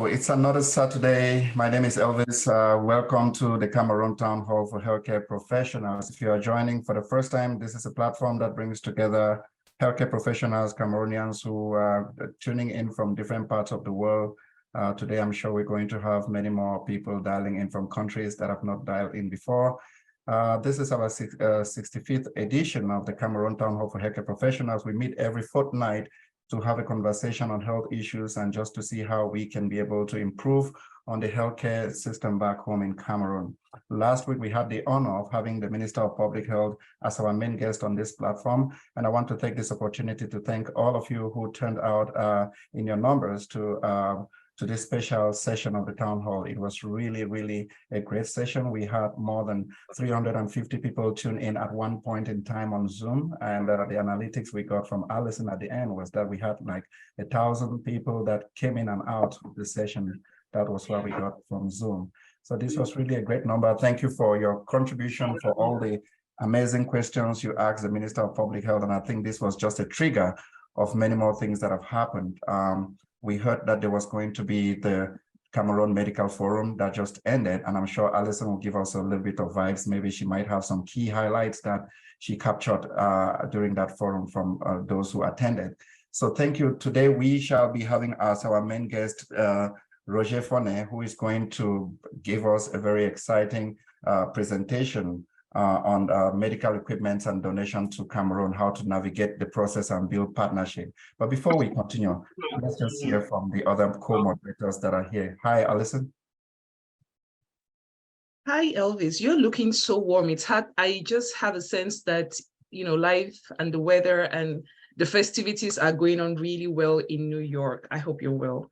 it's another Saturday. My name is Elvis. Welcome to the Cameroon Town Hall for Healthcare Professionals. If you are joining for the first time, this is a platform that brings together healthcare professionals, Cameroonians who are tuning in from different parts of the world. Today, I'm sure we're going to have many more people dialing in from countries that have not dialed in before. This is our 65th edition of the Cameroon Town Hall for Healthcare Professionals. We meet every fortnight to have a conversation on health issues and just to see how we can be able to improve on the healthcare system back home in Cameroon. Last week, we had the honor of having the Minister of Public Health as our main guest on this platform. And I want to take this opportunity to thank all of you who turned out in your numbers to this special session of the town hall. It was really, really a great session. We had more than 350 people tune in at one point in time on Zoom. And the analytics we got from Allison at the end was that we had like 1,000 people that came in and out of the session. That was what we got from Zoom. So this was really a great number. Thank you for your contribution, for all the amazing questions you asked the Minister of Public Health. And I think this was just a trigger of many more things that have happened. We heard that there was going to be the Cameroon Medical Forum that just ended, and I'm sure Alison will give us a little bit of vibes. Maybe she might have some key highlights that she captured during that forum from those who attended. So thank you. Today we shall be having as our main guest, Roger Mforneh, who is going to give us a very exciting presentation on medical equipment and donation to Cameroon, how to navigate the process and build partnership. But before we continue, let's just hear from the other co-moderators that are here. Hi, Alison. Hi, Elvis. You're looking so warm. It's hot. I just have a sense that, you know, life and the weather and the festivities are going on really well in New York. I hope you're well.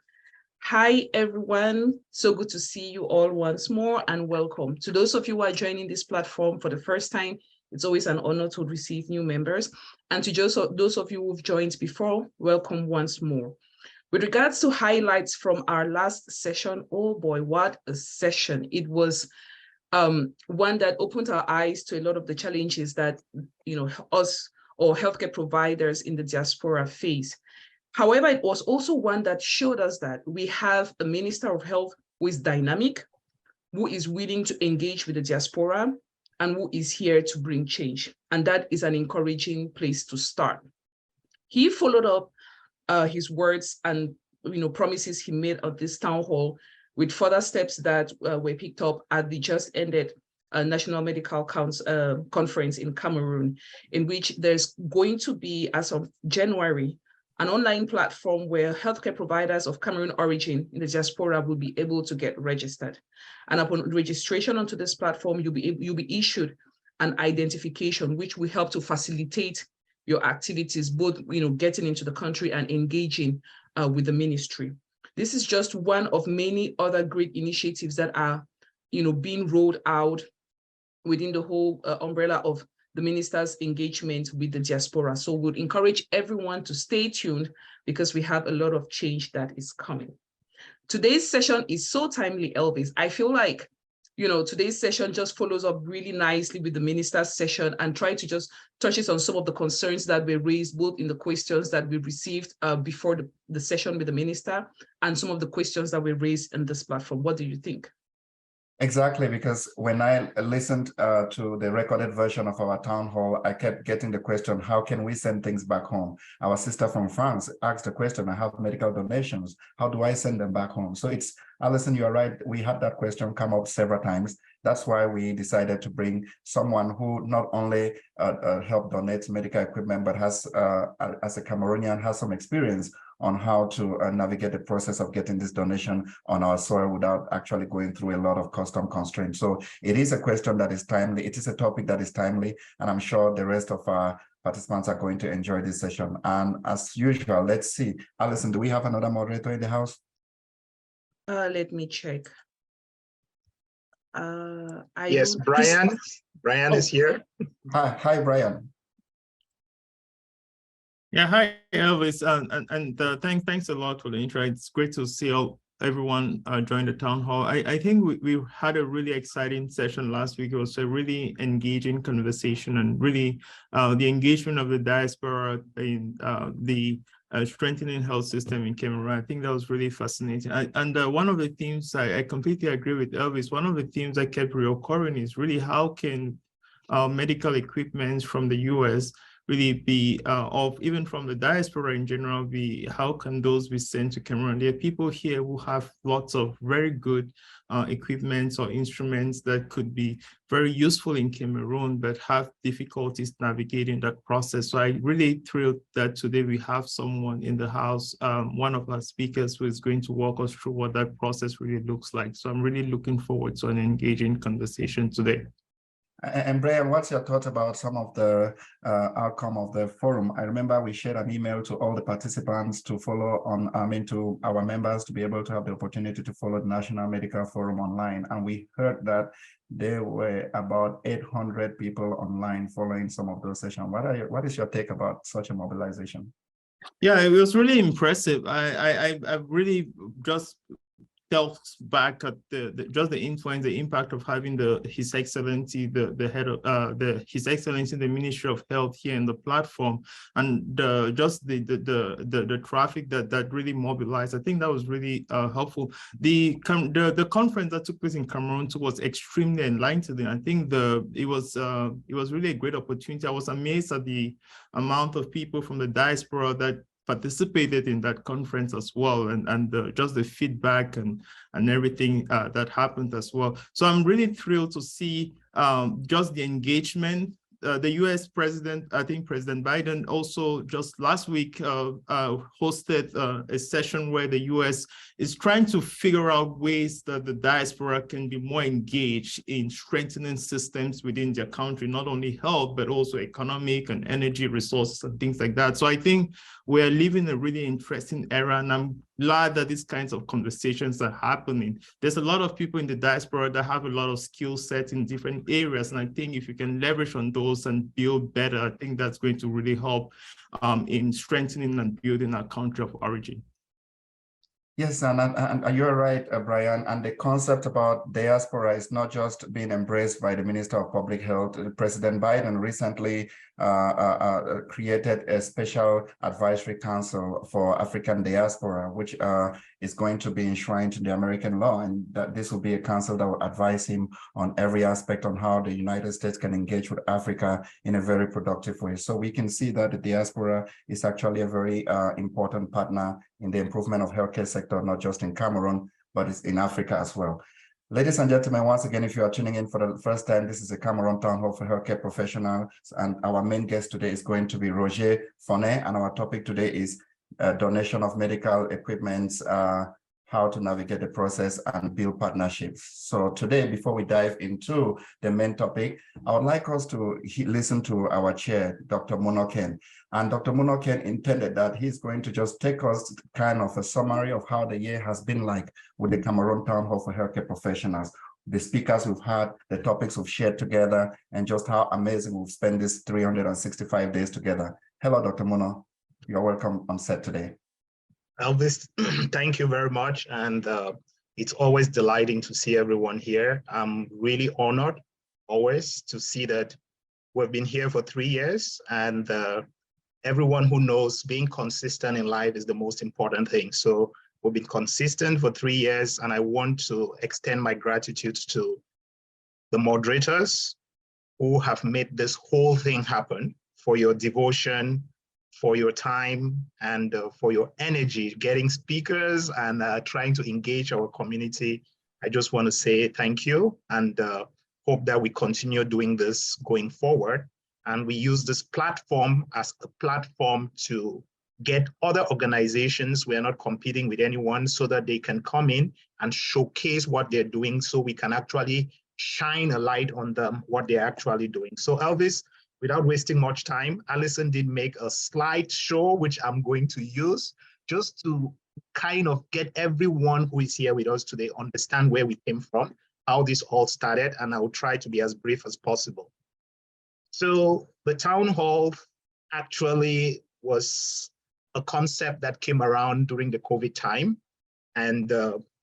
Hi, everyone. So good to see you all once more and welcome. To those of you who are joining this platform for the first time, it's always an honor to receive new members. And to just those of you who've joined before, welcome once more. With regards to highlights from our last session, oh boy, what a session. It was one that opened our eyes to a lot of the challenges that, you know, us or healthcare providers in the diaspora face. However, it was also one that showed us that we have a Minister of Health who is dynamic, who is willing to engage with the diaspora, and who is here to bring change. And that is an encouraging place to start. He followed up his words and promises he made at this town hall with further steps that were picked up at the just ended National Medical Conference in Cameroon, in which there's going to be, as of January, an online platform where healthcare providers of Cameroon origin in the diaspora will be able to get registered. And upon registration onto this platform, you'll be issued an identification, which will help to facilitate your activities, both getting into the country and engaging with the ministry. This is just one of many other great initiatives that are being rolled out within the whole umbrella of the minister's engagement with the diaspora. So we'd encourage everyone to stay tuned because we have a lot of change that is coming. Today's session is so timely, Elvis. I feel like, today's session just follows up really nicely with the minister's session and try to just touches on some of the concerns that were raised, both in the questions that we received before the session with the minister and some of the questions that were raised in this platform. What do you think? Exactly, because when I listened to the recorded version of our town hall, I kept getting the question, how can we send things back home? Our sister from France asked the question, I have medical donations, how do I send them back home? So it's, Alison, you're right, we had that question come up several times. That's why we decided to bring someone who not only helped donate medical equipment, but has, as a Cameroonian, has some experience on how to navigate the process of getting this donation on our soil without actually going through a lot of custom constraints. So it is a question that is timely. It is a topic that is timely, and I'm sure the rest of our participants are going to enjoy this session. And as usual, let's see. Alison, do we have another moderator in the house? Let me check. Yes, Brian. Brian is here. Hi, Brian. Yeah, hi Elvis, and thanks a lot for the intro. It's great to see all everyone joined the town hall. I think we had a really exciting session last week. It was a really engaging conversation, and really the engagement of the diaspora in the strengthening health system in Cameroon. I think that was really fascinating. And one of the themes, I completely agree with Elvis, one of the themes that kept reoccurring is really how can medical equipment from the US really be, even from the diaspora in general, how can those be sent to Cameroon? There are people here who have lots of very good equipments or instruments that could be very useful in Cameroon, but have difficulties navigating that process. So I really thrilled that today we have someone in the house, one of our speakers, who is going to walk us through what that process really looks like. So I'm really looking forward to an engaging conversation today. And Brian, what's your thought about some of the outcome of the forum? I remember we shared an email to all the participants to follow on, to our members to be able to have the opportunity to follow the National Medical Forum online. And we heard that there were about 800 people online following some of those sessions. What is your take about such a mobilization? Yeah, it was really impressive. I really just delves back at just the influence, the impact of having His Excellency, the head of His Excellency, the Ministry of Health here in the platform, and the traffic that really mobilized. I think that was really helpful. The conference that took place in Cameroon was extremely enlightening. I think it was really a great opportunity. I was amazed at the amount of people from the diaspora that participated in that conference as well, and just the feedback and everything that happened as well. So I'm really thrilled to see just the engagement. The US president, I think President Biden, also just last week hosted a session where the US is trying to figure out ways that the diaspora can be more engaged in strengthening systems within their country, not only health, but also economic and energy resources and things like that. So I think we're living a really interesting era, and I'm glad that these kinds of conversations are happening. There's a lot of people in the diaspora that have a lot of skill sets in different areas, and I think if you can leverage on those and build better, I think that's going to really help in strengthening and building our country of origin. Yes, and you're right, Brian. And the concept about diaspora is not just being embraced by the Minister of Public Health. President Biden recently created a special advisory council for African diaspora, which is going to be enshrined in the American law, and that this will be a council that will advise him on every aspect on how the United States can engage with Africa in a very productive way. So we can see that the diaspora is actually a very important partner in the improvement of healthcare sector, not just in Cameroon, but it's in Africa as well. Ladies and gentlemen, once again, if you are tuning in for the first time, this is a Cameroon Town Hall for Healthcare Professionals, and our main guest today is going to be Mforneh, and our topic today is donation of medical equipment, how to navigate the process and build partnerships. So today, before we dive into the main topic, I would like us to listen to our chair, Dr. Mforneh. And Dr. Mforneh intended that he's going to just take us kind of a summary of how the year has been like with the Cameroon Town Hall for Healthcare Professionals, the speakers we've had, the topics we've shared together, and just how amazing we've spent these 365 days together. Hello, Dr. Mforneh. You're welcome on set today. Elvis, thank you very much. And it's always delighting to see everyone here. I'm really honored always to see that we've been here for 3 years, and everyone who knows being consistent in life is the most important thing. So we've been consistent for 3 years, and I want to extend my gratitude to the moderators who have made this whole thing happen, for your devotion, for your time, and for your energy, getting speakers and trying to engage our community. I just want to say thank you, and hope that we continue doing this going forward. And we use this platform as a platform to get other organizations, we're not competing with anyone, so that they can come in and showcase what they're doing, so we can actually shine a light on them, what they're actually doing. So Elvis, without wasting much time, Alison did make a slideshow, which I'm going to use just to kind of get everyone who is here with us today understand where we came from, how this all started, and I will try to be as brief as possible. So the town hall actually was a concept that came around during the COVID time. And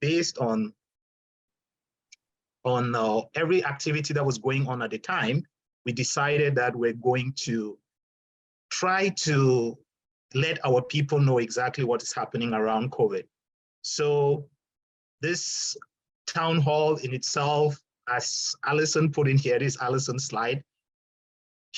based on every activity that was going on at the time, we decided that we're going to try to let our people know exactly what is happening around COVID. So this town hall in itself, as Alison put in here, this Alison's slide,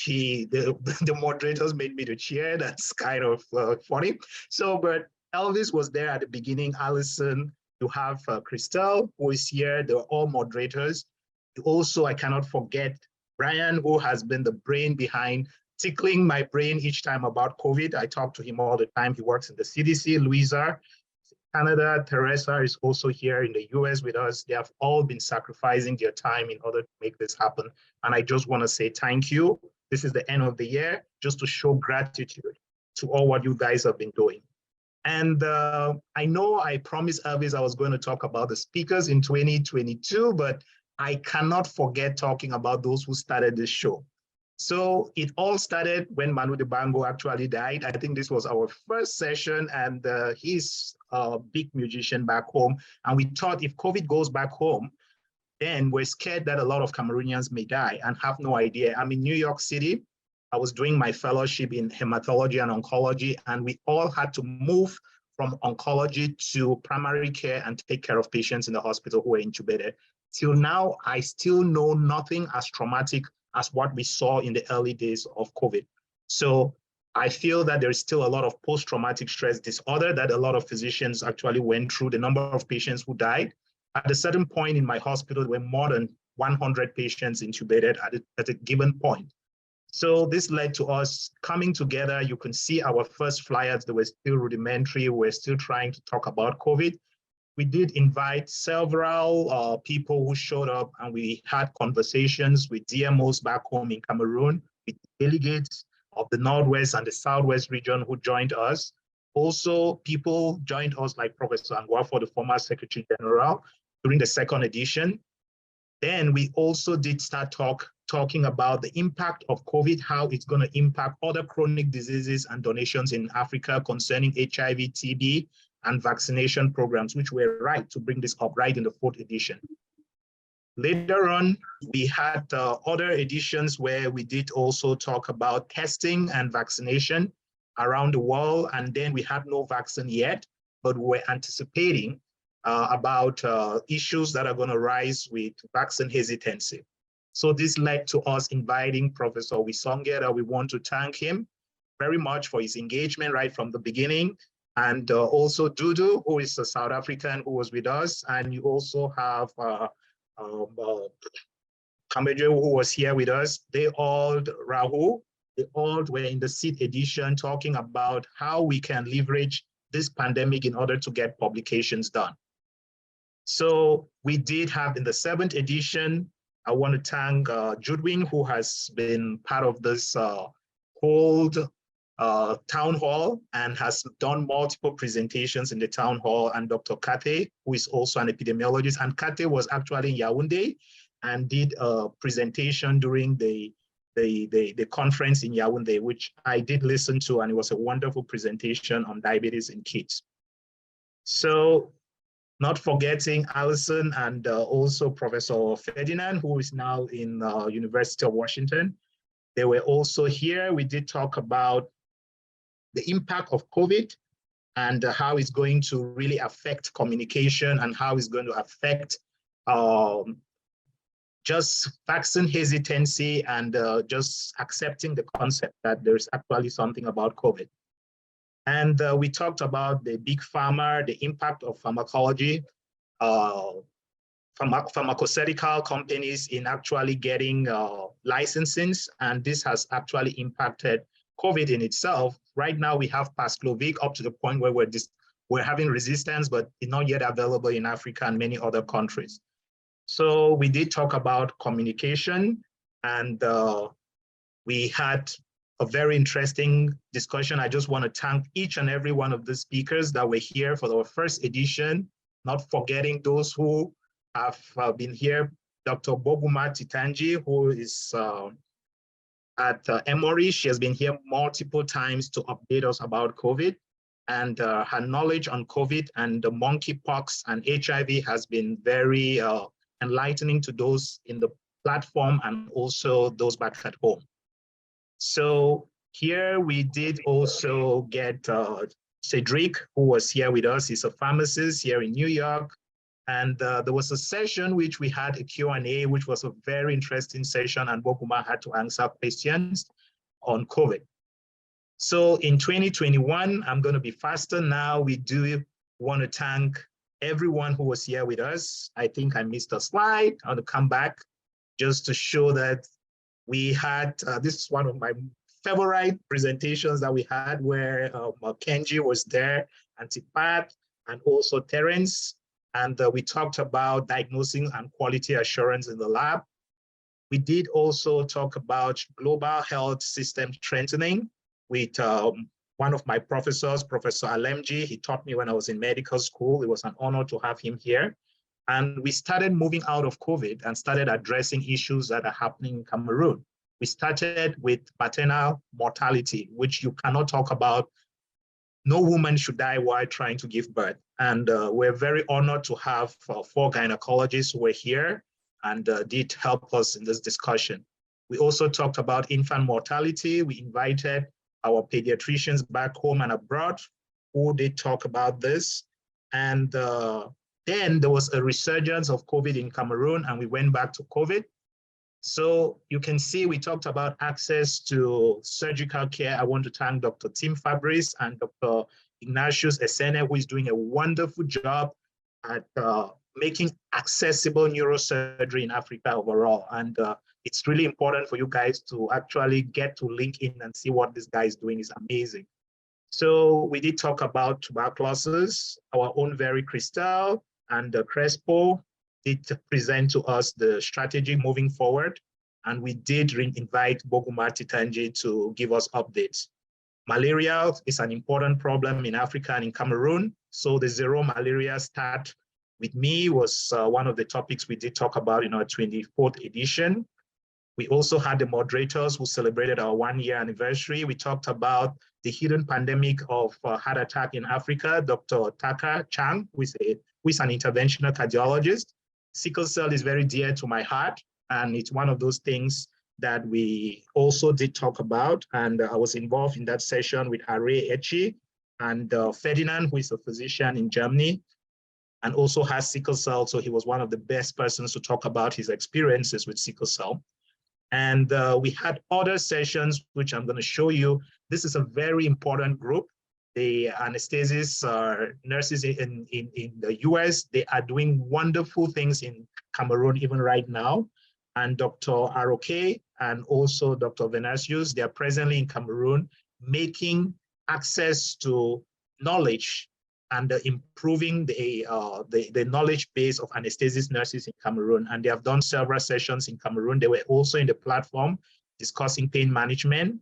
the moderators made me the chair. That's kind of funny. So, but Elvis was there at the beginning. Alison, you have Christelle, who is here. They're all moderators. Also, I cannot forget Brian, who has been the brain behind tickling my brain each time about COVID. I talk to him all the time. He works in the CDC. Louisa, Canada. Teresa is also here in the US with us. They have all been sacrificing their time in order to make this happen. And I just want to say thank you. This is the end of the year, just to show gratitude to all what you guys have been doing. And I know I promised Elvis I was going to talk about the speakers in 2022, but I cannot forget talking about those who started this show. So it all started when Manu Dibango actually died. I think this was our first session, and he's a big musician back home. And we thought if COVID goes back home, then we're scared that a lot of Cameroonians may die and have no idea. I'm in New York City. I was doing my fellowship in hematology and oncology, and we all had to move from oncology to primary care and take care of patients in the hospital who were intubated. Till now, I still know nothing as traumatic as what we saw in the early days of COVID. So I feel that there's still a lot of post-traumatic stress disorder that a lot of physicians actually went through, the number of patients who died. At a certain point in my hospital, there were more than 100 patients intubated at a given point. So this led to us coming together. You can see our first flyers, they were still rudimentary. We're still trying to talk about COVID. We did invite several people who showed up, and we had conversations with DMOs back home in Cameroon, with delegates of the Northwest and the Southwest region who joined us. Also, people joined us like Professor Angwa, the former Secretary General, during the second edition. Then we also did start talking about the impact of COVID, how it's going to impact other chronic diseases and donations in Africa concerning HIV, TB, and vaccination programs, which were right to bring this up right in the fourth edition. Later on, we had other editions where we did also talk about testing and vaccination around the world. And then we had no vaccine yet, but we're anticipating about issues that are going to rise with vaccine hesitancy. So this led to us inviting Professor Wisongera. We want to thank him very much for his engagement right from the beginning. And also Dudu, who is a South African who was with us. And you also have Kamejo, who was here with us. Rahul, they all were in the seat edition talking about how we can leverage this pandemic in order to get publications done. So we did have in the seventh edition, I want to thank Judwin, who has been part of this whole town hall and has done multiple presentations in the town hall, and Dr. Kate, who is also an epidemiologist. And Kate was actually in Yaoundé and did a presentation during the conference in Yaoundé, which I did listen to, and it was a wonderful presentation on diabetes in kids. So not forgetting Alison and also Professor Ferdinand, who is now in University of Washington. They were also here. We did talk about the impact of COVID and how it's going to really affect communication and how it's going to affect just vaccine hesitancy and just accepting the concept that there's actually something about COVID. And we talked about the big pharma, the impact of pharmacology, pharmaceutical companies in actually getting licensings, and this has actually impacted COVID in itself. Right now, we have Paxlovid up to the point where we're having resistance, but it's not yet available in Africa and many other countries. So we did talk about communication, and we had a very interesting discussion. I just want to thank each and every one of the speakers that were here for our first edition, not forgetting those who have been here. Dr. Boguma Titanji, who is at Emory. She has been here multiple times to update us about COVID. and her knowledge on COVID and the monkeypox and HIV has been very enlightening to those in the platform and also those back at home. So here we did also get Cedric, who was here with us. He's a pharmacist here in New York. And there was a session which we had a Q&A, which was a very interesting session, and Bokuma had to answer questions on COVID. So in 2021, I'm going to be faster now. We do want to thank everyone who was here with us. I think I missed a slide. I want to come back just to show that we had, this is one of my favorite presentations that we had where Kenji was there, Antipat, and also Terence. And we talked about diagnosing and quality assurance in the lab. We did also talk about global health system strengthening with one of my professors, Professor Alemji. He taught me when I was in medical school. It was an honor to have him here. And we started moving out of COVID and started addressing issues that are happening in Cameroon. We started with maternal mortality, which you cannot talk about. No woman should die while trying to give birth. And we're very honored to have 4 gynecologists who were here and did help us in this discussion. We also talked about infant mortality. We invited our pediatricians back home and abroad who did talk about this. And then there was a resurgence of COVID in Cameroon, and we went back to COVID. So you can see we talked about access to surgical care. I want to thank Dr. Tim Fabrice and Dr. Ignatius Esene, who is doing a wonderful job at making accessible neurosurgery in Africa overall. And it's really important for you guys to actually get to link in and see what this guy is doing. Is amazing. So we did talk about tuberculosis. Our own Very Cristal and Crespo did present to us the strategy moving forward. And we did invite Boguma Titanji to give us updates. Malaria is an important problem in Africa and in Cameroon. So the Zero Malaria Start with Me was one of the topics we did talk about in our 24th edition. We also had the moderators who celebrated our 1-year anniversary. We talked about the hidden pandemic of heart attack in Africa. Dr. Taka Chang, who is an interventional cardiologist. Sickle cell is very dear to my heart, and it's one of those things that we also did talk about. And I was involved in that session with Are Echi and Ferdinand, who is a physician in Germany and also has sickle cell. So he was one of the best persons to talk about his experiences with sickle cell. And we had other sessions, which I'm going to show you. This is a very important group. The anesthesists nurses in the US, they are doing wonderful things in Cameroon even right now. And Dr. Aroke and also Dr. Venasius, they are presently in Cameroon making access to knowledge and improving the knowledge base of anesthetist nurses in Cameroon. And they have done several sessions in Cameroon. They were also in the platform discussing pain management.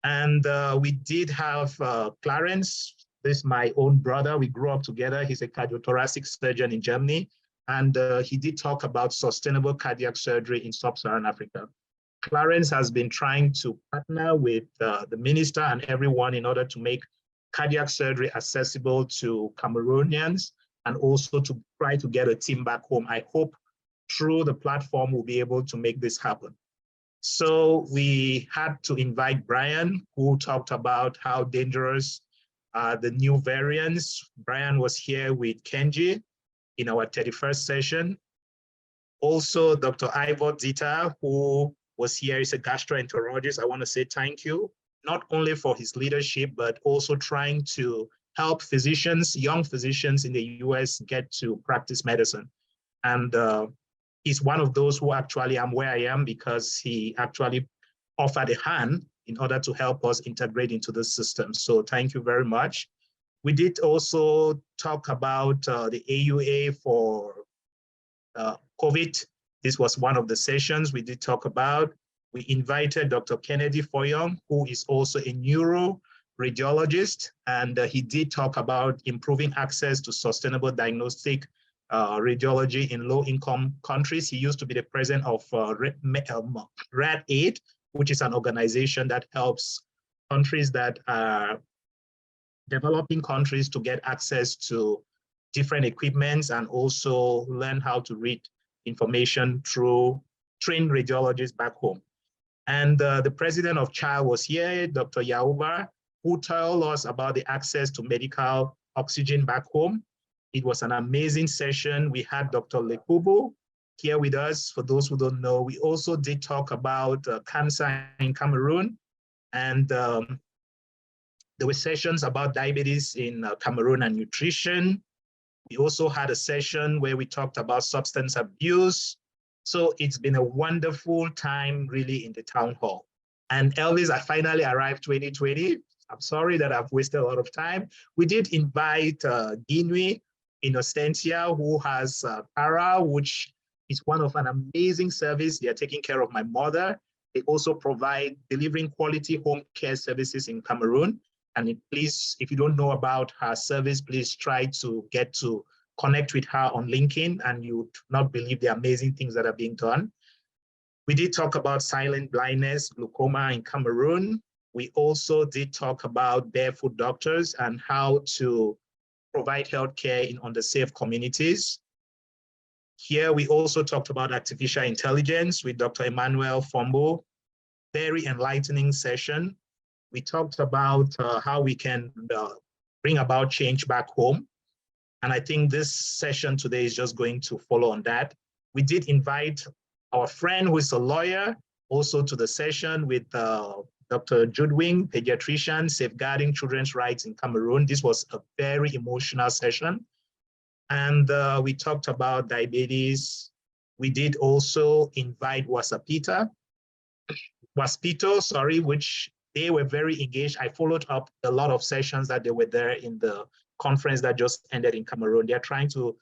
And we did have Clarence. This is my own brother. We grew up together. He's a cardiothoracic surgeon in Germany. And he did talk about sustainable cardiac surgery in sub-Saharan Africa. Clarence has been trying to partner with the minister and everyone in order to make cardiac surgery accessible to Cameroonians and also to try to get a team back home. I hope through the platform we'll be able to make this happen. So we had to invite Brian, who talked about how dangerous the new variants. Brian was here with Kenji in our 31st session. Also, Dr. Ivor Zita, who was here, is a gastroenterologist. I want to say thank you, not only for his leadership, but also trying to help physicians, young physicians in the US get to practice medicine. And he's one of those who actually am where I am because he actually offered a hand in order to help us integrate into the system. So thank you very much. We did also talk about the AUA for COVID. This was one of the sessions we did talk about. We invited Dr. Kennedy Foyong, who is also a neuroradiologist, and he did talk about improving access to sustainable diagnostic radiology in low-income countries. He used to be the president of RAD8, which is an organization that helps countries that are developing countries to get access to different equipments and also learn how to read information through trained radiologists back home. And the president of CHILD was here, Dr. Yauba, who told us about the access to medical oxygen back home. It was an amazing session. We had Dr. Lekubo here with us. For those who don't know, we also did talk about cancer in Cameroon. And there were sessions about diabetes in Cameroon and nutrition. We also had a session where we talked about substance abuse. So it's been a wonderful time really in the town hall. And Elvis, I finally arrived 2020. I'm sorry that I've wasted a lot of time. We did invite Guinea in Ostentia, who has Para, which is one of an amazing service. They are taking care of my mother. They also provide delivering quality home care services in Cameroon. And please, if you don't know about her service, please try to get to connect with her on LinkedIn, and you would not believe the amazing things that are being done. We did talk about silent blindness, glaucoma in Cameroon. We also did talk about barefoot doctors and how to provide healthcare in underserved communities. Here, we also talked about artificial intelligence with Dr. Emmanuel Fombo. Very enlightening session. We talked about how we can bring about change back home. And I think this session today is just going to follow on that. We did invite our friend who is a lawyer also to the session with Dr. Judwing, pediatrician, safeguarding children's rights in Cameroon. This was a very emotional session. And we talked about diabetes. We did also invite Waspito, which they were very engaged. I followed up a lot of sessions that they were there in the conference that just ended in Cameroon. They're trying to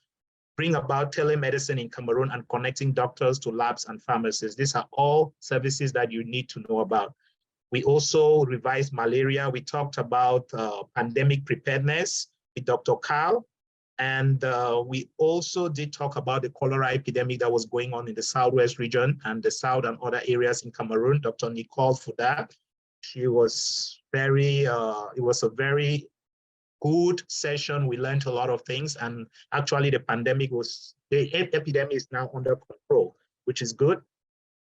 bring about telemedicine in Cameroon and connecting doctors to labs and pharmacies. These are all services that you need to know about. We also revised malaria. We talked about pandemic preparedness with Dr. Carl. And we also did talk about the cholera epidemic that was going on in the Southwest region and the South and other areas in Cameroon. Dr. Nicole Fuda, she was it was a very good session. We learned a lot of things, and actually the epidemic is now under control, which is good.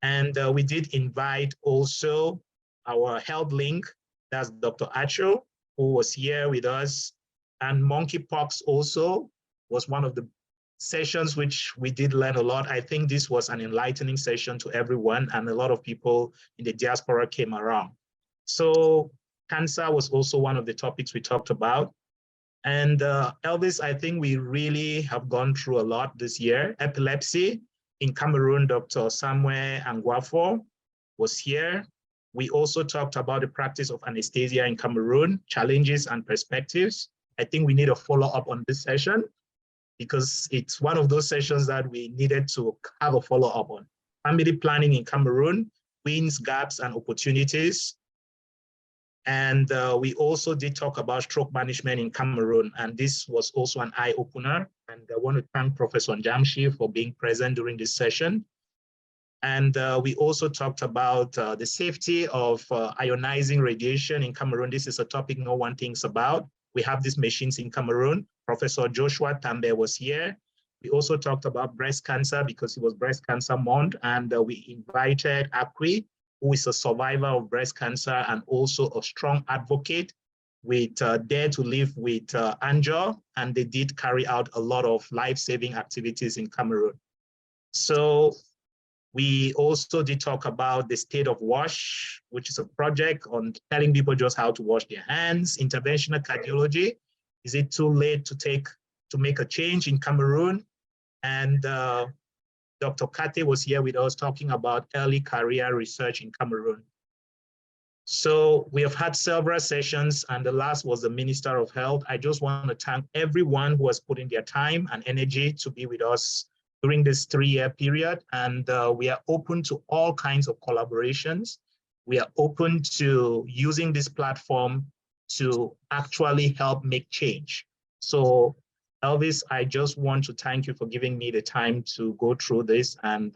And we did invite also our health link, that's Dr. Acho, who was here with us. And monkeypox also was one of the sessions which we did learn a lot. I think this was an enlightening session to everyone, and a lot of people in the diaspora came around. So cancer was also one of the topics we talked about. And Elvis, I think we really have gone through a lot this year. Epilepsy in Cameroon, Dr. Samuel Angwafo was here. We also talked about the practice of anesthesia in Cameroon, challenges and perspectives. I think we need a follow-up on this session because it's one of those sessions that we needed to have a follow-up on. Family planning in Cameroon, wins, gaps, and opportunities. And we also did talk about stroke management in Cameroon, and this was also an eye-opener. And I want to thank Professor Njamshi for being present during this session. And we also talked about the safety of ionizing radiation in Cameroon. This is a topic no one thinks about. We have these machines in Cameroon. Professor Joshua Tambe was here. We also talked about breast cancer because it was Breast Cancer Month, and we invited Akwi, who is a survivor of breast cancer and also a strong advocate with Dare to Live with Anjo, and they did carry out a lot of life-saving activities in Cameroon. So we also did talk about the State of Wash, which is a project on telling people just how to wash their hands. Interventional cardiology, is it too late to make a change in Cameroon? And Dr. Kate was here with us talking about early career research in Cameroon. So we have had several sessions, and the last was the Minister of Health. I just want to thank everyone who has put in their time and energy to be with us during this 3-year period. And we are open to all kinds of collaborations. We are open to using this platform to actually help make change. So Elvis, I just want to thank you for giving me the time to go through this. And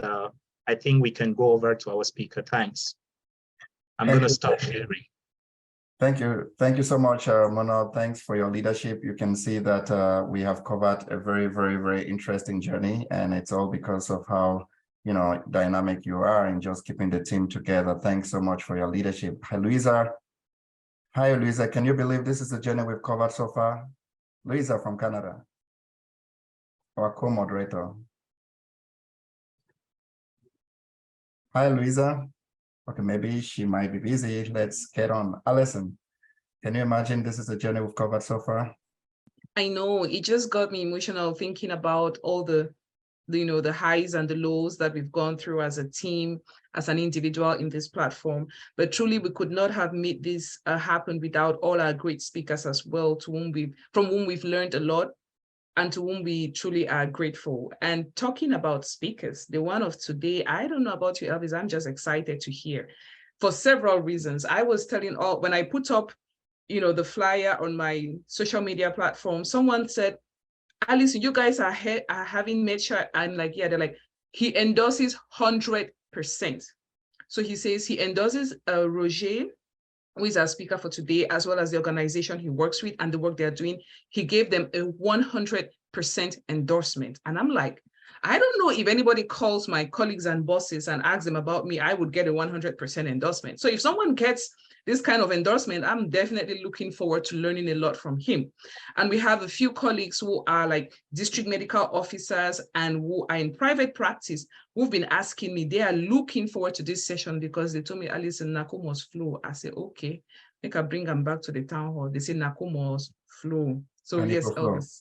I think we can go over to our speaker. Thanks. I'm going to stop sharing. Thank you. Thank you so much, Mona. Thanks for your leadership. You can see that we have covered a very, very, very interesting journey, and it's all because of how, dynamic you are and just keeping the team together. Thanks so much for your leadership. Hi, Louisa. Hi, Louisa. Can you believe this is the journey we've covered so far? Louisa from Canada, our co-moderator. Hi, Louisa. Okay, maybe she might be busy. Let's get on. Alison, can you imagine this is the journey we've covered so far? I know, it just got me emotional thinking about all the highs and the lows that we've gone through as a team, as an individual in this platform. But truly, we could not have made this happen without all our great speakers as well, from whom we've learned a lot and to whom we truly are grateful. And talking about speakers, the one of today, I don't know about you, Elvis, I'm just excited to hear for several reasons. I was telling when I put up, the flyer on my social media platform, someone said, Alice, you guys are having made sure. I'm like, yeah, they're like, he endorses 100%. So he says he endorses Roger, who is our speaker for today, as well as the organization he works with and the work they're doing. He gave them a 100% endorsement. And I'm like, I don't know if anybody calls my colleagues and bosses and asks them about me, I would get a 100% endorsement. So if someone gets this kind of endorsement, I'm definitely looking forward to learning a lot from him. And we have a few colleagues who are like district medical officers and who are in private practice who've been asking me, they are looking forward to this session because they told me, Alice, Naku must flow. I said, okay, I think I'll bring them back to the town hall. They say Naku must flow. So yes, Elvis.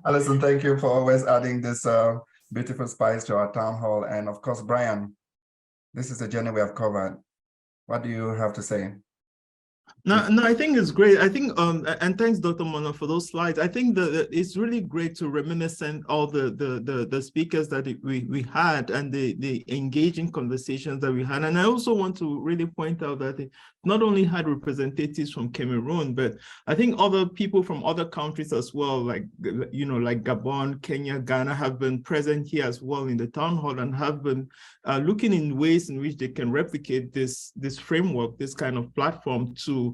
Alison, thank you for always adding this beautiful spice to our town hall. And of course, Brian, this is the journey we have covered. What do you have to say? No, I think it's great. I think, and thanks, Dr. Mona, for those slides. I think that it's really great to reminiscent all the speakers that we had and the engaging conversations that we had. And I also want to really point out that it not only had representatives from Cameroon, but I think other people from other countries as well, like, like Gabon, Kenya, Ghana, have been present here as well in the town hall and have been looking in ways in which they can replicate this framework, this kind of platform to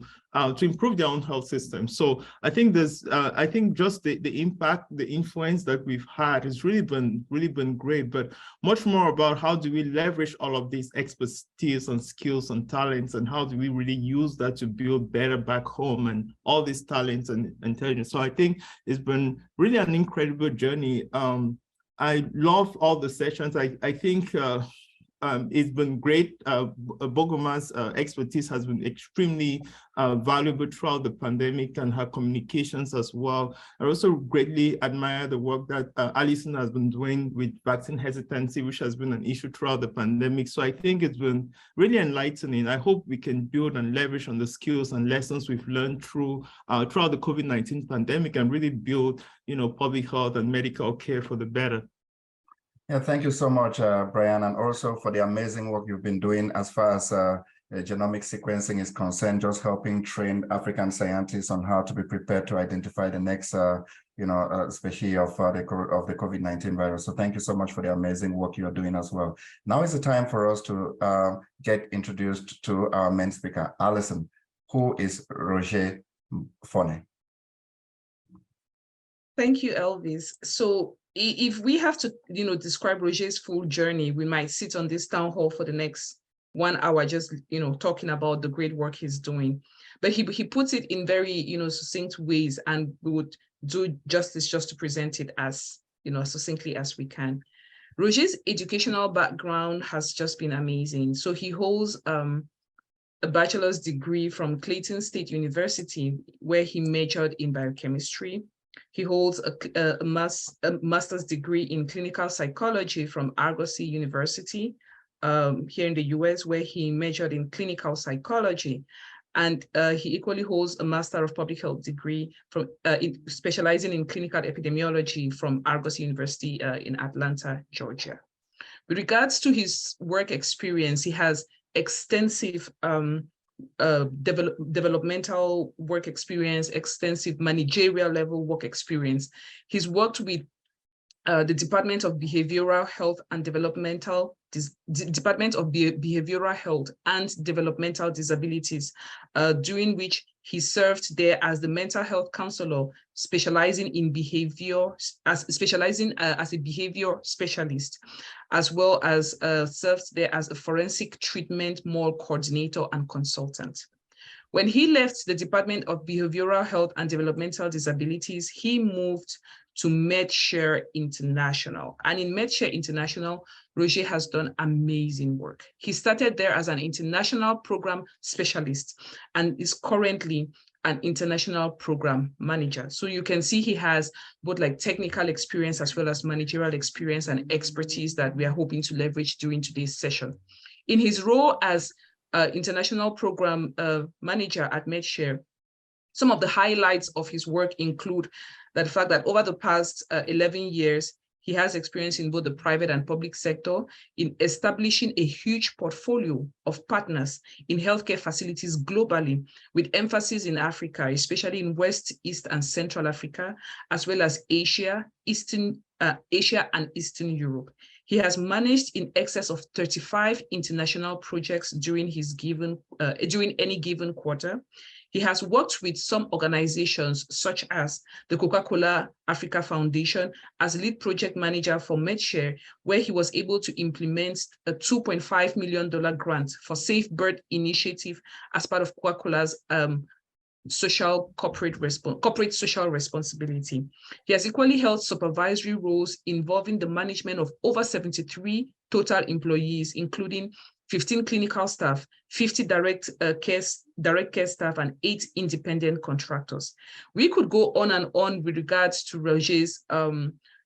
improve their own health system. So I think I think just the impact, the influence that we've had has really been great, but much more about how do we leverage all of these expertise and skills and talents, and how do we really use that to build better back home and all these talents and intelligence. So I think it's been really an incredible journey. I love all the sessions. I think it's been great. Bogoma's expertise has been extremely valuable throughout the pandemic and her communications as well. I also greatly admire the work that Alison has been doing with vaccine hesitancy, which has been an issue throughout the pandemic. So I think it's been really enlightening. I hope we can build and leverage on the skills and lessons we've learned throughout the COVID-19 pandemic and really build, public health and medical care for the better. Yeah, thank you so much, Brian, and also for the amazing work you've been doing as far as genomic sequencing is concerned, just helping train African scientists on how to be prepared to identify the next, species of the COVID-19 virus. So thank you so much for the amazing work you're doing as well. Now is the time for us to get introduced to our main speaker, Alison, who is Roger Mforneh. Thank you, Elvis. So if we have to, describe Roger's full journey, we might sit on this town hall for the next 1 hour, just, talking about the great work he's doing. But he puts it in very, succinct ways, and we would do justice just to present it as, succinctly as we can. Roger's educational background has just been amazing. So he holds a bachelor's degree from Clayton State University, where he majored in biochemistry. He holds a master's degree in clinical psychology from Argosy University here in the US, where he majored in clinical psychology. And he equally holds a Master of Public Health degree from specializing in clinical epidemiology from Argosy University in Atlanta, Georgia. With regards to his work experience, he has extensive developmental work experience, extensive managerial level work experience. He's worked with the Department of Behavioral Health and Developmental Disabilities, during which he served there as the mental health counselor, specializing in behavior, specializing as a behavior specialist, as well as served there as a forensic treatment mall coordinator and consultant. When he left the Department of Behavioral Health and Developmental Disabilities, he moved to MedShare International. And in MedShare International, Roger has done amazing work. He started there as an international program specialist and is currently an international program manager. So you can see he has both like technical experience as well as managerial experience and expertise that we are hoping to leverage during today's session. In his role as international program manager at MedShare, some of the highlights of his work include the fact that over the past 11 years, he has experience in both the private and public sector in establishing a huge portfolio of partners in healthcare facilities globally, with emphasis in Africa, especially in West, East, and Central Africa, as well as Asia and Eastern Europe. He has managed in excess of 35 international projects during any given quarter. He has worked with some organizations such as the Coca-Cola Africa Foundation as lead project manager for MedShare, where he was able to implement a $2.5 million grant for Safe Birth Initiative as part of Coca-Cola's corporate social responsibility. He has equally held supervisory roles involving the management of over 73 total employees, including 15 clinical staff, 50 direct care staff, and 8 independent contractors. We could go on and on with regards to Roger's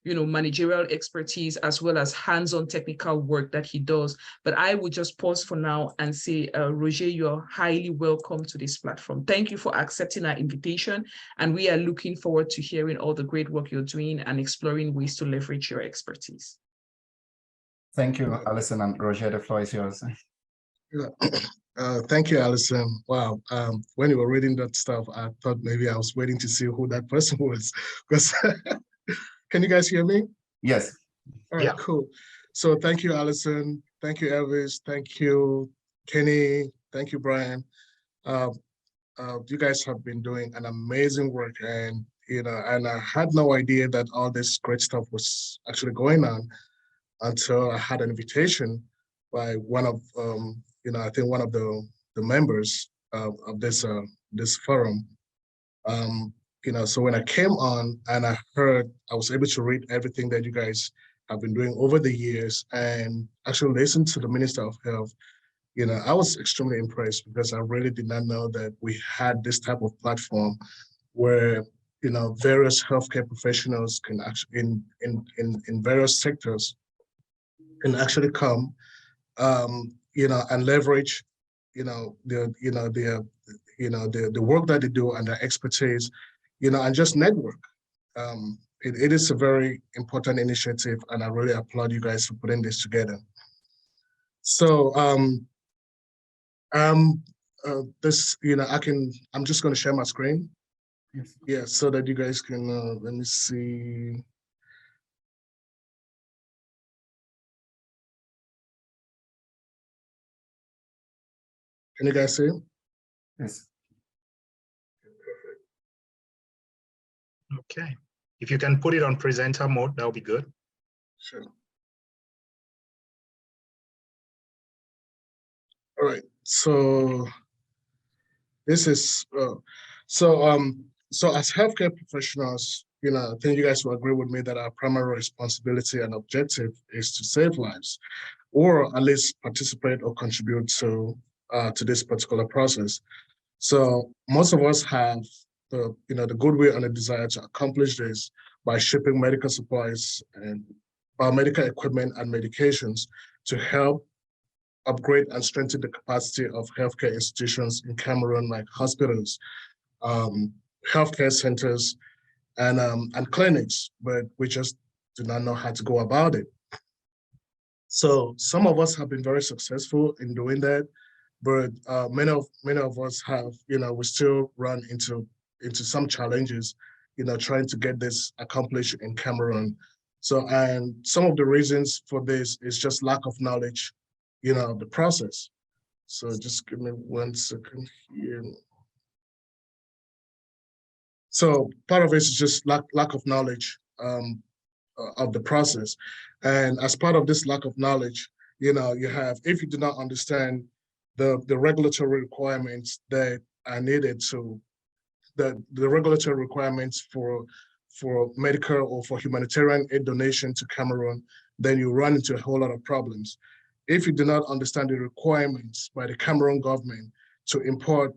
managerial expertise as well as hands-on technical work that he does. But I would just pause for now and say, Roger, you're highly welcome to this platform. Thank you for accepting our invitation. And we are looking forward to hearing all the great work you're doing and exploring ways to leverage your expertise. Thank you, Alison and Roger. The floor is yours. Thank you, Alison. Wow. When you were reading that stuff, I thought maybe I was waiting to see who that person was. Because can you guys hear me? Yes. All right, cool. So thank you, Alison. Thank you, Elvis. Thank you, Kenny. Thank you, Brian. You guys have been doing an amazing work, and and I had no idea that all this great stuff was actually going on until I had an invitation by one of I think one of the members of this forum. So when I came on and I was able to read everything that you guys have been doing over the years and actually listen to the Minister of Health, I was extremely impressed because I really did not know that we had this type of platform where, various healthcare professionals can actually, in various sectors, can actually come, and leverage, the work that they do and their expertise, and just network. It is a very important initiative, and I really applaud you guys for putting this together. So, I'm just going to share my screen. Yes. Yeah, so that you guys can, let me see. Can you guys see? Yes. Okay. If you can put it on presenter mode, that'll be good. Sure. All right. So this is so as healthcare professionals, I think you guys will agree with me that our primary responsibility and objective is to save lives, or at least participate or contribute to this particular process. So most of us have the goodwill and the desire to accomplish this by shipping medical supplies and biomedical equipment and medications to help upgrade and strengthen the capacity of healthcare institutions in Cameroon, like hospitals, healthcare centers, and clinics, but we just do not know how to go about it. So some of us have been very successful in doing that, but many of us have, we still run into some challenges, trying to get this accomplished in Cameroon. So, and some of the reasons for this is just lack of knowledge, of the process. So just give me 1 second here. So part of it is just lack of knowledge of the process. And as part of this lack of knowledge, you have, if you do not understand the regulatory requirements that are needed to, the regulatory requirements for medical or for humanitarian aid donation to Cameroon, then you run into a whole lot of problems. If you do not understand the requirements by the Cameroon government to import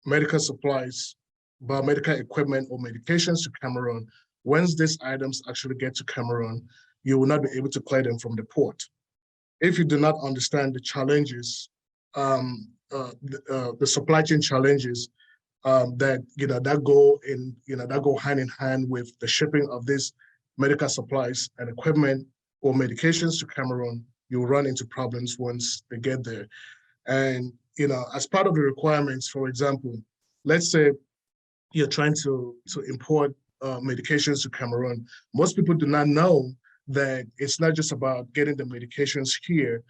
medical supplies, biomedical equipment or medications to Cameroon, once these items actually get to Cameroon, you will not be able to clear them from the port. If you do not understand the challenges, the supply chain challenges that that go hand in hand with the shipping of these medical supplies and equipment or medications to Cameroon, you'll run into problems once they get there. And as part of the requirements, for example, let's say you're trying to import medications to Cameroon. Most people do not know that it's not just about getting the medications here,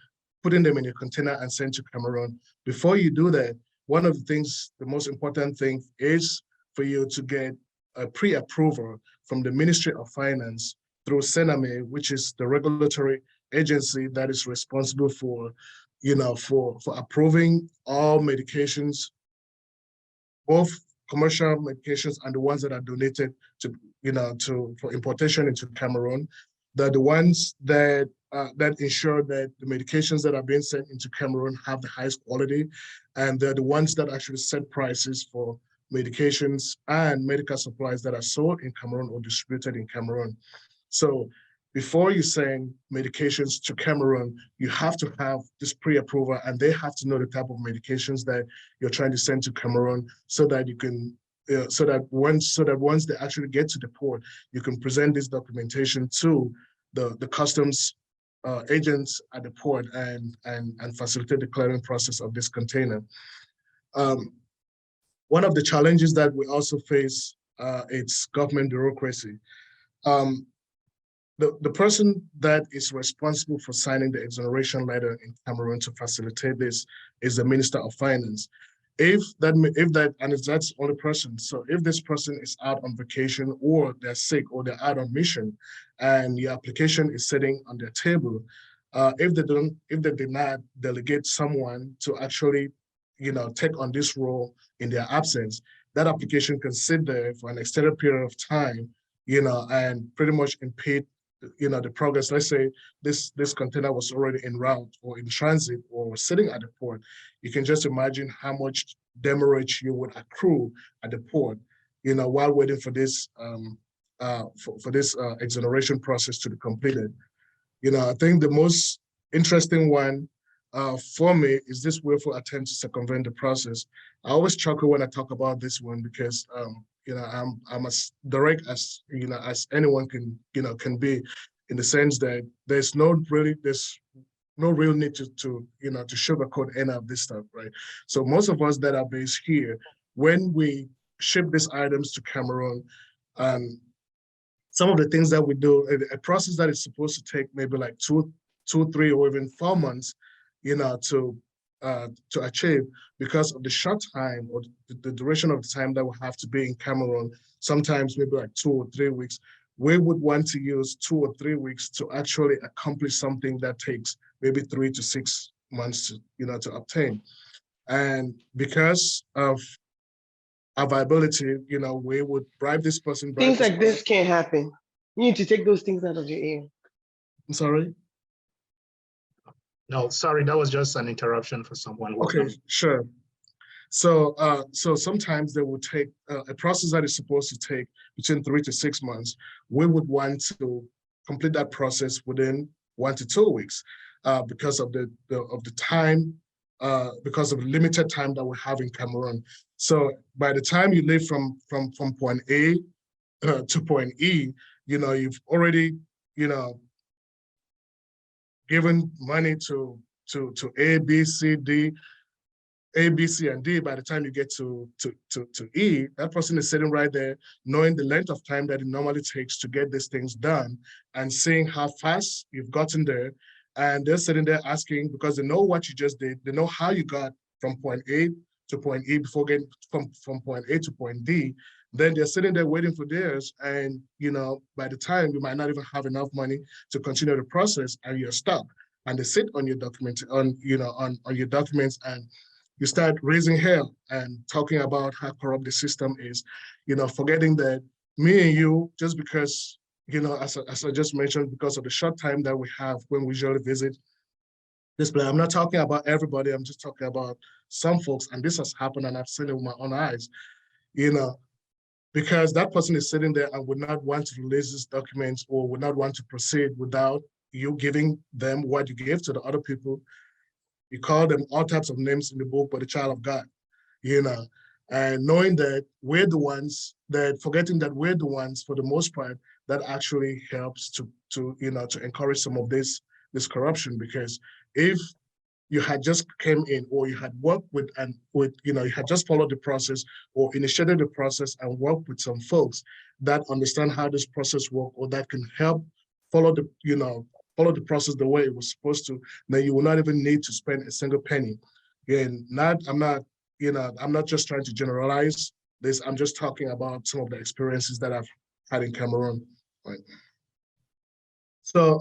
putting them in a container and sent to Cameroon. Before you do that, one of the things, the most important thing is for you to get a pre-approval from the Ministry of Finance through Sename, which is the regulatory agency that is responsible for, for approving all medications, both commercial medications and the ones that are donated to, for importation into Cameroon. They're the ones that ensure that the medications that are being sent into Cameroon have the highest quality, and they're the ones that actually set prices for medications and medical supplies that are sold in Cameroon or distributed in Cameroon. So before you send medications to Cameroon, you have to have this pre-approval, and they have to know the type of medications that you're trying to send to Cameroon, so that you can, so that once they actually get to the port, you can present this documentation to the customs agents at the port and facilitate the clearing process of this container. One of the challenges that we also face, it's government bureaucracy. The person that is responsible for signing the exoneration letter in Cameroon to facilitate this is the Minister of Finance. If that's the only person, so if this person is out on vacation or they're sick or they're out on mission and the application is sitting on their table, if they did not delegate someone to actually, take on this role in their absence, that application can sit there for an extended period of time, and pretty much impede the progress. Let's say this container was already en route or in transit or sitting at the port. You can just imagine how much demurrage you would accrue at the port, while waiting for this exoneration process to be completed. I think the most interesting one for me is this willful attempt to circumvent the process. I always chuckle when I talk about this one because I'm as direct as as anyone can be, in the sense that there's no real need to sugarcoat any of this stuff, right? So most of us that are based here, when we ship these items to Cameroon, some of the things that we do, a process that is supposed to take maybe like two, 3, or even 4 months, to achieve, because of the short time or the duration of the time that we have to be in Cameroon, sometimes maybe like 2 or 3 weeks, we would want to use 2 or 3 weeks to actually accomplish something that takes maybe 3 to 6 months to obtain. And because of availability, we would bribe this person. Things like this can't happen. You need to take those things out of your ear. I'm sorry? No, sorry, that was just an interruption for someone. Okay, sure. So sometimes they will take a process that is supposed to take between 3 to 6 months. We would want to complete that process within 1 to 2 weeks because of the time, because of the limited time that we have in Cameroon. So by the time you leave from point A to point E, you've already given money to A, B, C, D, A, B, C, and D, by the time you get to E, that person is sitting right there, knowing the length of time that it normally takes to get these things done and seeing how fast you've gotten there. And they're sitting there asking, because they know what you just did, they know how you got from point A to point E before getting from point A to point D. Then they're sitting there waiting for theirs. And, you know, by the time you might not even have enough money to continue the process and you're stuck. And they sit on your document, on your documents, and you start raising hell and talking about how corrupt the system is, you know, forgetting that me and you, just because, you know, as I just mentioned, because of the short time that we have when we usually visit this place, I'm not talking about everybody, I'm just talking about some folks, and this has happened and I've seen it with my own eyes, you know, because that person is sitting there and would not want to release this document or would not want to proceed without you giving them what you gave to the other people. You call them all types of names in the book, but the child of God, you know, and knowing that we're the ones that, forgetting that we're the ones for the most part that actually helps to you know, to encourage some of this corruption. Because if you had just came in or you had worked with you know, you had just followed the process or initiated the process and worked with some folks that understand how this process works or that can help follow the, you know, follow the process the way it was supposed to, then you will not even need to spend a single penny. And I'm not just trying to generalize this. I'm just talking about some of the experiences that I've had in Cameroon. Right. So,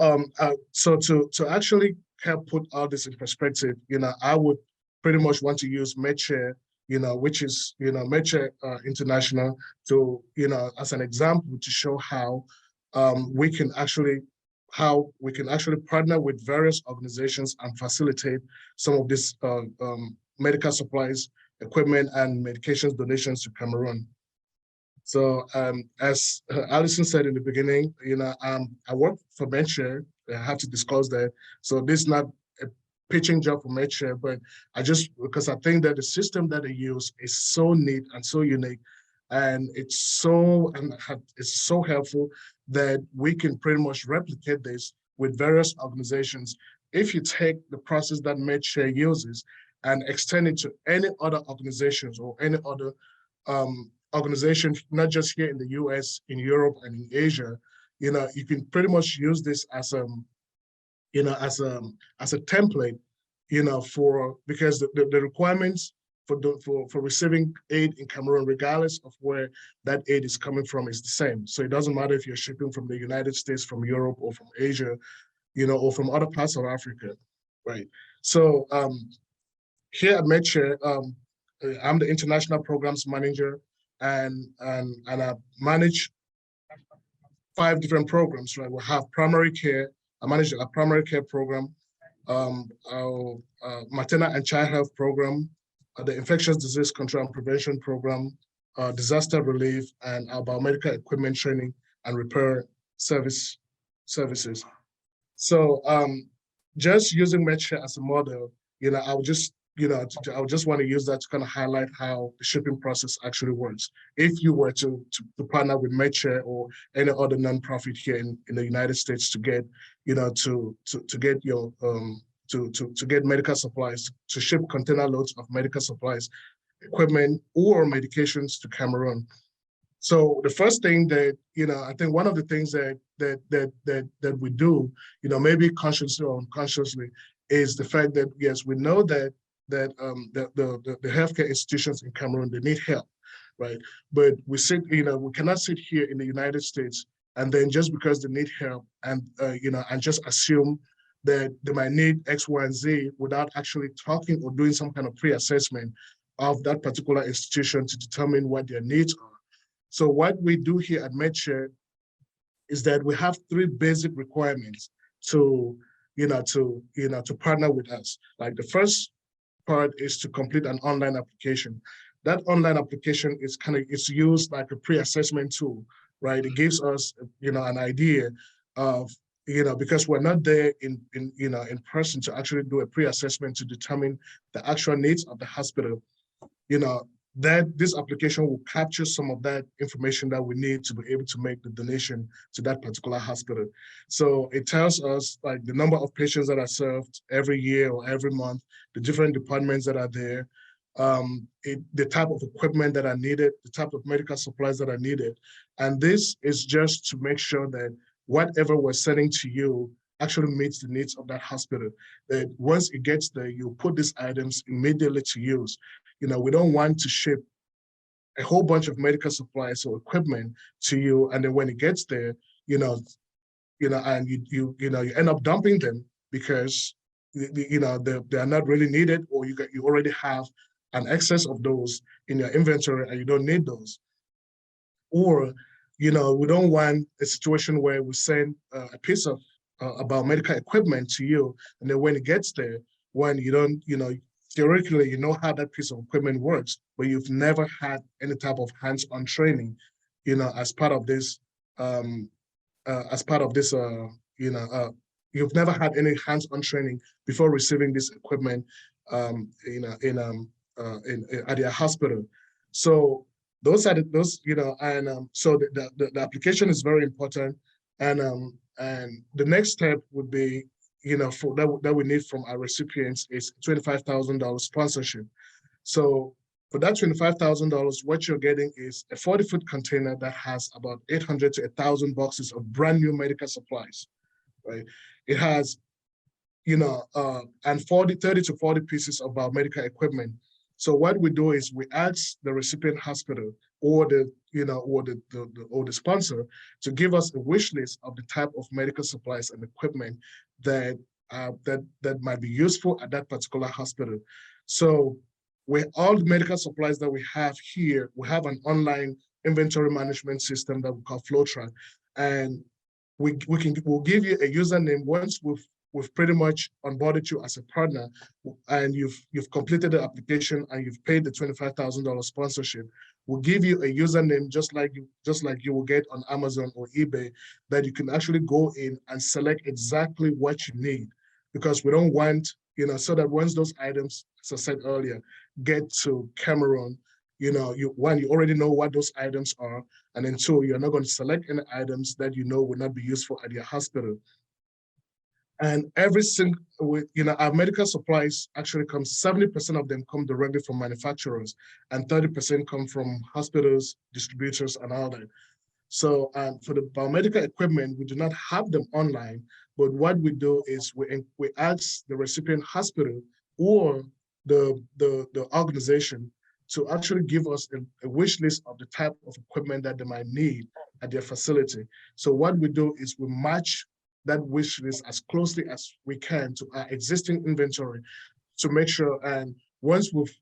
so to actually help put all this in perspective, you know, I would pretty much want to use MedShare, you know, which is, you know, MedShare International, to, you know, as an example to show how we can actually partner with various organizations and facilitate some of this medical supplies, equipment, and medications donations to Cameroon. So as Alison said in the beginning, you know, I work for MedShare. I have to disclose that. So this is not a pitching job for MedShare, but because I think that the system that they use is so neat and so unique, and it's so helpful that we can pretty much replicate this with various organizations. If you take the process that MedShare uses and extend it to any other organizations or any other organization, not just here in the US, in Europe, and in Asia, you know, you can pretty much use this as you know, as a template, you know, because the requirements for receiving aid in Cameroon, regardless of where that aid is coming from, is the same. So it doesn't matter if you're shipping from the United States, from Europe, or from Asia, you know, or from other parts of Africa, right? So here at MedShare, I'm the international programs manager, and I manage 5 different programs, right? We have primary care. I manage a primary care program, our maternal and child health program, the infectious disease control and prevention program, disaster relief, and our biomedical equipment training and repair services. So just using MedShare as a model, you know, I would just want to use that to kind of highlight how the shipping process actually works. If you were to partner with MedShare or any other nonprofit here in the United States to get, you know, to get your to get medical supplies, to ship container loads of medical supplies, equipment, or medications to Cameroon. So the first thing that, you know, I think one of the things that we do, you know, maybe consciously or unconsciously, is the fact that, yes, we know that the healthcare institutions in Cameroon, they need help, right? But we cannot sit here in the United States and then just because they need help and you know, and just assume that they might need X, Y, and Z without actually talking or doing some kind of pre-assessment of that particular institution to determine what their needs are. So what we do here at MedShare is that we have 3 basic requirements to partner with us. Like the first part is to complete an online application. That online application is it's used like a pre-assessment tool, right? It gives us, you know, an idea of, you know, because we're not there in person to actually do a pre-assessment to determine the actual needs of the hospital, you know, that this application will capture some of that information that we need to be able to make the donation to that particular hospital. So it tells us like the number of patients that are served every year or every month, the different departments that are there, the type of equipment that are needed, the type of medical supplies that are needed. And this is just to make sure that whatever we're sending to you actually meets the needs of that hospital. That once it gets there, you put these items immediately to use. We don't want to ship a whole bunch of medical supplies or equipment to you, and then when it gets there, and you end up dumping them because they are not really needed, or you already have an excess of those in your inventory and you don't need those. Or we don't want a situation where we send a piece of about medical equipment to you, and then when it gets there, when you don't, theoretically, you know how that piece of equipment works, but you've never had any type of hands-on training, as part of this, you've never had any hands-on training before receiving this equipment, at your hospital. So those are so the application is very important, and the next step would be, for that we need from our recipients is $25,000 sponsorship. So for that $25,000, what you're getting is a 40-foot container that has about 800 to 1,000 boxes of brand new medical supplies, right? It has, and 30 to 40 pieces of biomedical equipment. So what we do is we ask the recipient hospital or the sponsor to give us a wish list of the type of medical supplies and equipment that might be useful at that particular hospital. So with all the medical supplies that we have here, we have an online inventory management system that we call FlowTrack, and we'll give you a username once we've pretty much onboarded you as a partner, and you've completed the application and you've paid the $25,000 sponsorship. We'll give you a username just like you will get on Amazon or eBay, that you can actually go in and select exactly what you need, because we don't want, so that once those items, as I said earlier, get to Cameroon, you already know what those items are, and then two, you're not going to select any items that will not be useful at your hospital. And every single, our medical supplies actually come, 70% of them come directly from manufacturers, and 30% come from hospitals, distributors, and all that. So for the biomedical equipment, we do not have them online, but what we do is we ask the recipient hospital or the organization to actually give us a wish list of the type of equipment that they might need at their facility. So what we do is we match that wish list as closely as we can to our existing inventory to make sure. And once we've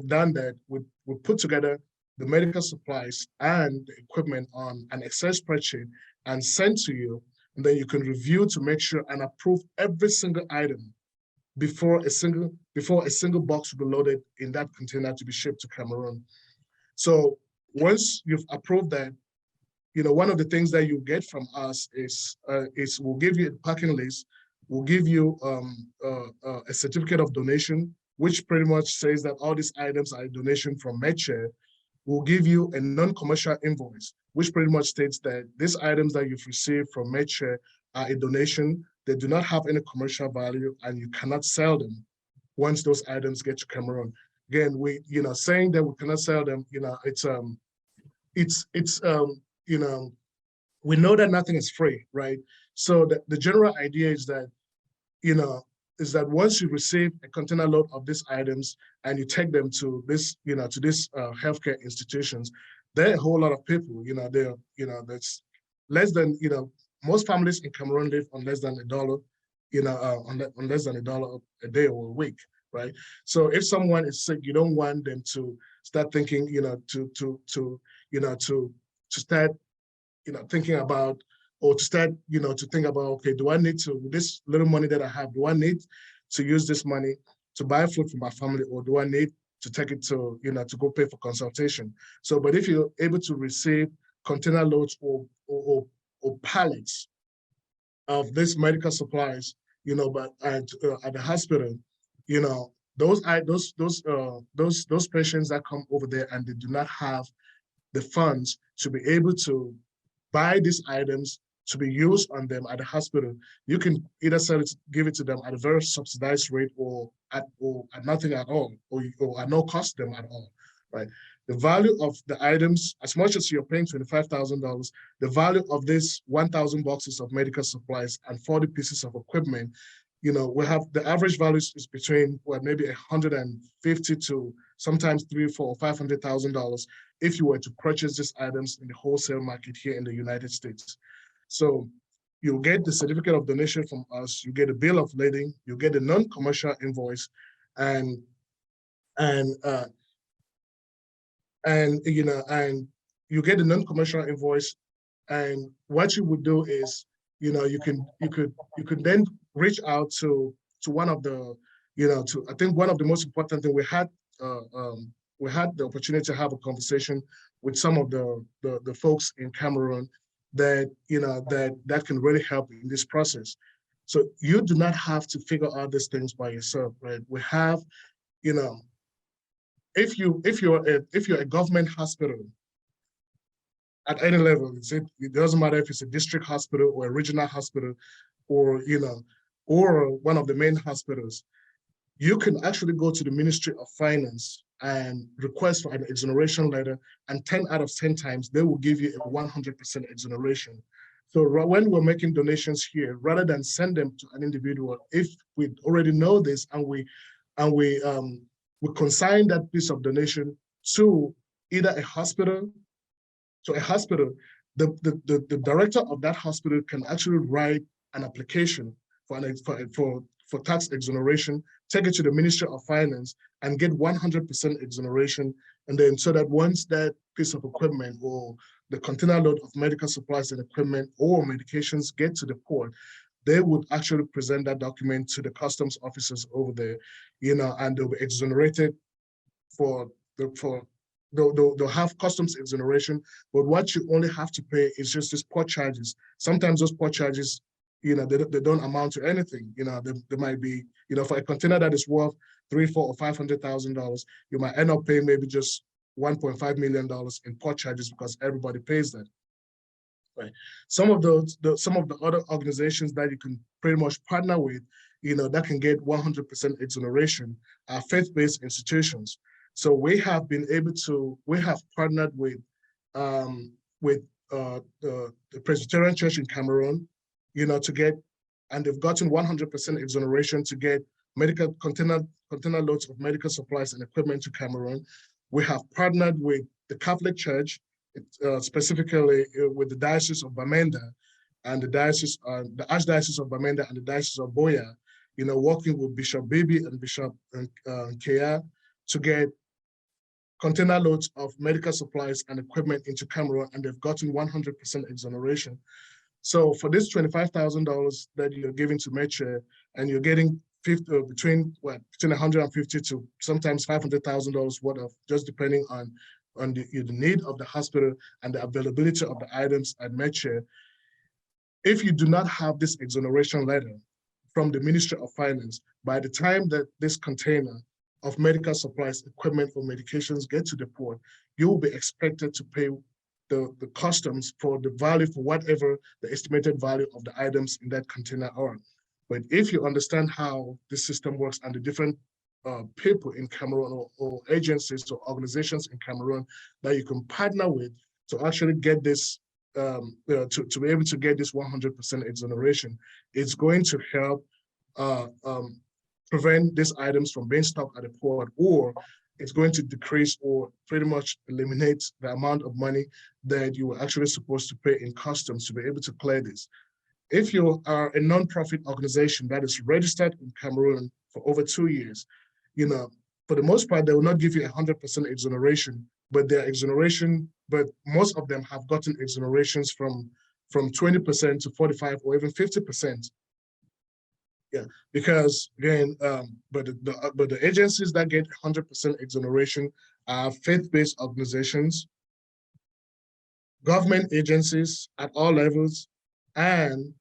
done that, we put together the medical supplies and the equipment on an Excel spreadsheet and send to you, and then you can review to make sure and approve every single item before a single box will be loaded in that container to be shipped to Cameroon. So once you've approved that, one of the things that you get from us is we'll give you a packing list, we'll give you a certificate of donation, which pretty much says that all these items are a donation from MedShare. We'll give you a non-commercial invoice, which pretty much states that these items that you've received from MedShare are a donation. They do not have any commercial value, and you cannot sell them once those items get to Cameroon. Again, saying that we cannot sell them, we know that nothing is free, right? So the general idea is that, once you receive a container load of these items and you take them to this, healthcare institutions, there are a whole lot of people, that's less than, most families in Cameroon live on less than $1, on less than $1 a day or a week, right? So if someone is sick, you don't want them to start thinking, to start, thinking about, or to start, to think about, okay, do I need to, with this little money that I have, do I need to use this money to buy food for my family, or do I need to take it to, to go pay for consultation? So, but if you're able to receive container loads or pallets of this medical supplies, but at the hospital, those patients that come over there and they do not have the funds to be able to buy these items to be used on them at the hospital, you can either give it to them at a very subsidized rate or at nothing at all, or at no cost to them at all, right? The value of the items, as much as you're paying $25,000, the value of this 1,000 boxes of medical supplies and 40 pieces of equipment, we have the average value is between maybe 150 to sometimes $300,000, $400,000, or $500,000 if you were to purchase these items in the wholesale market here in the United States. So you'll get the certificate of donation from us, you get a bill of lading, you get a non-commercial invoice, and you get a non-commercial invoice. And what you would do is, you could then reach out to one of the, I think one of the most important thing we had the opportunity to have a conversation with some of the folks in Cameroon that that can really help in this process. So you do not have to figure out these things by yourself, right? We have, if you're a government hospital at any level, it doesn't matter if it's a district hospital or a regional hospital, or or one of the main hospitals, you can actually go to the Ministry of Finance and request for an exoneration letter, and 10 out of 10 times, they will give you a 100% exoneration. So when we're making donations here, rather than send them to an individual, if we already know this and we consign that piece of donation to either a hospital, the director of that hospital can actually write an application for tax exoneration, take it to the Ministry of Finance and get 100% exoneration. And then so that once that piece of equipment or the container load of medical supplies and equipment or medications get to the port, they would actually present that document to the customs officers over there, and they'll be exonerated they'll have customs exoneration, but what you only have to pay is just these port charges. Sometimes those port charges, they don't amount to anything. They might be, for a container that is worth $300,000, $400,000, or $500,000, you might end up paying maybe just $1.5 million in port charges because everybody pays that. Right. Some of the other organizations that you can pretty much partner with, that can get 100% exoneration are faith-based institutions. So we have partnered with the Presbyterian Church in Cameroon, and they've gotten 100% exoneration to get medical container loads of medical supplies and equipment to Cameroon. We have partnered with the Catholic Church, specifically with the Diocese of Bamenda and the Archdiocese of Bamenda and the Diocese of Boya, working with Bishop Bibi and Bishop Kea to get container loads of medical supplies and equipment into Cameroon, and they've gotten 100% exoneration. So for this $25,000 that you're giving to Medshare, and you're getting between $150,000 to sometimes $500,000 worth of, just depending on the need of the hospital and the availability of the items at Medshare. If you do not have this exoneration letter from the Ministry of Finance, by the time that this container of medical supplies, equipment, or medications get to the port, you will be expected to pay the customs for the value, for whatever the estimated value of the items in that container are. But if you understand how the system works and the different people in Cameroon or agencies or organizations in Cameroon that you can partner with to actually get this, to be able to get this 100% exoneration, it's going to help prevent these items from being stocked at the port, or it's going to decrease or pretty much eliminate the amount of money that you were actually supposed to pay in customs to be able to clear this. If you are a nonprofit organization that is registered in Cameroon for over 2 years, for the most part, they will not give you 100% exoneration, but most of them have gotten exonerations from 20% to 45% or even 50%. Yeah, because again, but the agencies that get 100% exoneration are faith-based organizations, government agencies at all levels, and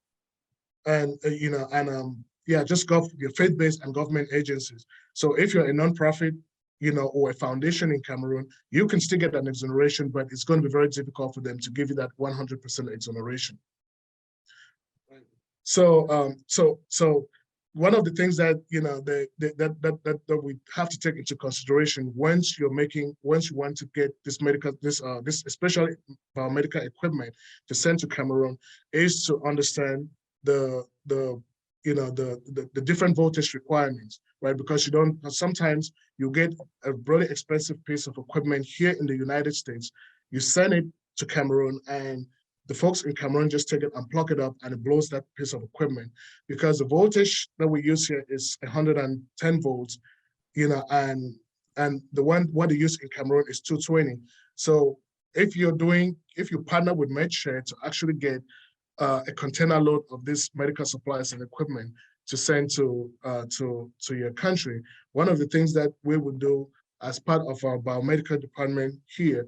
just your faith-based and government agencies. So if you're a nonprofit, or a foundation in Cameroon, you can still get an exoneration, but it's going to be very difficult for them to give you that 100% exoneration. So one of the things that that we have to take into consideration once you want to get this especially biomedical equipment to send to Cameroon is to understand the different voltage requirements, right? Because sometimes you get a really expensive piece of equipment here in the United States, you send it to Cameroon, and the folks in Cameroon just take it and plug it up, and it blows that piece of equipment, because the voltage that we use here is 110 volts, and what they use in Cameroon is 220. So if you partner with MedShare to actually get a container load of these medical supplies and equipment to send to your country, one of the things that we would do as part of our biomedical department here,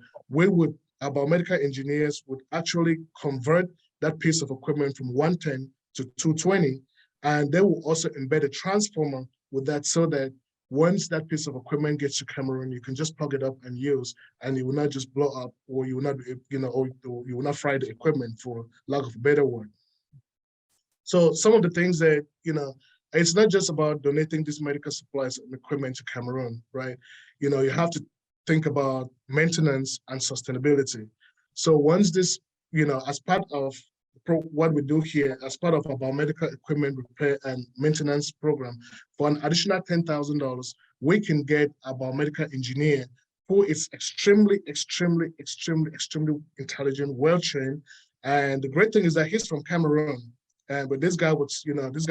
our biomedical engineers would actually convert that piece of equipment from 110 to 220, and they will also embed a transformer with that, so that once that piece of equipment gets to Cameroon, you can just plug it up and use, and it will not just blow up, or you will not, or you will not fry the equipment, for lack of a better word. So some of the things that, it's not just about donating these medical supplies and equipment to Cameroon, right? You have to think about maintenance and sustainability. So once this, as part of what we do here, as part of our biomedical equipment repair and maintenance program, for an additional $10,000, we can get a biomedical engineer who is extremely intelligent, well-trained. And the great thing is that he's from Cameroon. But this guy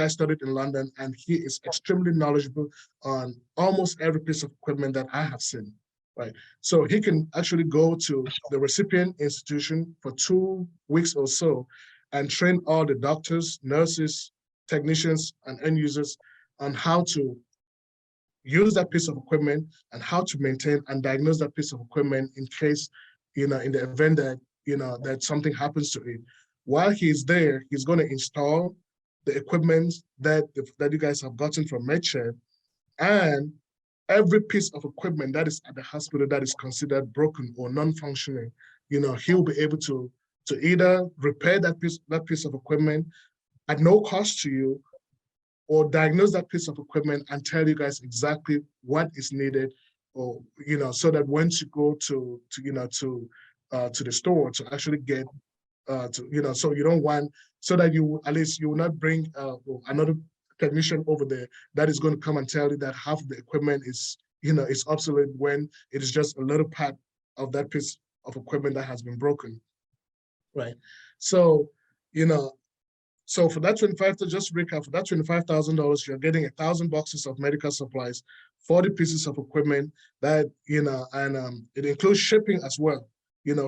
studied in London, and he is extremely knowledgeable on almost every piece of equipment that I have seen. Right. So he can actually go to the recipient institution for 2 weeks or so and train all the doctors, nurses, technicians, and end users on how to use that piece of equipment and how to maintain and diagnose that piece of equipment in case, in the event that, that something happens to it. While he's there, he's going to install the equipment that you guys have gotten from MedShare, and every piece of equipment that is at the hospital that is considered broken or non-functioning, he'll be able to either repair that piece of equipment at no cost to you, or diagnose that piece of equipment and tell you guys exactly what is needed, or so that once you go to the store to actually get so you don't want, so that at least you will not bring another technician over there that is going to come and tell you that half of the equipment is obsolete, when it is just a little part of that piece of equipment that has been broken, right? So so for that just recap, for that $25,000, you're getting 1,000 boxes of medical supplies, 40 pieces of equipment that and it includes shipping as well,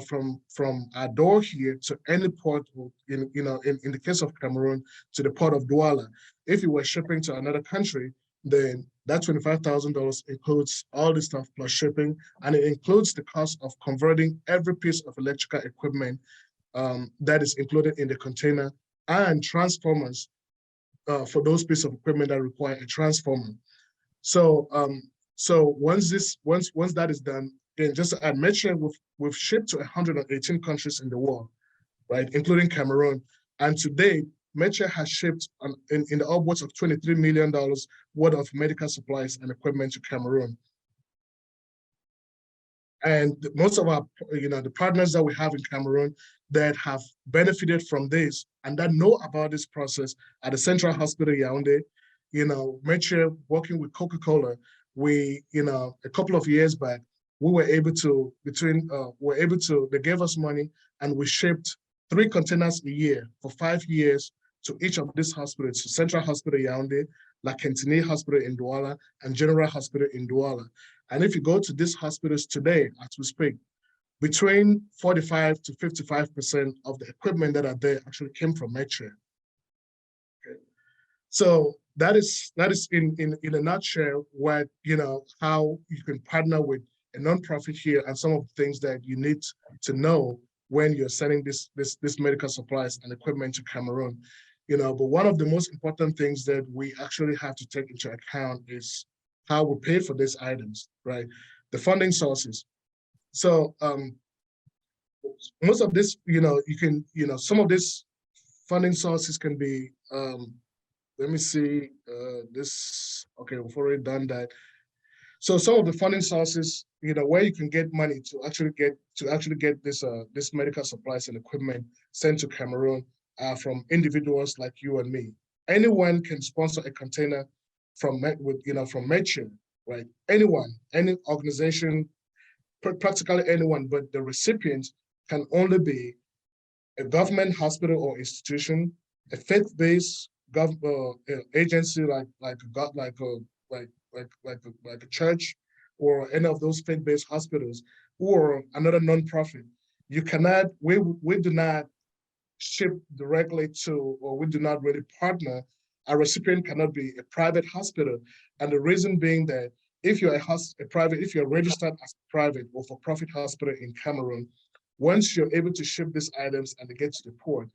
from our door here to any port, in the case of Cameroon, to the port of Douala. If you were shipping to another country, then that $25,000 includes all the stuff plus shipping, and it includes the cost of converting every piece of electrical equipment that is included in the container, and transformers for those pieces of equipment that require a transformer. So once that is done, then just to add, MedShare, we've shipped to 118 countries in the world, right, including Cameroon. And to date, MedShare has shipped in the upwards of $23 million worth of medical supplies and equipment to Cameroon. And most of our, the partners that we have in Cameroon that have benefited from this and that know about this process at the Central Hospital Yaoundé, MedShare, working with Coca-Cola, we, a couple of years back, we were able to, they gave us money, and we shipped 3 containers a year for 5 years to each of these hospitals, to Central Hospital Yaoundé, La Quintini Hospital in Douala, and General Hospital in Douala. And if you go to these hospitals today, as we speak, between 45 to 55% of the equipment that are there actually came from MedShare. Okay. So that is in a nutshell what, how you can partner with a nonprofit here, and some of the things that you need to know when you're sending this medical supplies and equipment to Cameroon. But one of the most important things that we actually have to take into account is how we pay for these items, right? The funding sources. So most of this, you can, some of this funding sources can be, let me see, okay, we've already done that. So some of the funding sources, where you can get money to actually get this medical supplies and equipment sent to Cameroon from individuals like you and me. Anyone can sponsor a container from Medshare, right? Anyone, any organization, practically anyone, but the recipient can only be a government hospital or institution, a faith-based agency like a church or any of those faith-based hospitals, or another nonprofit. You cannot, we do not ship directly to, or we do not really partner. A recipient cannot be a private hospital. And the reason being that if you're if you're registered as a private or for-profit hospital in Cameroon, once you're able to ship these items and they get to the port,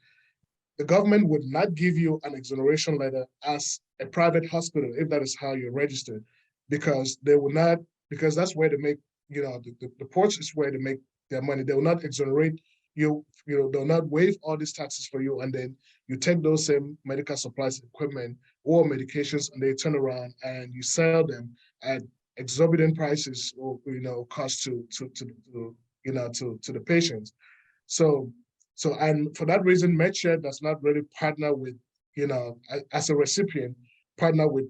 the government would not give you an exoneration letter as a private hospital if that is how you're registered, because they will not, because that's where they make, the ports is where they make their money. They will not exonerate you, they'll not waive all these taxes for you, and then you take those same medical supplies, equipment, or medications, and they turn around and you sell them at exorbitant prices or cost to the patients. So and for that reason, Medshare does not really partner with, as a recipient, partner with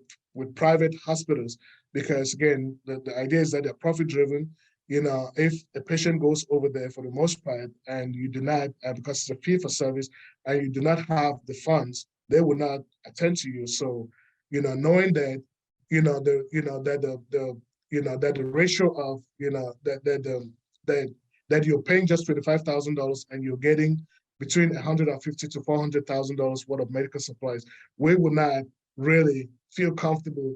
private hospitals, because again, the idea is that they're profit driven. If a patient goes over there for the most part and you do not, because it's a fee for service, and you do not have the funds, they will not attend to you. So, knowing that, that the ratio of, that you're paying just $25,000 and you're getting between $150,000 to $400,000 worth of medical supplies, we will not really feel comfortable,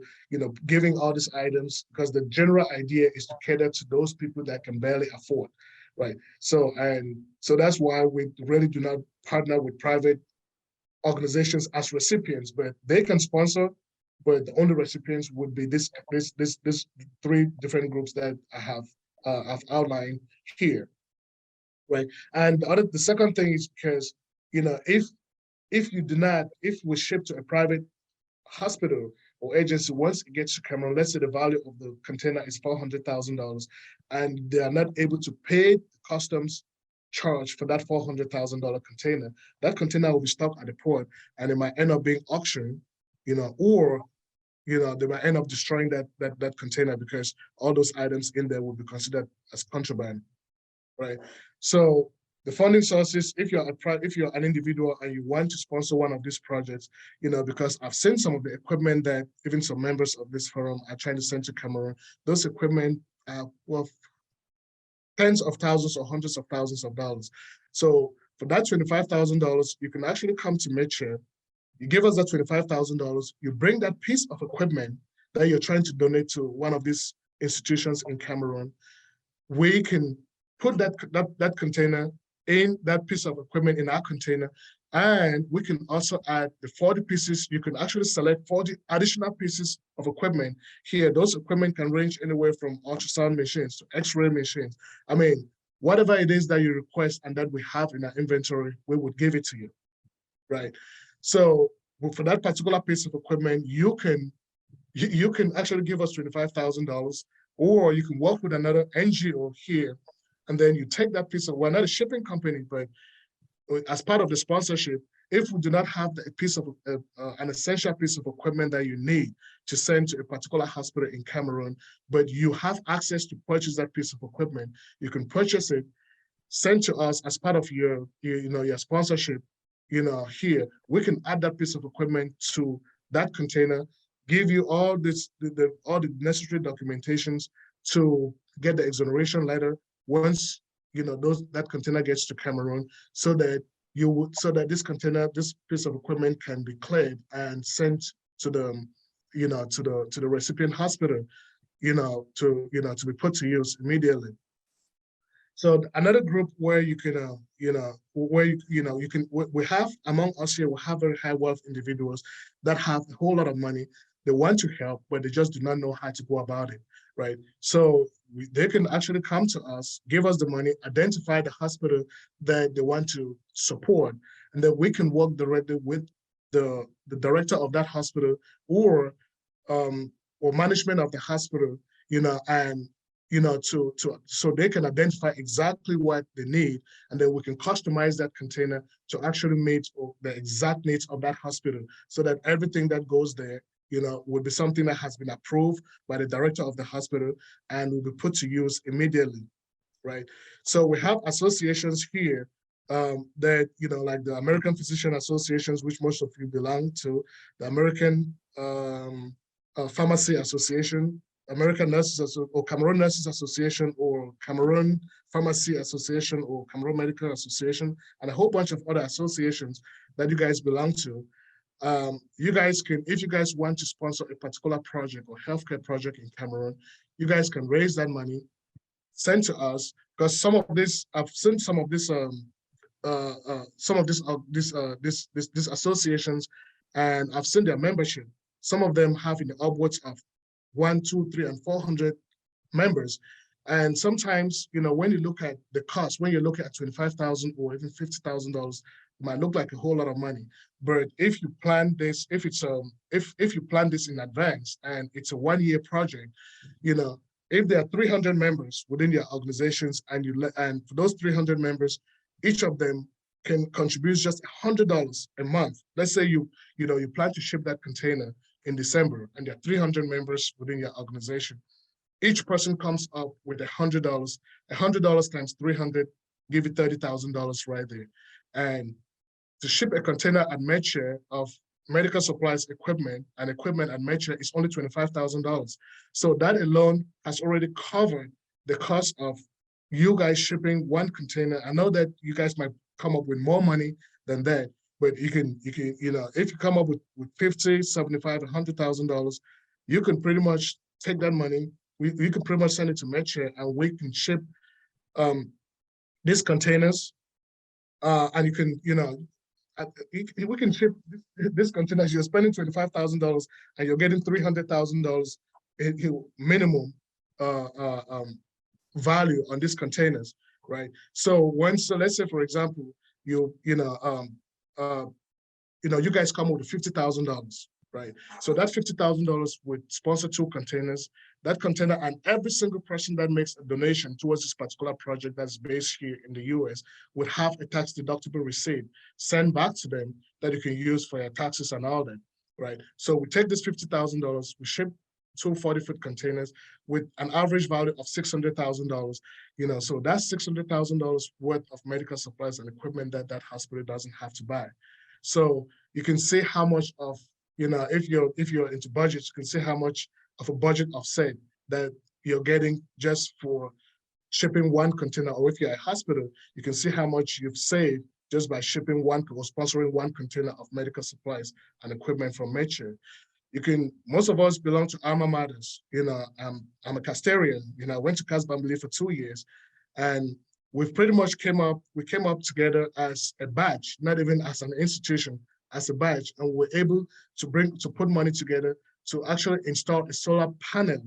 giving all these items, because the general idea is to cater to those people that can barely afford, right? So that's why we really do not partner with private organizations as recipients, but they can sponsor, but the only recipients would be this three different groups that I have I've outlined here, right? And the second thing is because, if we ship to a private hospital or agency, once it gets to Cameroon, let's say the value of the container is $400,000, and they are not able to pay the customs charge for that $400,000 container, that container will be stuck at the port, and it might end up being auctioned, or they might end up destroying that container, because all those items in there will be considered as contraband, right? So the funding sources, if you're an individual and you want to sponsor one of these projects, because I've seen some of the equipment that even some members of this forum are trying to send to Cameroon, those equipment are worth tens of thousands or hundreds of thousands of dollars. So for that $25,000, you can actually come to Medshare. You give us that $25,000, you bring that piece of equipment that you're trying to donate to one of these institutions in Cameroon. We can put that container in that piece of equipment in our container, and we can also add the 40 pieces. You can actually select 40 additional pieces of equipment here. Those equipment can range anywhere from ultrasound machines to X-ray machines. I mean, whatever it is that you request and that we have in our inventory, we would give it to you, right? So for that particular piece of equipment, you can actually give us $25,000, or you can work with another NGO here, and then you take that piece of, we're not a shipping company, but as part of the sponsorship, if we do not have a piece of an essential piece of equipment that you need to send to a particular hospital in Cameroon, but you have access to purchase that piece of equipment, you can purchase it, send to us as part of your sponsorship. Here we can add that piece of equipment to that container, give you all all the necessary documentations to get the exoneration letter once that container gets to Cameroon, so that this piece of equipment can be cleared and sent to the recipient hospital, to be put to use immediately. So another group where you can, we have among us here, we have very high wealth individuals that have a whole lot of money. They want to help, but they just do not know how to go about it, right? So they can actually come to us, give us the money, identify the hospital that they want to support, and then we can work directly with the director of that hospital or management of the hospital, and so they can identify exactly what they need, and then we can customize that container to actually meet the exact needs of that hospital, so that everything that goes there, would be something that has been approved by the director of the hospital and will be put to use immediately, right? So we have associations here that, like the American Physician Associations, which most of you belong to, the American Pharmacy Association, American Nurses or Cameroon Nurses Association, or Cameroon Pharmacy Association, or Cameroon Medical Association, and a whole bunch of other associations that you guys belong to. You guys can, if you guys want to sponsor a particular project or healthcare project in Cameroon, you guys can raise that money, send to us, because some of this, I've seen some of this these associations, and I've seen their membership. Some of them have in the upwards of 1, 2, 3, and 400 members. And sometimes, when you look at the cost, when you look at $25,000 or even $50,000, it might look like a whole lot of money. But if you plan this, if you plan this in advance and it's a 1-year project, if there are 300 members within your organizations, and for those 300 members, each of them can contribute just $100 a month. Let's say you plan to ship that container in December, and there are 300 members within your organization. Each person comes up with $100. $100 times 300 give you $30,000 right there. And to ship a container at MedShare of medical supplies, equipment at MedShare is only $25,000. So that alone has already covered the cost of you guys shipping one container. I know that you guys might come up with more money than that, but you can, if you come up with $50,000, $75,000, $100,000, you can pretty much take that money. We can pretty much send it to MedShare, and we can ship these containers, and you can, we can ship this containers. You're spending $25,000 and you're getting $300,000 minimum value on these containers, right? So let's say, for example, you guys come with $50,000, right? So that $50,000 would sponsor 2 containers. That container, and every single person that makes a donation towards this particular project that's based here in the US would have a tax deductible receipt sent back to them that you can use for your taxes and all that, right? So we take this $50,000, we ship 2 40-foot containers with an average value of $600,000, so that's $600,000 worth of medical supplies and equipment that hospital doesn't have to buy. So you can see how much of, if you're into budgets, you can see how much of a budget offset that you're getting just for shipping one container. Or if you're a hospital, you can see how much you've saved just by shipping one or sponsoring one container of medical supplies and equipment from MedShare. Most of us belong to alma maters. I'm a Castarian. I went to Cas Bambili for 2 years, and we've pretty much we came up together as a batch, not even as an institution, as a batch, and we're able to put money together to actually install a solar panel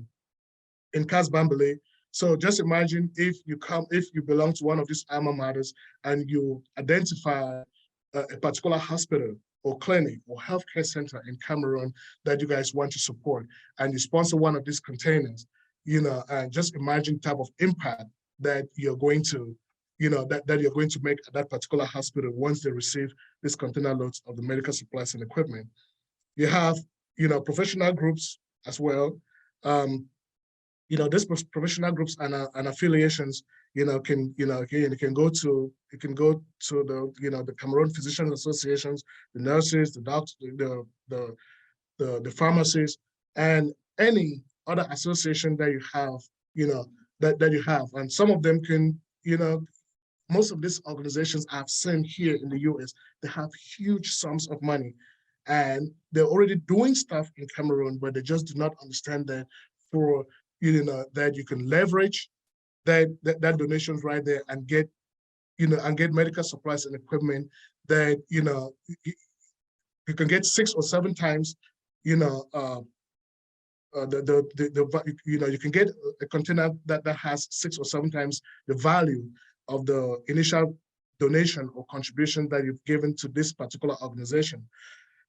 in Cas Bambili. So just imagine if you belong to one of these alma maters and you identify a particular hospital or clinic or healthcare center in Cameroon that you guys want to support, and you sponsor one of these containers, and just imagine type of impact that you're going to, that you're going to make at that particular hospital once they receive this container loads of the medical supplies and equipment. You have, professional groups as well. These professional groups and affiliations, can go to the Cameroon Physician Associations, the nurses, the doctors, the pharmacists, and any other association that you have, that you have. And some of them can, most of these organizations I've seen here in the US, they have huge sums of money, and they're already doing stuff in Cameroon, but they just do not understand that that you can leverage that donations right there and get medical supplies and equipment that you can get 6 or 7 times, you can get a container that has 6 or 7 times the value of the initial donation or contribution that you've given to this particular organization.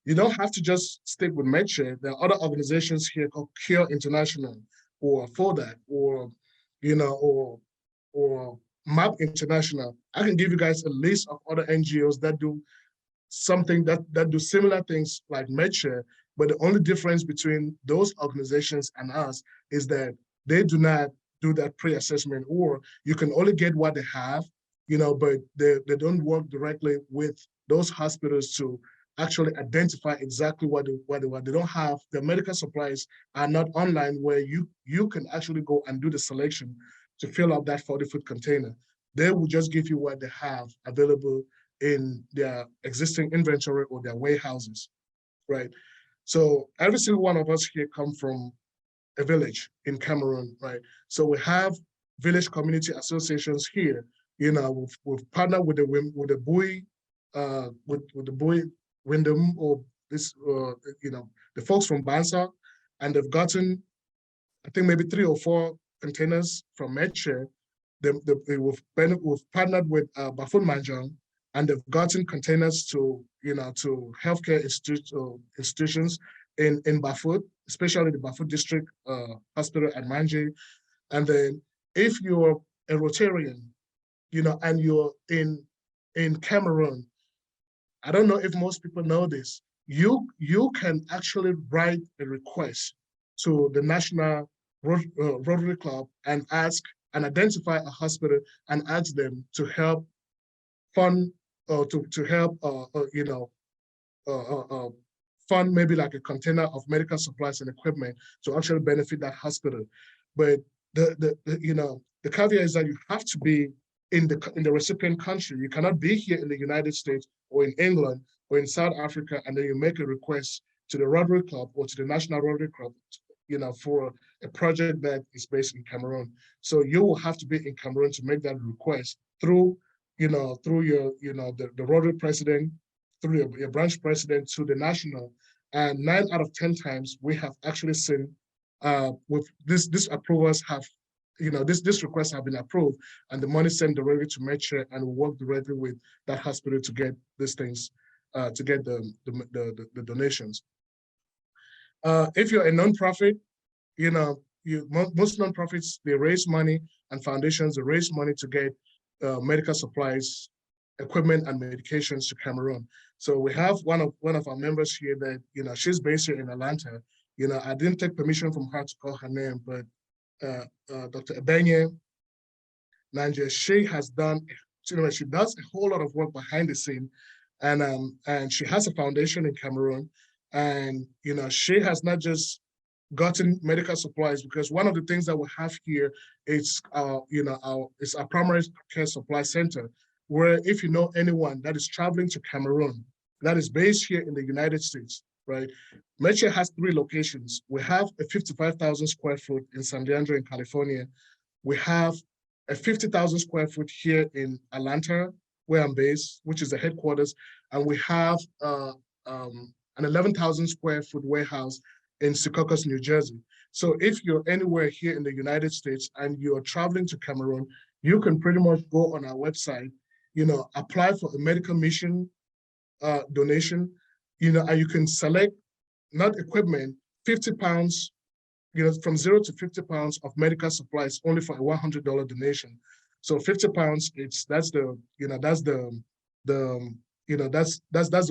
You don't have to just stick with MedShare. There are other organizations here called Cure International or FODAC or, or MAP International. I can give you guys a list of other NGOs that do something that do similar things like MedShare, but the only difference between those organizations and us is that they do not do that pre-assessment, or you can only get what they have, but they don't work directly with those hospitals to actually identify exactly what they want. They don't have, the medical supplies are not online where you can actually go and do the selection to fill up that 40-foot container. They will just give you what they have available in their existing inventory or their warehouses, right? So every single one of us here come from a village in Cameroon, right? So we have village community associations here. We've partnered with the Boy, with the Boy Wyndham or this, the folks from Bansa, and they've gotten, I think maybe 3 or 4 containers from MedShare. We've partnered with Bafun Manjang, and they've gotten containers to healthcare institutions in Bafut, especially the Bafut District Hospital at Manje. And then if you're a Rotarian, and you're in Cameroon, I don't know if most people know this, you can actually write a request to the National Rotary Club and ask and identify a hospital and ask them to help fund or to help fund maybe like a container of medical supplies and equipment to actually benefit that hospital. But the caveat is that you have to be in the recipient country. You cannot be here in the United States or in England or in South Africa and then you make a request to the Rotary Club or to the National Rotary Club, for a project that is based in Cameroon. So you will have to be in Cameroon to make that request through your the Rotary president, through your branch president to the national. And 9 out of 10 times we have actually seen with this approvals have, this requests have been approved and the money sent directly to MedShare and we work directly with that hospital to get these things, to get the donations. If you're a nonprofit, most nonprofits, they raise money, and foundations, they raise money to get medical supplies, equipment, and medications to Cameroon. So we have one of our members here that, she's based here in Atlanta. I didn't take permission from her to call her name, but Dr. Ebenye Nanje, she has done, she does a whole lot of work behind the scene, and she has a foundation in Cameroon, and she has not just gotten medical supplies, because one of the things that we have here is it's our primary care supply center, where if you know anyone that is traveling to Cameroon, that is based here in the United States, right? MedShare has 3 locations. We have a 55,000 square foot in San Leandro in California. We have a 50,000 square foot here in Atlanta, where I'm based, which is the headquarters. And we have an 11,000 square foot warehouse in Secaucus, New Jersey. So if you're anywhere here in the United States and you're traveling to Cameroon, you can pretty much go on our website, apply for a medical mission donation, and you can select, not equipment, 50 pounds, from 0 to 50 pounds of medical supplies only for a $100 donation. So 50 pounds, that's the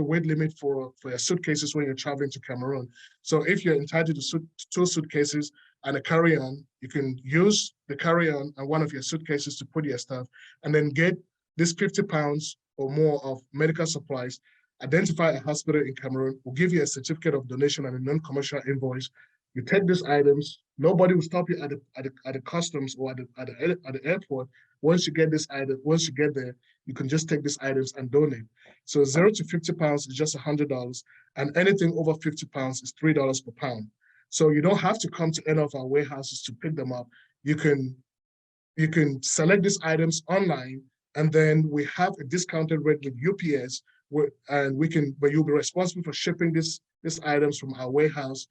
weight limit for your suitcases when you're traveling to Cameroon. So if you're entitled to 2 suitcases and a carry-on, you can use the carry-on and one of your suitcases to put your stuff, and then get this 50 pounds or more of medical supplies, identify a hospital in Cameroon, will give you a certificate of donation and a non-commercial invoice. You take these items, nobody will stop you at the customs or at the airport. Once you get this item, once you get there, you can just take these items and donate. So 0 to 50 pounds is just $100, and anything over 50 pounds is $3 per pound. So you don't have to come to any of our warehouses to pick them up. You can select these items online, and then we have a discounted rate with UPS, but you'll be responsible for shipping these items from our warehouse,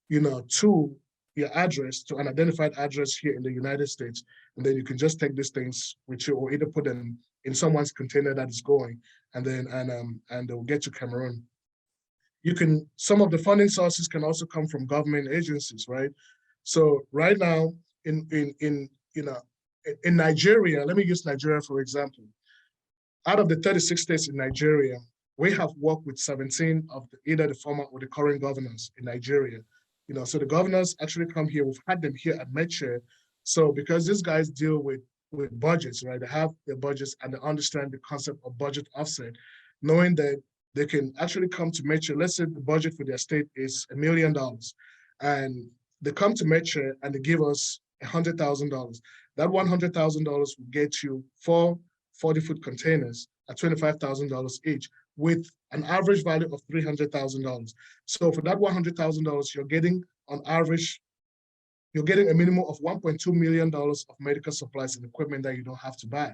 to your address, to an identified address here in the United States. And then you can just take these things with you, or either put them in someone's container that is going, and they'll get to Cameroon. Some of the funding sources can also come from government agencies, right? So right now in Nigeria, let me use Nigeria for example. Out of the 36 states in Nigeria, we have worked with 17 of either the former or the current governors in Nigeria. So the governors actually come here. We've had them here at MedShare. So because these guys deal with budgets, right? They have their budgets and they understand the concept of budget offset, knowing that they can actually come to MedShare. Let's say the budget for their state is $1 million, and they come to MedShare and they give us $100,000. That $100,000 will get you 4 40-foot containers at $25,000 each, with an average value of $300,000. So for that $100,000, you're getting on average, you're getting a minimum of $1.2 million of medical supplies and equipment that you don't have to buy.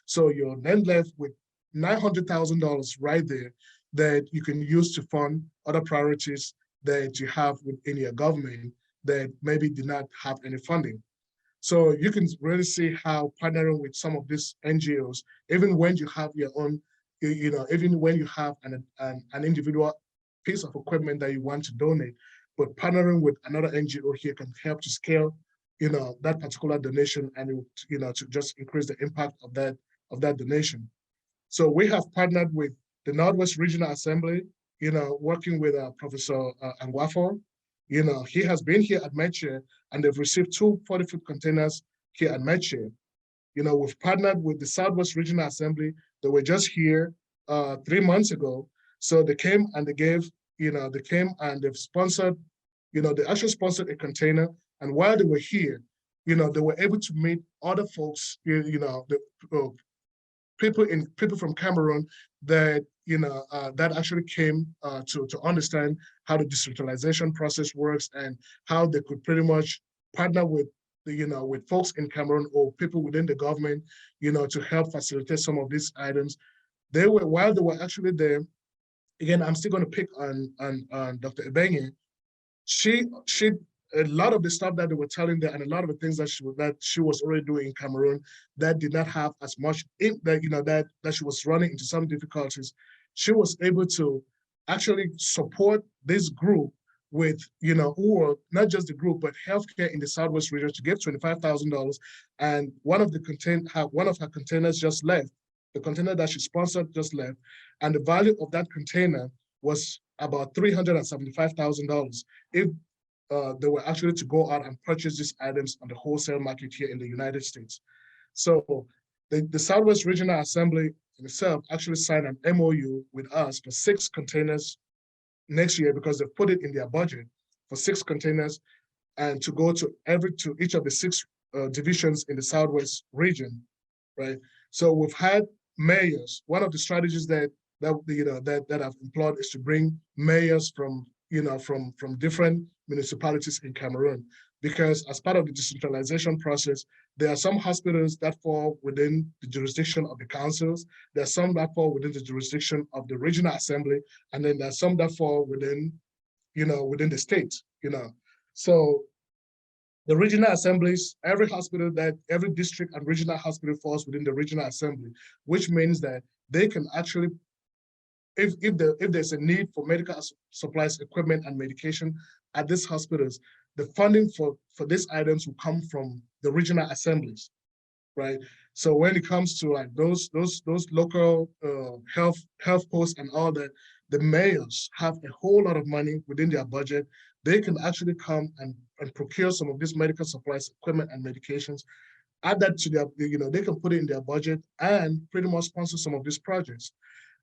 So you're then left with $900,000 right there that you can use to fund other priorities that you have within your government that maybe did not have any funding. So you can really see how partnering with some of these NGOs, even when you have your own, even when you have an individual piece of equipment that you want to donate, but partnering with another NGO here can help to scale, that particular donation and, to just increase the impact of that donation. So we have partnered with the Northwest Regional Assembly, working with Professor Angwafo. He has been here at MedShare and they've received 2 40-foot containers here at MedShare. We've partnered with the Southwest Regional Assembly. They were just here 3 months ago. So they came and they gave, they came and they've sponsored, they actually sponsored a container. And while they were here, they were able to meet other folks, people from Cameroon that that actually came to understand how the decentralization process works and how they could pretty much partner with with folks in Cameroon or people within the government, to help facilitate some of these items. While they were actually there, again, I'm still going to pick on Dr. Ebenye. A lot of the stuff that they were telling there and a lot of the things that she was already doing in Cameroon that did not have as much that she was running into some difficulties. She was able to actually support this group with, or not just the group, but healthcare in the Southwest region to give $25,000. And one of her containers just left. The container that she sponsored just left. And the value of that container was about $375,000 if they were actually to go out and purchase these items on the wholesale market here in the United States. So the Southwest Regional Assembly in itself actually signed an MOU with us for 6 containers next year because they've put it in their budget for 6 containers and to go to each of the 6 divisions in the Southwest region, right? So we've had mayors. One of the strategies that I've employed is to bring mayors from different municipalities in Cameroon, because as part of the decentralization process, there are some hospitals that fall within the jurisdiction of the councils, there are some that fall within the jurisdiction of the regional assembly, and then there are some that fall within the state, So the regional assemblies, every district and regional hospital falls within the regional assembly, which means that they can actually, if there's a need for medical supplies, equipment, and medication at these hospitals, the funding for these items will come from the regional assemblies, right? So when it comes to like those local health posts and all that, the mayors have a whole lot of money within their budget. They can actually come and procure some of these medical supplies, equipment, and medications, add that to their, they can put it in their budget and pretty much sponsor some of these projects.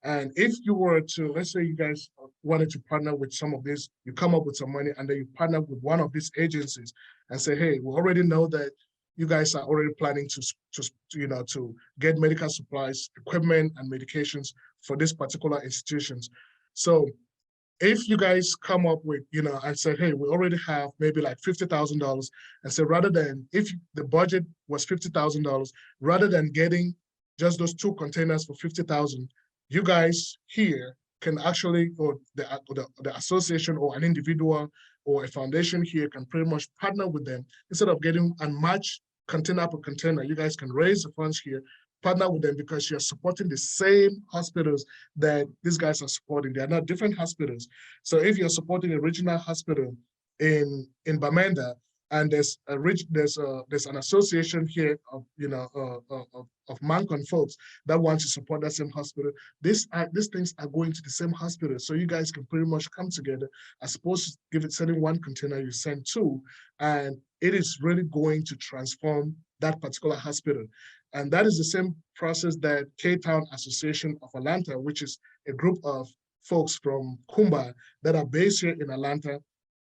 And if you were to, let's say you guys wanted to partner with some of this, you come up with some money and then you partner with one of these agencies and say, hey, we already know that you guys are already planning to get medical supplies, equipment, and medications for these particular institutions. So if you guys come up with, and say, hey, we already have maybe like $50,000, and so rather than, if the budget was $50,000, rather than getting just those 2 containers for $50,000, you guys here can actually, or the association or an individual or a foundation here can pretty much partner with them. Instead of getting and match container per container, you guys can raise the funds here, partner with them because you're supporting the same hospitals that these guys are supporting. They are not different hospitals. So if you're supporting a regional hospital in Bamenda, and there's an association here of of Mancon folks that want to support that same hospital, these things are going to the same hospital. So you guys can pretty much come together as opposed to sending one container, you send two, and it is really going to transform that particular hospital. And that is the same process that K-Town Association of Atlanta, which is a group of folks from Kumba that are based here in Atlanta,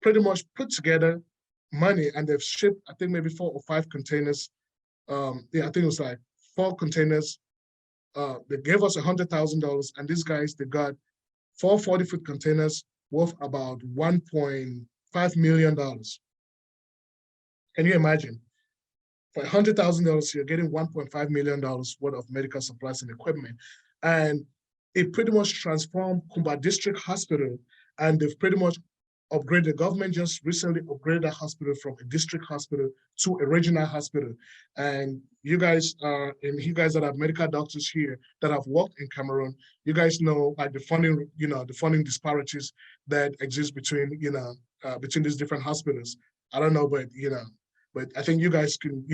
pretty much put together money, and they've shipped, I think maybe 4 or 5 containers. Yeah, I think it was like 4 containers. They gave us $100,000, and these guys, they got 4 40-foot containers worth about $1.5 million. Can you imagine? For $100,000, you're getting $1.5 million worth of medical supplies and equipment. And it pretty much transformed Kumba District Hospital, and they've pretty much upgraded. The government just recently upgraded the hospital from a district hospital to a regional hospital. And you guys that are medical doctors here that have worked in Cameroon, you guys know like the funding, the funding disparities that exist between, between these different hospitals. I don't know, but but I think you guys can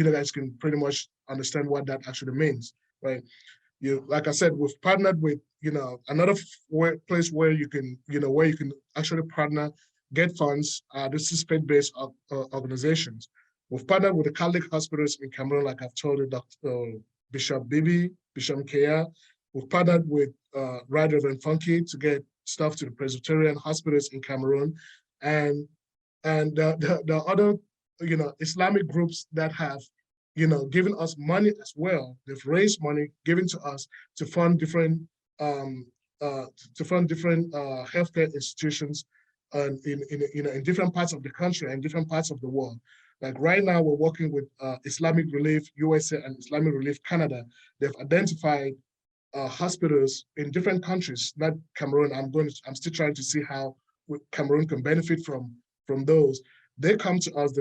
pretty much understand what that actually means, right? Like I said, we've partnered with, another place where you can, where you can actually partner, get funds. This is faith-based organizations. We've partnered with the Catholic hospitals in Cameroon, like I've told you, Dr. Bishop Bibi, Bishop Nkea. We've partnered with Right Reverend Funky to get stuff to the Presbyterian hospitals in Cameroon, and the other, Islamic groups that have, given us money as well. They've raised money given to us to fund different healthcare institutions in different parts of the country and different parts of the world. Like right now, we're working with Islamic Relief USA and Islamic Relief Canada. They've identified hospitals in different countries, not Cameroon. I'm still trying to see how Cameroon can benefit from those. They come to us,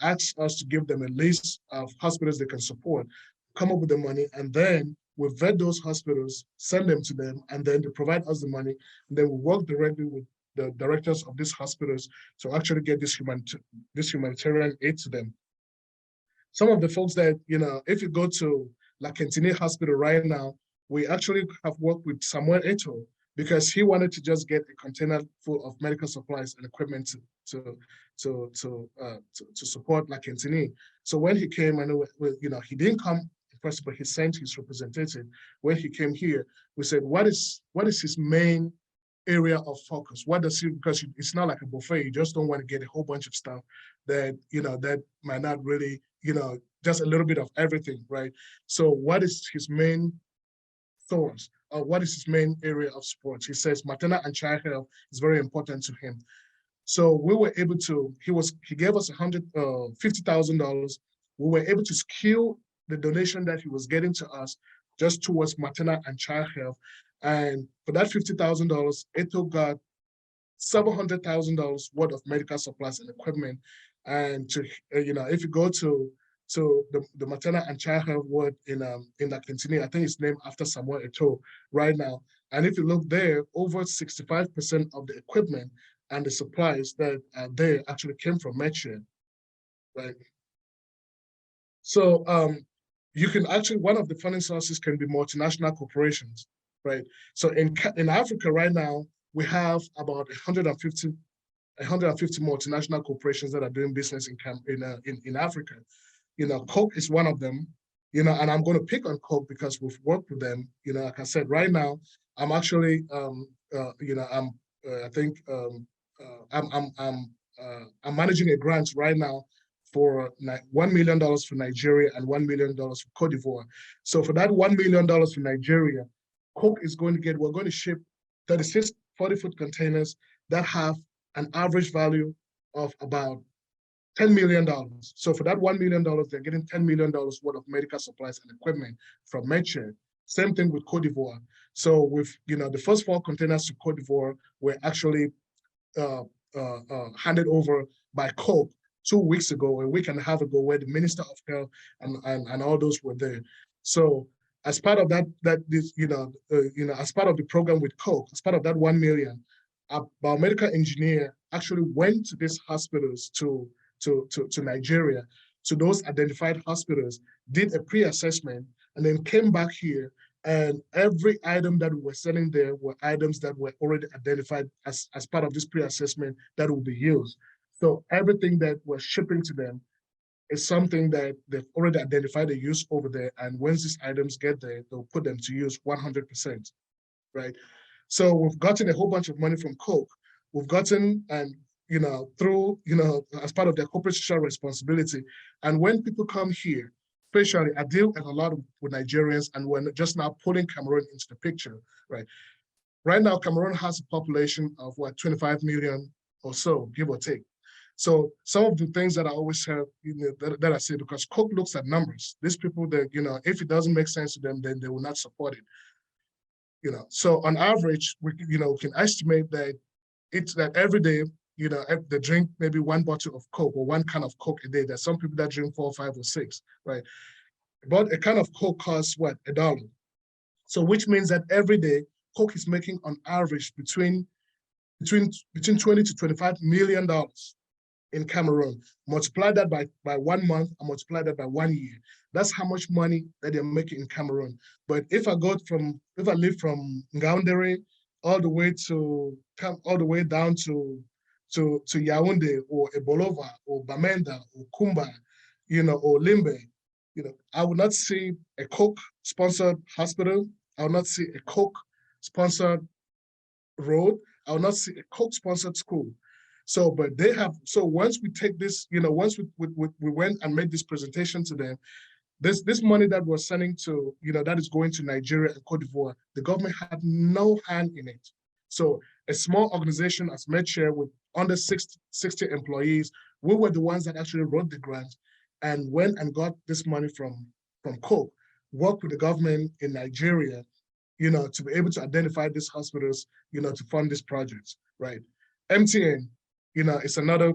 ask us to give them a list of hospitals they can support, come up with the money, and then we vet those hospitals, send them to them, and then they provide us the money. And then we work directly with the directors of these hospitals to actually get this humanitarian aid to them. Some of the folks that, if you go to La Quintini Hospital right now, we actually have worked with Samuel Eto'o because he wanted to just get a container full of medical supplies and equipment to support La Quintini. So when he came, and he didn't come in person, but he sent his representative. When he came here, we said, what is his main area of focus? What does he, because it's not like a buffet, you just don't want to get a whole bunch of stuff that, that might not really, just a little bit of everything, right? So what is his main source? What is his main area of support? He says maternal and child health is very important to him. So we were able to, he gave us $50,000. We were able to skew the donation that he was getting to us just towards maternal and child health. And for that $50,000, Eto'o got $700,000 worth of medical supplies and equipment. And to, if you go to the maternal and child health ward in La Quintini, I think it's named after Samuel Eto'o right now. And if you look there, over 65% of the equipment and the supplies that are there actually came from Medshare, right? So you can actually, one of the funding sources can be multinational corporations, right? So in Africa right now, we have about 150 multinational corporations that are doing business in Africa. Coke is one of them, and I'm going to pick on Coke because we've worked with them. Like I said, right now, I'm actually, I'm managing a grant right now for $1 million for Nigeria and $1 million for Cote d'Ivoire. So for that $1 million for Nigeria, Coke is going to get, we're going to ship 36 40-foot containers that have an average value of about $10 million. So for that $1 million, they're getting $10 million worth of medical supplies and equipment from Medshare. Same thing with Cote d'Ivoire. So with, the first 4 containers to Cote d'Ivoire were actually handed over by Coke 2 weeks ago, a week and a half ago, where the Minister of Health and all those were there. So as part of that, as part of the program with Coke, as part of that 1 million, a biomedical engineer actually went to these hospitals to Nigeria, to those identified hospitals, did a pre-assessment, and then came back here. And every item that we were selling there were items that were already identified as part of this pre-assessment that will be used. So everything that we're shipping to them is something that they've already identified the use over there. And once these items get there, they'll put them to use 100%, right? So we've gotten a whole bunch of money from Coke. We've gotten, and through, as part of their corporate social responsibility. And when people come here, especially, I deal a lot with Nigerians, and we're just now pulling Cameroon into the picture, right? Right now, Cameroon has a population of 25 million or so, give or take. So some of the things that I always have, that I say, because Coke looks at numbers. These people that, if it doesn't make sense to them, then they will not support it. So on average, we can estimate that it's that every day, they drink maybe 1 bottle of Coke or 1 can of Coke a day. There's some people that drink 4, 5, or 6, right? But a can of Coke costs what? $1. So which means that every day Coke is making on average between $20 to $25 million in Cameroon. Multiply that by 1 month and multiply that by 1 year. That's how much money that they're making in Cameroon. But if I live from Ngaoundéré all the way down to Yaoundé or Ebolova or Bamenda or Kumba, or Limbe, I will not see a Coke-sponsored hospital. I will not see a Coke-sponsored road. I will not see a Coke-sponsored school. So, but they have. So once we take this, once we went and made this presentation to them, this money that we're sending to, that is going to Nigeria and Cote d'Ivoire, the government had no hand in it. So a small organization as MedShare with under 60 employees, we were the ones that actually wrote the grant and went and got this money from Coke, worked with the government in Nigeria, to be able to identify these hospitals, to fund these projects, right? MTN, it's another,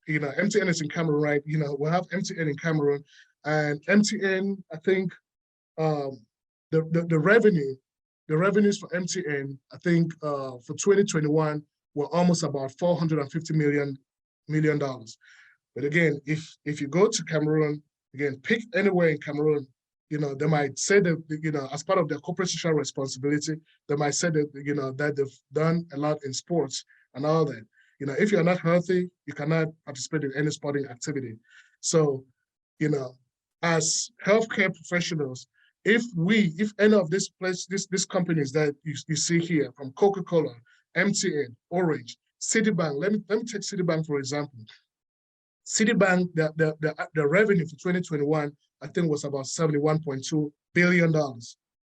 MTN is in Cameroon, right? We have MTN in Cameroon, and MTN, I think the revenues for MTN, I think for 2021 were almost about $450 million. But again, if you go to Cameroon, again, pick anywhere in Cameroon, they might say that, as part of their corporate social responsibility, they might say that, that they've done a lot in sports and all that. If you're not healthy, you cannot participate in any sporting activity. So, as healthcare professionals, if any of these companies that you see here, from Coca-Cola, MTN, Orange, Citibank, let me take Citibank for example. Citibank, the revenue for 2021, I think was about $71.2 billion,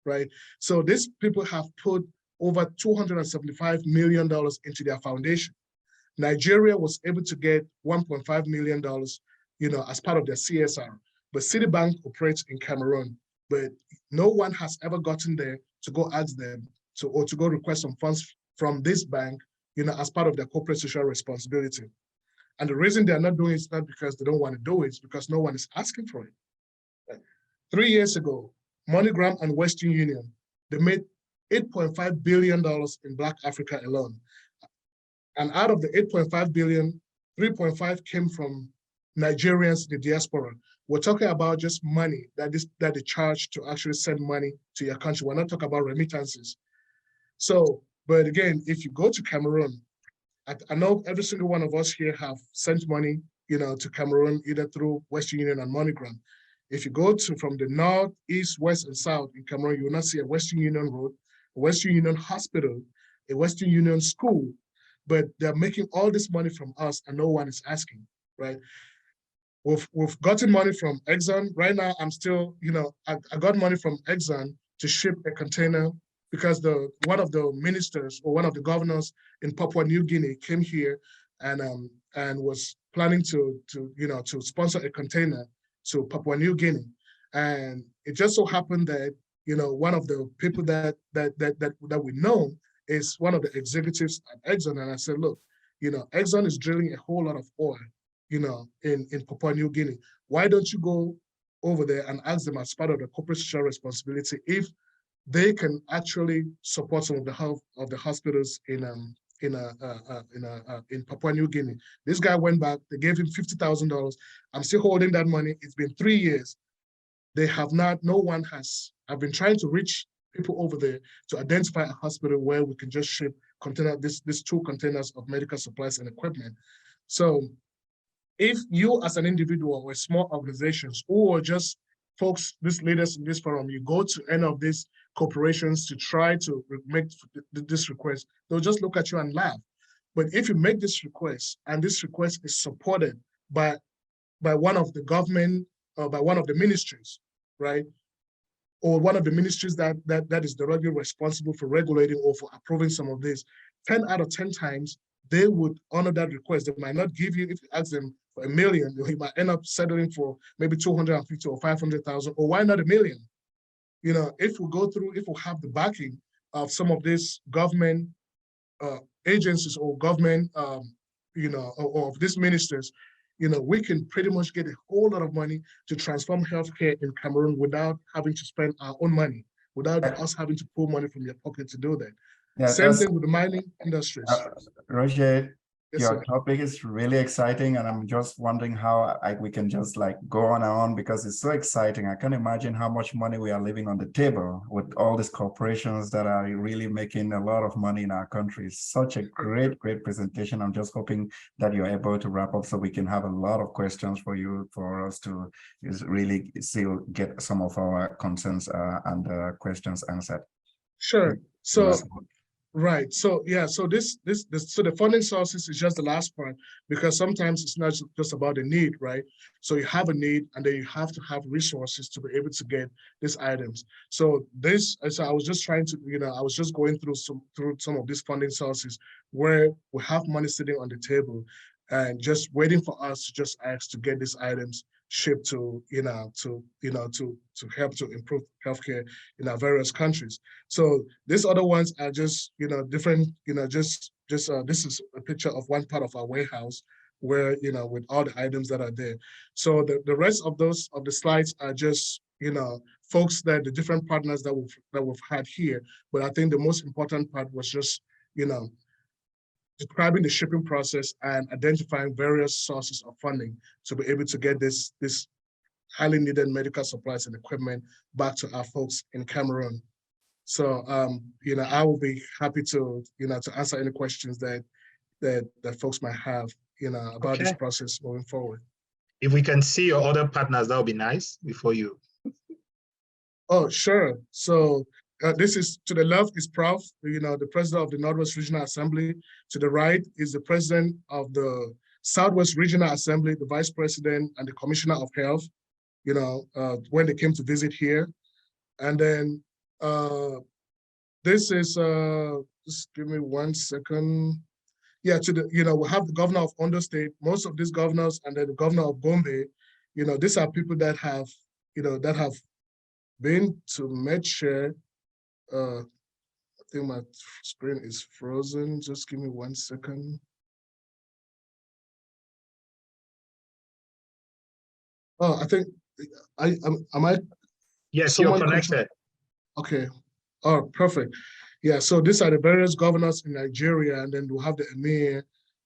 right? So these people have put over $275 million into their foundation. Nigeria was able to get $1.5 million, as part of their CSR. But Citibank operates in Cameroon, but no one has ever gotten there to go ask them to go request some funds from this bank, as part of their corporate social responsibility. And the reason they're not doing it is not because they don't want to do it, it's because no one is asking for it. Right? 3 years ago, MoneyGram and Western Union, they made $8.5 billion in Black Africa alone. And out of the 8.5 billion, 3.5 came from Nigerians in the diaspora. We're talking about just money that they charge to actually send money to your country. We're not talking about remittances. So, but again, if you go to Cameroon, I know every single one of us here have sent money, to Cameroon, either through Western Union and MoneyGram. If you go from the north, east, west, and south in Cameroon, you will not see a Western Union road, a Western Union hospital, a Western Union school, but they're making all this money from us and no one is asking, right? We've gotten money from Exxon. Right now, I'm still, I got money from Exxon to ship a container because one of the ministers or one of the governors in Papua New Guinea came here and was planning to sponsor a container to Papua New Guinea. And it just so happened that, one of the people that we know is one of the executives at Exxon. And I said, look, Exxon is drilling a whole lot of oil, in Papua New Guinea. Why don't you go over there and ask them as part of the corporate social responsibility if they can actually support some of the health of the hospitals in Papua New Guinea. This guy went back, they gave him $50,000. I'm still holding that money. It's been 3 years. They have not, no one has, I've been trying to reach people over there to identify a hospital where we can just ship these 2 containers of medical supplies and equipment. So if you as an individual or small organizations or just folks, these leaders in this forum, you go to any of these corporations to try to make this request, they'll just look at you and laugh. But if you make this request and this request is supported by one of the government or by one of the ministries, right? Or one of the ministries that is directly responsible for regulating or for approving some of this, 10 out of 10 times, they would honor that request. They might not give you, if you ask them for $1 million, you might end up settling for maybe 250 or 500,000, or why not $1 million? You know, if we go through, if we have the backing of some of these government agencies or government, you know, or of these ministers, you know, we can pretty much get a whole lot of money to transform healthcare in Cameroon without having to spend our own money, without us having to pull money from your pocket to do that. Yeah, Same thing with the mining industries. Roger, Yes, your sir. topic is really exciting, and I'm just wondering how we can just like go on and on because it's so exciting. I can't imagine how much money we are leaving on the table with all these corporations that are really making a lot of money in our country. It's such a great presentation. I'm just hoping that you're able to wrap up so we can have a lot of questions for you, for us to really still get some of our concerns and questions answered. Sure. So right. So yeah. So so the funding sources is just the last part, because sometimes it's not just about the need, right? So you have a need, and then you have to have resources to be able to get these items. So I was just trying to, you know, I was just going through some of these funding sources where we have money sitting on the table and just waiting for us to just ask to get these items shipped to help to improve healthcare in our various countries. So these other ones are just, you know, different, you know, just this is a picture of one part of our warehouse where, you know, with all the items that are there. So the rest of the slides are just, you know, folks that the different partners that we've had here. But I think the most important part was just, you know, describing the shipping process and identifying various sources of funding to be able to get this highly needed medical supplies and equipment back to our folks in Cameroon. So, you know, I will be happy to, you know, to answer any questions that folks might have, you know, about this process moving forward. If we can see your other partners, that would be nice before you. Oh, sure. So this is, to the left is Prof, you know, the president of the Northwest Regional Assembly. To the right is the president of the Southwest Regional Assembly, the vice president and the commissioner of health, you know, when they came to visit here. And then this is, just give me 1 second. Yeah, to the, you know, we have the governor of Ondo State, most of these governors, and then the governor of Gombe. You know, these are people that have, you know, that have been to MedShare. I think my screen is frozen. Just give me 1 second. Oh, I think am I? Yes, you're connected. Okay. Oh, perfect. Yeah. So these are the various governors in Nigeria, and then we'll have the emir,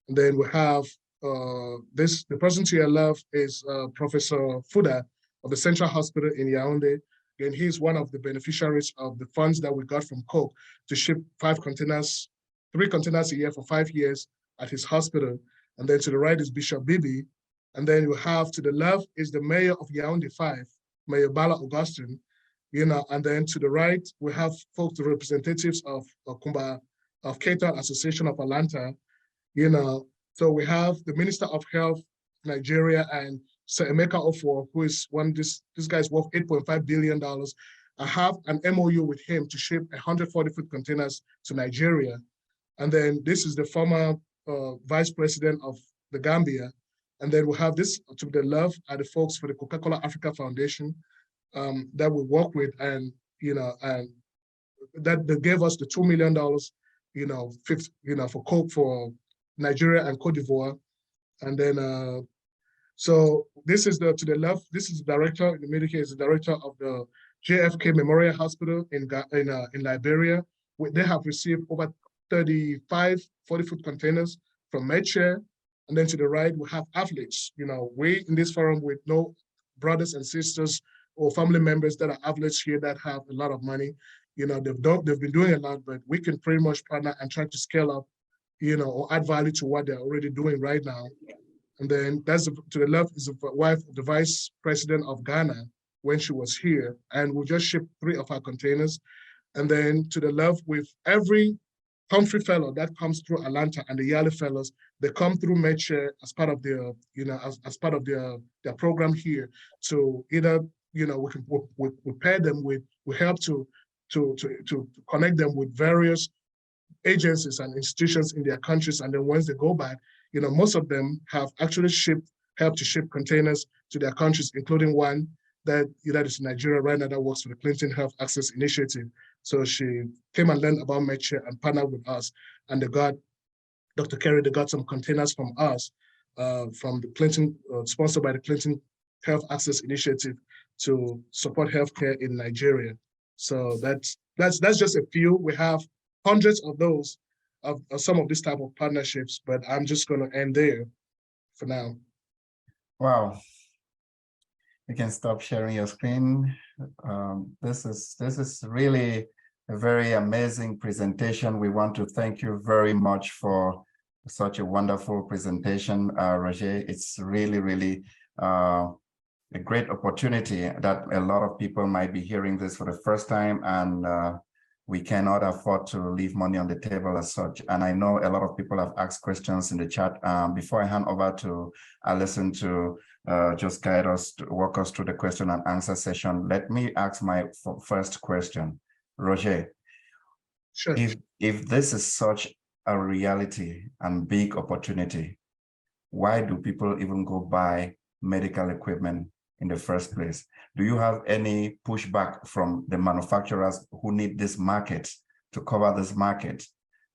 and then we have the person to your left is Professor Fuda of the Central Hospital in Yaoundé. And he's one of the beneficiaries of the funds that we got from Coke to ship 3 containers a year for 5 years at his hospital. And then to the right is Bishop Bibi. And then you have to the left is the mayor of Yaoundé 5, Mayor Bala Augustine. You know, and then to the right, we have folks, the representatives of Keita Association of Atlanta, you know. So we have the Minister of Health, Nigeria, and Sir Emeka Ofo, who is this guy's worth $8.5 billion. I have an MOU with him to ship 140-foot containers to Nigeria. And then this is the former vice president of the Gambia. And then we have this to the left are the folks for the Coca-Cola Africa Foundation that we work with, and, you know, and that they gave us the $2 million, you know, for Coke for Nigeria and Cote d'Ivoire. And then, So this is to the left. This is the director. In the middle here is the director of the JFK Memorial Hospital in Liberia. They have received over 35 40-foot containers from MedShare. And then to the right, we have athletes. We in this forum with no brothers and sisters or family members that are athletes here that have a lot of money. They've been doing a lot, but we can pretty much partner and try to scale up, or add value to what they're already doing right now. And then to the left is the wife of the vice president of Ghana when she was here. And we just shipped 3 of our containers. And then to the left, with every Humphrey Fellow that comes through Atlanta and the Yale Fellows, they come through MedShare as part of their, as part of their program here. So either, we pair them with, we help to connect them with various agencies and institutions in their countries. And then once they go back, most of them have actually helped to ship containers to their countries, including one that is in Nigeria right now that works for the Clinton Health Access Initiative. So she came and learned about MedShare and partnered with us. And Dr. Kerry, they got some containers from us, from the Clinton, sponsored by the Clinton Health Access Initiative to support healthcare in Nigeria. So that's just a few. We have hundreds of those, of some of this type of partnerships, but I'm just going to end there for now. Wow. You can stop sharing your screen. This is really a very amazing presentation. We want to thank you very much for such a wonderful presentation, Roger. It's really, really a great opportunity that a lot of people might be hearing this for the first time, and we cannot afford to leave money on the table as such. And I know a lot of people have asked questions in the chat. Before I hand over to Alison to just guide us, to walk us through the question and answer session, let me ask my first question. Roger, sure. If this is such a reality and big opportunity, why do people even go buy medical equipment in the first place? Do you have any pushback from the manufacturers who need this market to cover this market?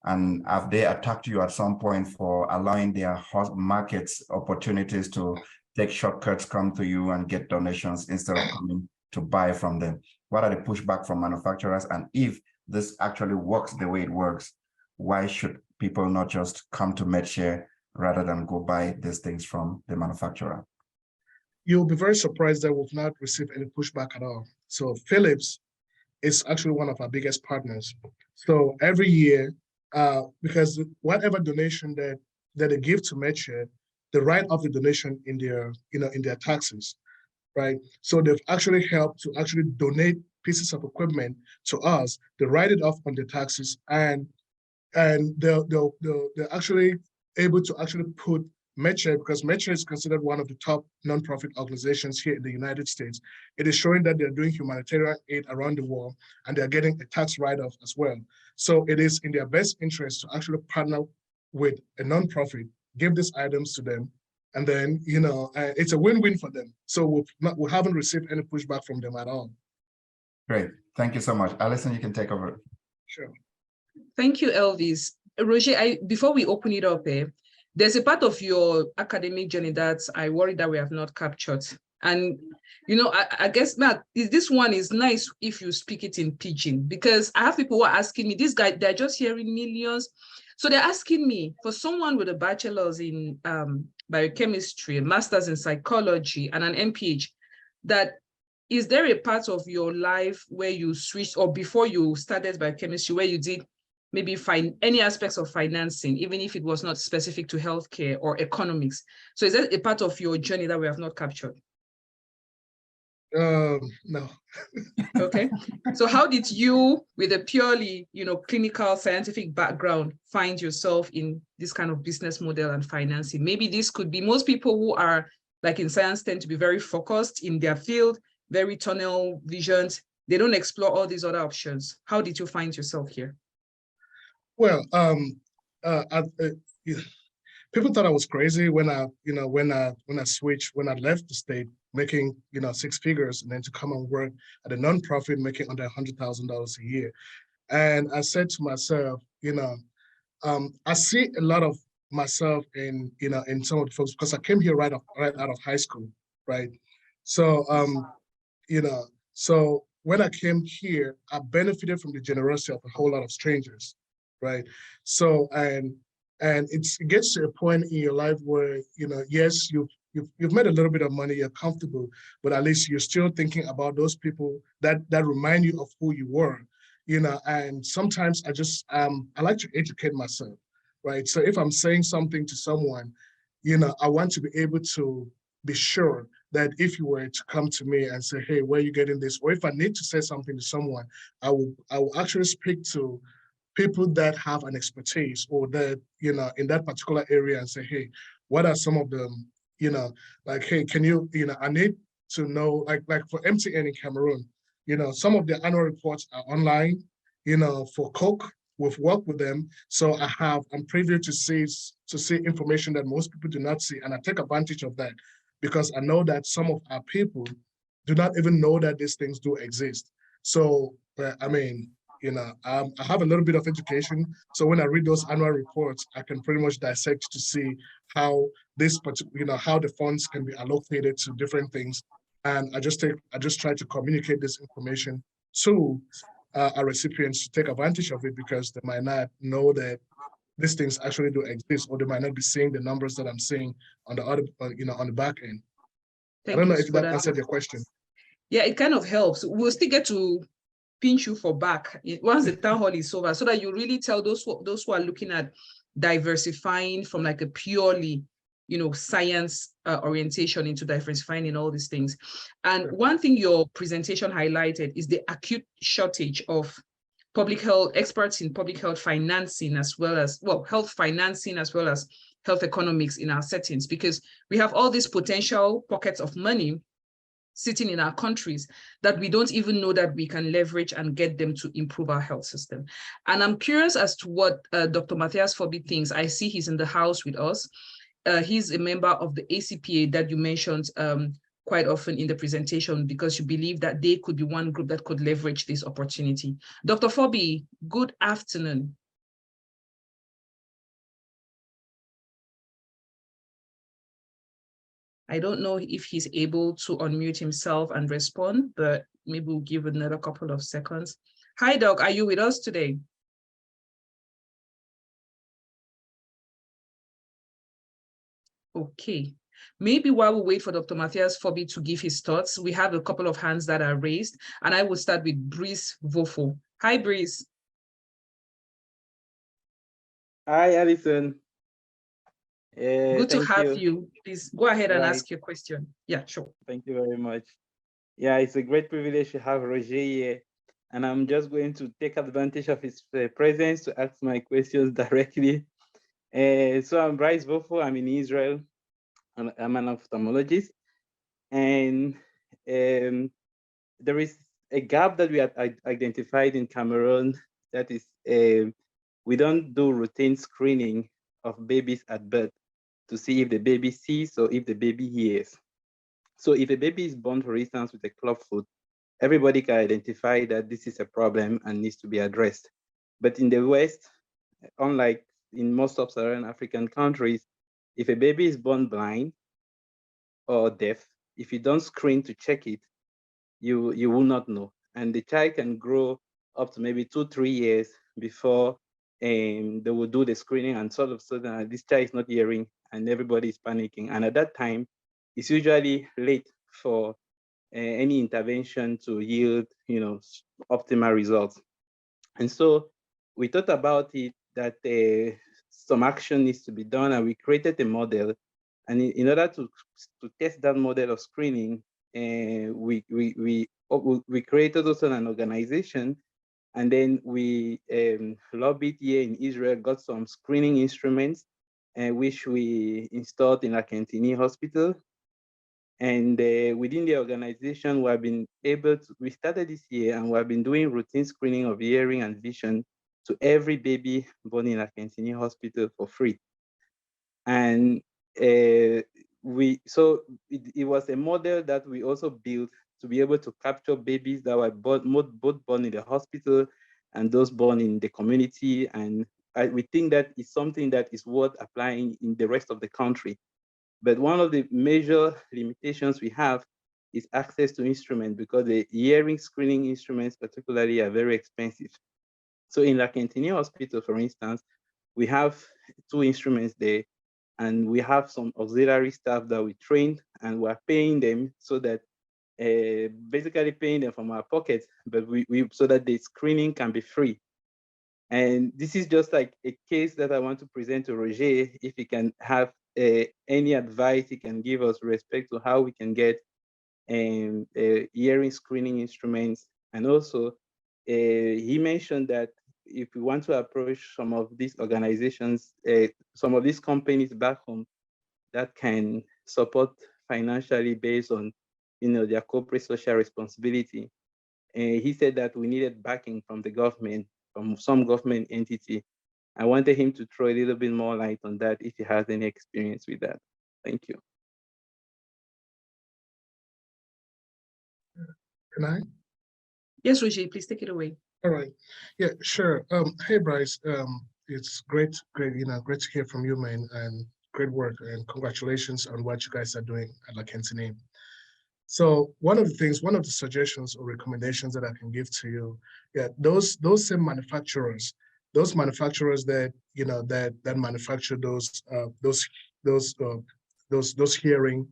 And have they attacked you at some point for allowing their markets opportunities to take shortcuts, come to you and get donations instead of coming to buy from them? What are the pushback from manufacturers? And if this actually works the way it works, why should people not just come to MedShare rather than go buy these things from the manufacturer? You'll be very surprised that we've not received any pushback at all. So Philips is actually one of our biggest partners. So every year, because whatever donation that they give to MedShare, they write off the donation in their, in their taxes, right? So they've actually helped to actually donate pieces of equipment to us. They write it off on the taxes, and they're actually able to actually put MedShare, because MedShare is considered one of the top nonprofit organizations here in the United States. It is showing that they're doing humanitarian aid around the world, and they're getting a tax write-off as well. So it is in their best interest to actually partner with a nonprofit, give these items to them, and then, it's a win-win for them. So we haven't received any pushback from them at all. Great, thank you so much. Alison, you can take over. Sure. Thank you, Elvis. Roger, before we open it up, there's a part of your academic journey that I worry that we have not captured. And, I guess, Matt, this one is nice if you speak it in pidgin, because I have people who are asking me, this guy, they're just hearing millions. So they're asking me, for someone with a bachelor's in biochemistry, a master's in psychology, and an MPH, is there a part of your life where you switched, or before you started biochemistry, where you did maybe find any aspects of financing, even if it was not specific to healthcare or economics? So is that a part of your journey that we have not captured? No. Okay. So how did you, with a purely, clinical scientific background, find yourself in this kind of business model and financing? Maybe this could be, most people who are like in science tend to be very focused in their field, very tunnel visions. They don't explore all these other options. How did you find yourself here? Well, people thought I was crazy when I switched, when I left the state, making 6 figures, and then to come and work at a nonprofit making under $100,000 a year. And I said to myself, I see a lot of myself in, in some of the folks, because I came here right out of high school, right? So, so when I came here, I benefited from the generosity of a whole lot of strangers, right? So, and it gets to a point in your life where, yes, you've made a little bit of money, you're comfortable, but at least you're still thinking about those people that remind you of who you were, and sometimes I like to educate myself, right? So if I'm saying something to someone, I want to be able to be sure that if you were to come to me and say, hey, where are you getting this? Or if I need to say something to someone, I will actually speak to people that have an expertise or that, in that particular area and say, hey, what are some of them, like, hey, can you, I need to know, like for MTN in Cameroon, some of the annual reports are online, for Coke, we've worked with them. So I'm privy to see information that most people do not see. And I take advantage of that because I know that some of our people do not even know that these things do exist. So, I mean, I have a little bit of education. So when I read those annual reports, I can pretty much dissect to see how this particular, how the funds can be allocated to different things. And I just try to communicate this information to our recipients to take advantage of it because they might not know that these things actually do exist, or they might not be seeing the numbers that I'm seeing on the other, on the back end. I don't know if that answered your question. Yeah, it kind of helps. We'll still get to pinch you for back once the town hall is over, so that you really tell those who are looking at diversifying from like a purely, science orientation into diversifying in all these things. And one thing your presentation highlighted is the acute shortage of public health experts in public health financing, as well as, health financing, as well as health economics in our settings, because we have all these potential pockets of money sitting in our countries that we don't even know that we can leverage and get them to improve our health system. And I'm curious as to what Dr. Matthias Fobi thinks. I see he's in the house with us. He's a member of the ACPA that you mentioned quite often in the presentation, because you believe that they could be one group that could leverage this opportunity. Dr. Fobi, good afternoon. I don't know if he's able to unmute himself and respond, but maybe we'll give another couple of seconds. Hi, Doc, are you with us today? Okay, maybe while we wait for Dr. Matthias Fobi to give his thoughts, we have a couple of hands that are raised, and I will start with Breeze Vofo. Hi, Breeze. Hi, Alison. Good to have you. you. Please go ahead and ask your question. Yeah, sure. Thank you very much. Yeah, it's a great privilege to have Roger here, and I'm just going to take advantage of his presence to ask my questions directly. So I'm Bryce Vofo. I'm in Israel. I'm an ophthalmologist, and there is a gap that we have identified in Cameroon, that is we don't do routine screening of babies at birth to see if the baby sees or if the baby hears. So if a baby is born, for instance, with a clubfoot, everybody can identify that this is a problem and needs to be addressed. But in the West, unlike in most sub-Saharan African countries, if a baby is born blind or deaf, if you don't screen to check it, you will not know. And the child can grow up to maybe 2-3 years before they will do the screening, and sort of sudden this child is not hearing and everybody is panicking. And at that time, it's usually late for any intervention to yield, optimal results. And so we thought about it that some action needs to be done, and we created a model. And in order to test that model of screening, we created also an organization, and then we lobbied here in Israel, got some screening instruments, which we installed in Akentini Hospital. And within the organization, we have been able to, we started this year, and we have been doing routine screening of hearing and vision to every baby born in Akentini Hospital for free. And it was a model that we also built to be able to capture babies that were both born in the hospital and those born in the community, and we think that is something that is worth applying in the rest of the country. But one of the major limitations we have is access to instruments, because the hearing screening instruments particularly are very expensive. So in La Quintanilla Hospital, for instance, we have 2 instruments there, and we have some auxiliary staff that we trained, and we're paying them so that, basically paying them from our pockets, but so that the screening can be free. And this is just like a case that I want to present to Roger, if he can have any advice he can give us with respect to how we can get hearing screening instruments. And also, he mentioned that if we want to approach some of these organizations, some of these companies back home that can support financially based on, their corporate social responsibility. He said that we needed backing from the government, from some government entity. I wanted him to throw a little bit more light on that if he has any experience with that. Thank you. Can I? Yes, Roger, please take it away. All right. Yeah, sure. Hey, Bryce. It's great to hear from you, man, and great work, and congratulations on what you guys are doing at La Quintanilla. So one of the suggestions or recommendations that I can give to you, yeah, those same manufacturers, those manufacturers that that manufacture those hearing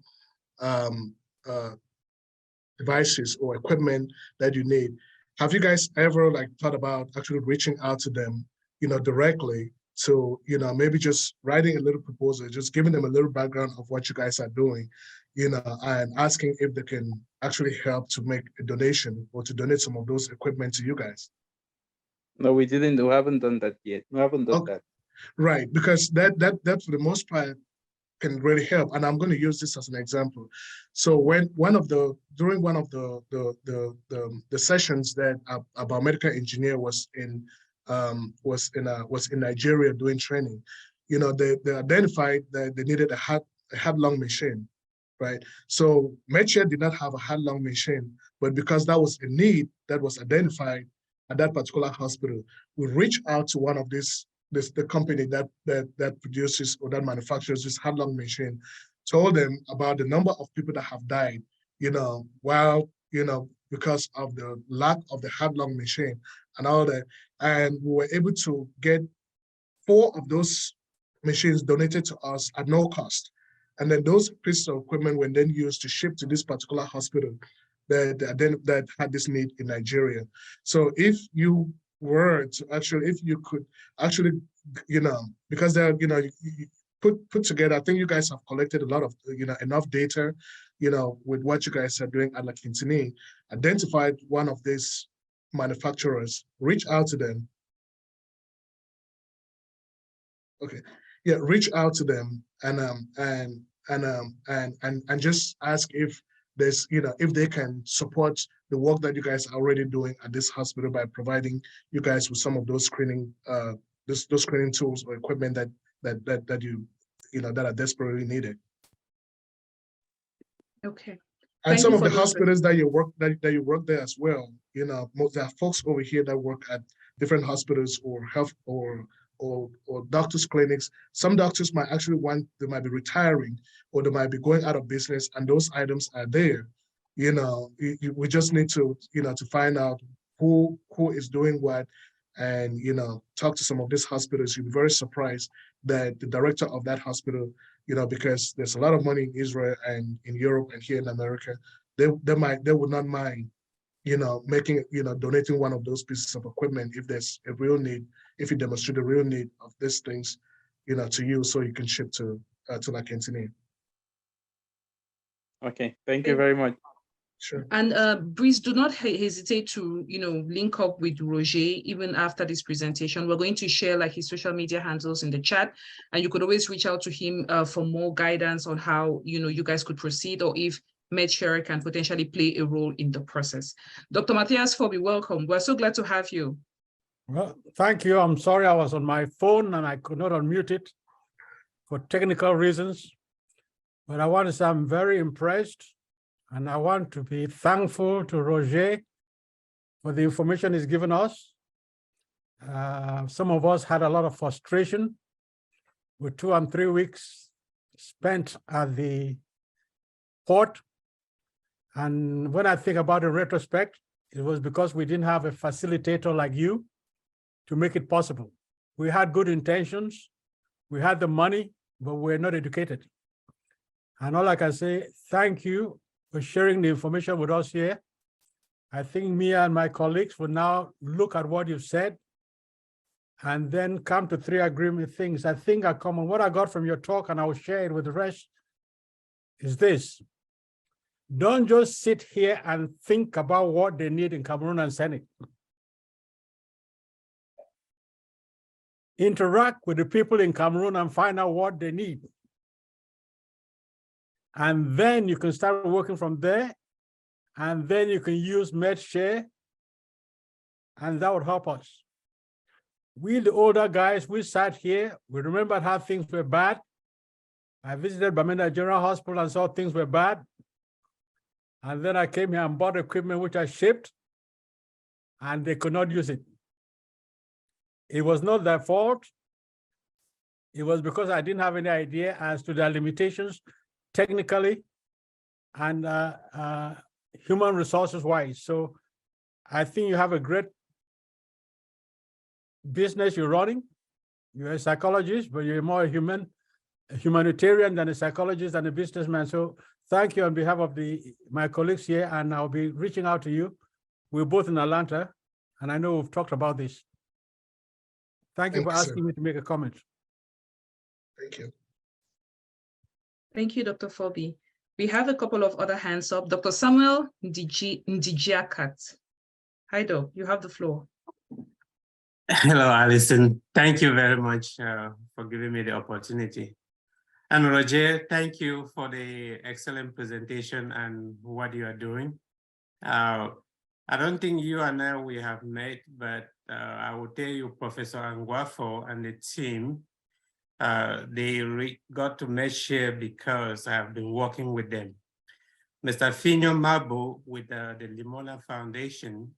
devices or equipment that you need. Have you guys ever thought about actually reaching out to them, directly to, maybe just writing a little proposal, just giving them a little background of what you guys are doing, and asking if they can actually help to make a donation or to donate some of those equipment to you guys? No, we didn't. We haven't done that yet. We haven't done that. Right, because that for the most part can really help. And I'm going to use this as an example. So during one of the sessions that a biomedical engineer was in Nigeria doing training, they identified that they needed a heart-lung machine, right? So Medshare did not have a heart-lung machine, but because that was a need that was identified at that particular hospital, we reached out to one of the company that produces or that manufactures this heart-lung machine, told them about the number of people that have died, because of the lack of the heart-lung machine and all that. And we were able to get 4 of those machines donated to us at no cost. And then those pieces of equipment were then used to ship to this particular hospital that had this need in Nigeria. So if you were to actually, if you could actually, because they're, you put together, I think you guys have collected a lot of, enough data, with what you guys are doing at La Quintanilla, identified one of these manufacturers, reach out to them. Okay, yeah, reach out to them and just ask if there's, if they can support the work that you guys are already doing at this hospital by providing you guys with some of those screening those screening tools or equipment that you that are desperately needed. Okay. And some of the hospitals that you work there as well, there are folks over here that work at different hospitals or health or doctors' clinics. Some doctors might actually they might be retiring or they might be going out of business, and those items are there. We just need to, to find out who is doing what, and, talk to some of these hospitals. You'll be very surprised that the director of that hospital, because there's a lot of money in Israel and in Europe and here in America, they would not mind, making, donating one of those pieces of equipment if there's a real need, if you demonstrate the real need of these things, to you, so you can ship to La Quintanilla. Okay, thank you very much. Sure. And Breeze, do not hesitate to, link up with Roger even after this presentation. We're going to share his social media handles in the chat, and you could always reach out to him for more guidance on how, you guys could proceed, or if Medshare can potentially play a role in the process. Dr. Matthias Fobi, welcome. We're so glad to have you. Well, thank you. I'm sorry I was on my phone and I could not unmute it for technical reasons, but I want to say I'm very impressed. And I want to be thankful to Roger for the information he's given us. Some of us had a lot of frustration with 2 and 3 weeks spent at the port. And when I think about it in retrospect, it was because we didn't have a facilitator like you to make it possible. We had good intentions, we had the money, but we're not educated. And all I can say, thank you for sharing the information with us here. I think me and my colleagues will now look at what you've said and then come to 3 agreement things I think are common. What I got from your talk, and I will share it with the rest, is this. Don't just sit here and think about what they need in Cameroon and send it. Interact with the people in Cameroon and find out what they need. And then you can start working from there. And then you can use MedShare, and that would help us. We, the older guys, we sat here, we remembered how things were bad. I visited Bamenda General Hospital and saw things were bad. And then I came here and bought equipment which I shipped, and they could not use it. It was not their fault. It was because I didn't have any idea as to their limitations technically and human resources wise. So I think you have a great business you're running. You're a psychologist, but you're more a humanitarian than a psychologist and a businessman. So thank you on behalf of my colleagues here, and I'll be reaching out to you. We're both in Atlanta, and I know we've talked about this. Thank you for asking me to make a comment. Thank you. Thank you, Dr. Fobi. We have a couple of other hands up. Dr. Samuel Ndijiakat. Hi, Doc, you have the floor. Hello, Alison. Thank you very much for giving me the opportunity. And Roger, thank you for the excellent presentation and what you are doing. I don't think you and I, we have met, but I will tell you, Professor Angwafo and the team, they got to MedShare because I have been working with them. Mr. Finyo Mabu with the Limona Foundation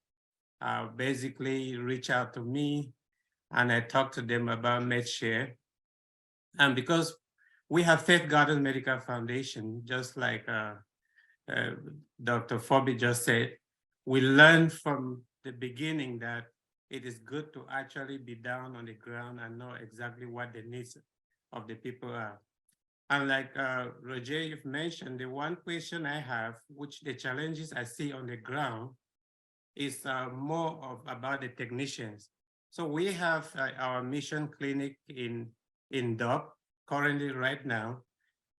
basically reached out to me, and I talked to them about MedShare. And because we have Faith Garden Medical Foundation, just like Dr. Fobi just said, we learned from the beginning that it is good to actually be down on the ground and know exactly what the needs of the people are. And like Roger, you've mentioned, the one question I have, which the challenges I see on the ground, is more about the technicians. So we have our mission clinic in DOP currently right now,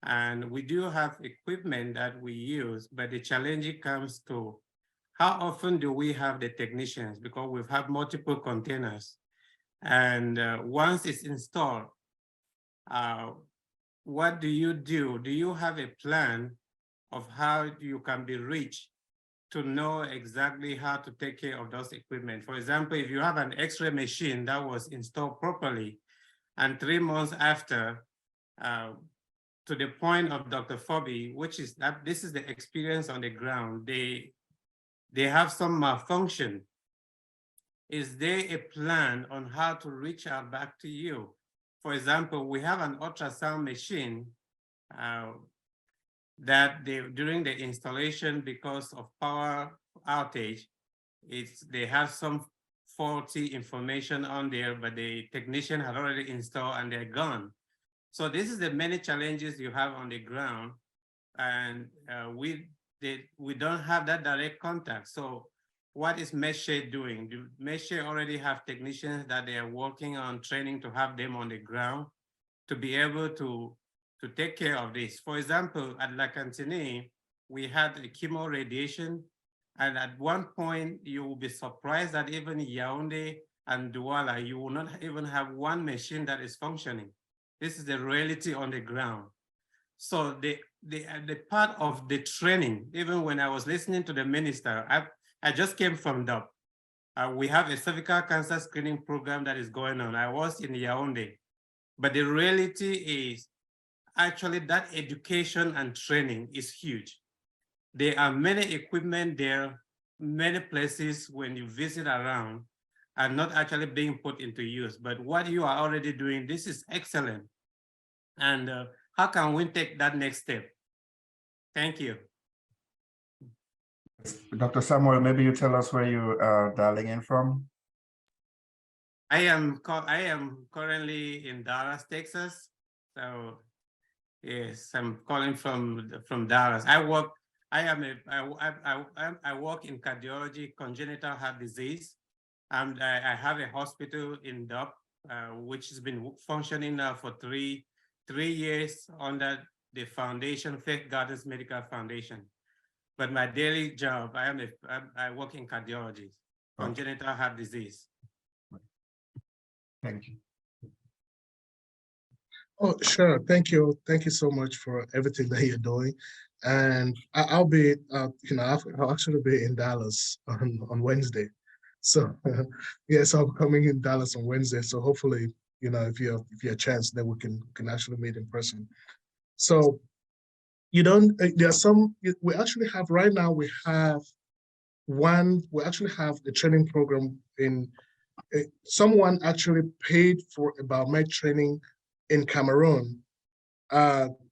and we do have equipment that we use, but the challenge comes to how often do we have the technicians, because we've had multiple containers. And once it's installed, what do you do? Do you have a plan of how you can be reached to know exactly how to take care of those equipment? For example, if you have an X-ray machine that was installed properly, and 3 months after, to the point of Dr. Fobi, which is that this is the experience on the ground, they have some malfunction. Is there a plan on how to reach out back to you? For example, we have an ultrasound machine that during the installation, because of power outage, they have some faulty information on there, but the technician had already installed and they're gone. So this is the many challenges you have on the ground, and we don't have that direct contact. So what is MedShare doing? Do MedShare already have technicians that they are working on training to have them on the ground to be able to take care of this? For example, at La Cantine, we had a chemo radiation, and at one point you will be surprised that even Yaoundé and Douala, you will not even have one machine that is functioning. This is the reality on the ground. So the part of the training, even when I was listening to the minister, I just came from DOP. We have a cervical cancer screening program that is going on. I was in Yaoundé, but the reality is actually that education and training is huge. There are many equipment there, many places when you visit around, are not actually being put into use. But what you are already doing, this is excellent. And how can we take that next step? Thank you. Dr. Samuel, maybe you tell us where you are dialing in from. I am currently in Dallas, Texas. So yes, I'm calling from Dallas. I work in cardiology, congenital heart disease. And I have a hospital in Dub, which has been functioning now for three years under the foundation, Faith Gardens Medical Foundation. But my daily job, I work in cardiology, congenital heart disease. Thank you. Oh, sure. Thank you. Thank you so much for everything that you're doing. And I'll be, I'll actually be in Dallas on Wednesday. So yes, I'm coming in Dallas on Wednesday. So hopefully, if you have a chance, then we can actually meet in person. So there are some, we actually have right now, we actually have a training program in, someone actually paid for a biomed training in Cameroon,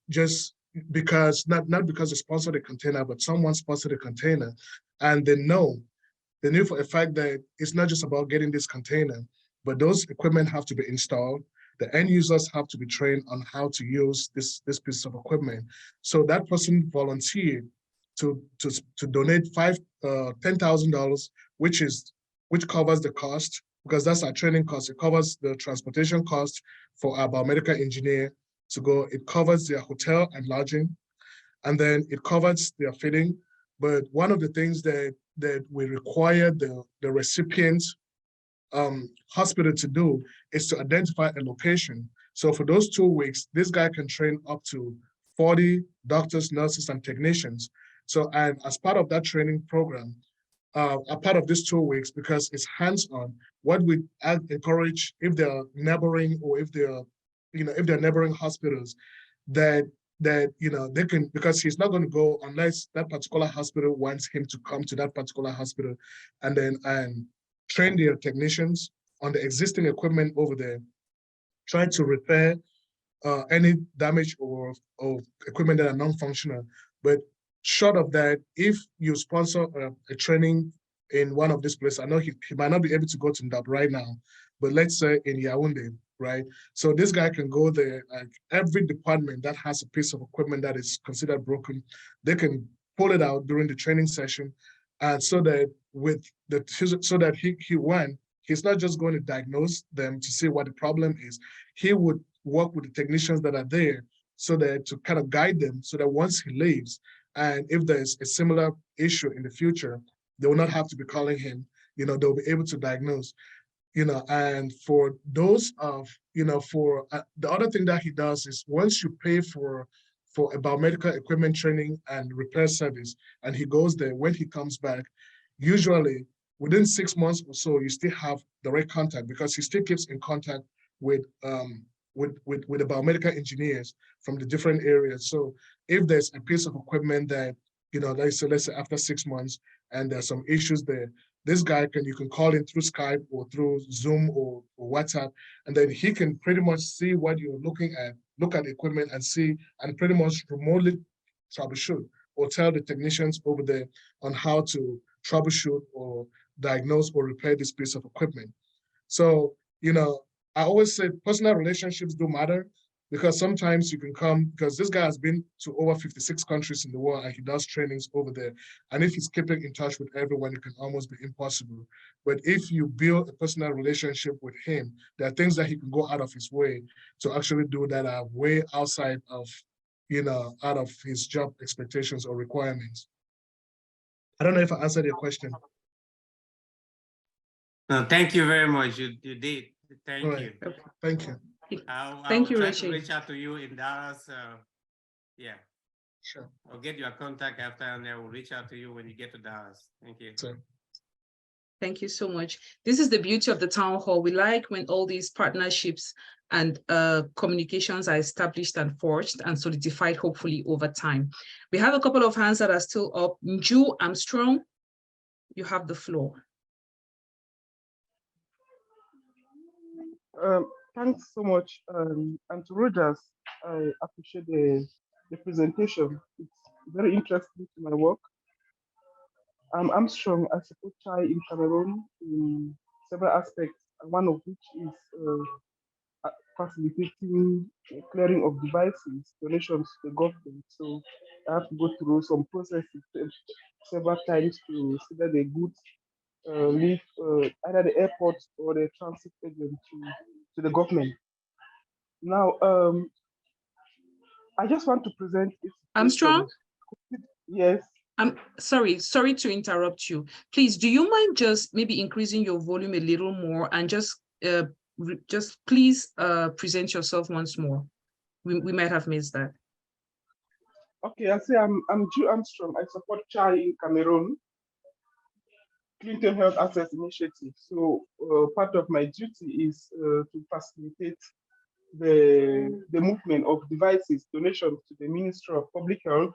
just because, not because they sponsored a container, but someone sponsored a container, and they knew for a fact that it's not just about getting this container, but those equipment have to be installed. The end users have to be trained on how to use this piece of equipment. So that person volunteered to donate $10,000, which covers the cost, because that's our training cost. It covers the transportation cost for our biomedical engineer to go. It covers their hotel and lodging, and then it covers their feeding. But one of the things that we require the recipient hospital to do is to identify a location. So for those 2 weeks, this guy can train up to 40 doctors, nurses, and technicians. So, and as part of that training program, a part of these 2 weeks, because it's hands-on, what we encourage, if they're neighboring or if they're neighboring hospitals, that they can, because he's not going to go unless that particular hospital wants him to come to that particular hospital, and then train their technicians on the existing equipment over there, try to repair any damage or equipment that are non-functional. But short of that, if you sponsor a training in one of these places, I know he might not be able to go to Ndab right now, but let's say in Yaoundé, right? So this guy can go there, like every department that has a piece of equipment that is considered broken, they can pull it out during the training session. And so that he's not just going to diagnose them to see what the problem is. He would work with the technicians that are there so that to kind of guide them, so that once he leaves, and if there's a similar issue in the future, they will not have to be calling him. They'll be able to diagnose. And for those of, for the other thing that he does is, once you pay for a biomedical equipment training and repair service, and he goes there, when he comes back, usually within 6 months or so, you still have direct contact, because he still keeps in contact with the biomedical engineers from the different areas. So if there's a piece of equipment that, let's say after 6 months, and there's some issues there, this guy you can call in through Skype or through Zoom or WhatsApp, and then he can pretty much see what you're looking at, look at the equipment and see, and pretty much remotely troubleshoot, or tell the technicians over there on how to troubleshoot or diagnose or repair this piece of equipment. So, I always say personal relationships do matter, because sometimes you can come, because this guy has been to over 56 countries in the world, and he does trainings over there. And if he's keeping in touch with everyone, it can almost be impossible. But if you build a personal relationship with him, there are things that he can go out of his way to actually do that are way outside of, out of his job expectations or requirements. I don't know if I answered your question. No, thank you very much. You did. Thank Right. you. Thank you. Thank you, I'll try Rashid. to reach out to you in Dallas. Yeah. Sure. I'll get your contact after, and I will reach out to you when you get to Dallas. Thank you. Sure. Thank you so much. This is the beauty of the town hall. We like when all these partnerships and communications are established and forged and solidified, hopefully over time. We have a couple of hands that are still up. Nju Armstrong, you have the floor. Thanks so much. And to Rogers, I appreciate the presentation. It's very interesting to my work. I'm Armstrong. I support Chai in Cameroon in several aspects, and one of which is facilitating clearing of devices, donations to the government. So I have to go through some processes several times to see that the goods leave either the airport or the transit agent to the government. Now, I just want to present. Armstrong? Yes. I'm sorry to interrupt you. Please, do you mind just maybe increasing your volume a little more and just please present yourself once more. We might have missed that. Okay, I say I'm Drew Armstrong. I support Chai in Cameroon, Clinton Health Access Initiative. So part of my duty is to facilitate the movement of devices, donations to the Ministry of Public Health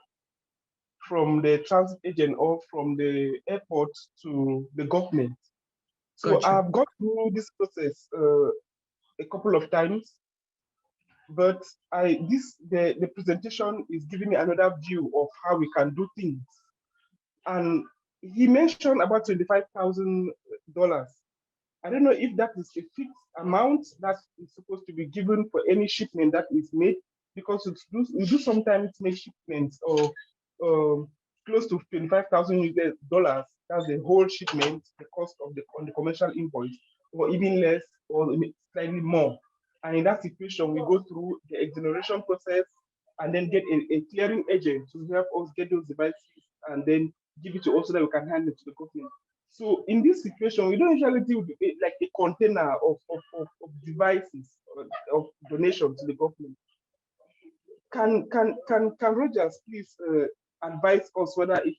from the transit agent or from the airport to the government. So Gotcha. I've gone through this process a couple of times, but the presentation is giving me another view of how we can do things. And he mentioned about $25,000. I don't know if that is a fixed amount that is supposed to be given for any shipment that is made, because we do sometimes make shipments of close to $25,000. That's the whole shipment, the cost of on the commercial invoice, or even less, or slightly more. And in that situation, we go through the exoneration process and then get a clearing agent to help us get those devices and then give it to us so that we can hand it to the government. So in this situation, we don't usually deal with like a container of devices of donation to the government. Can Rogers please advise us whether it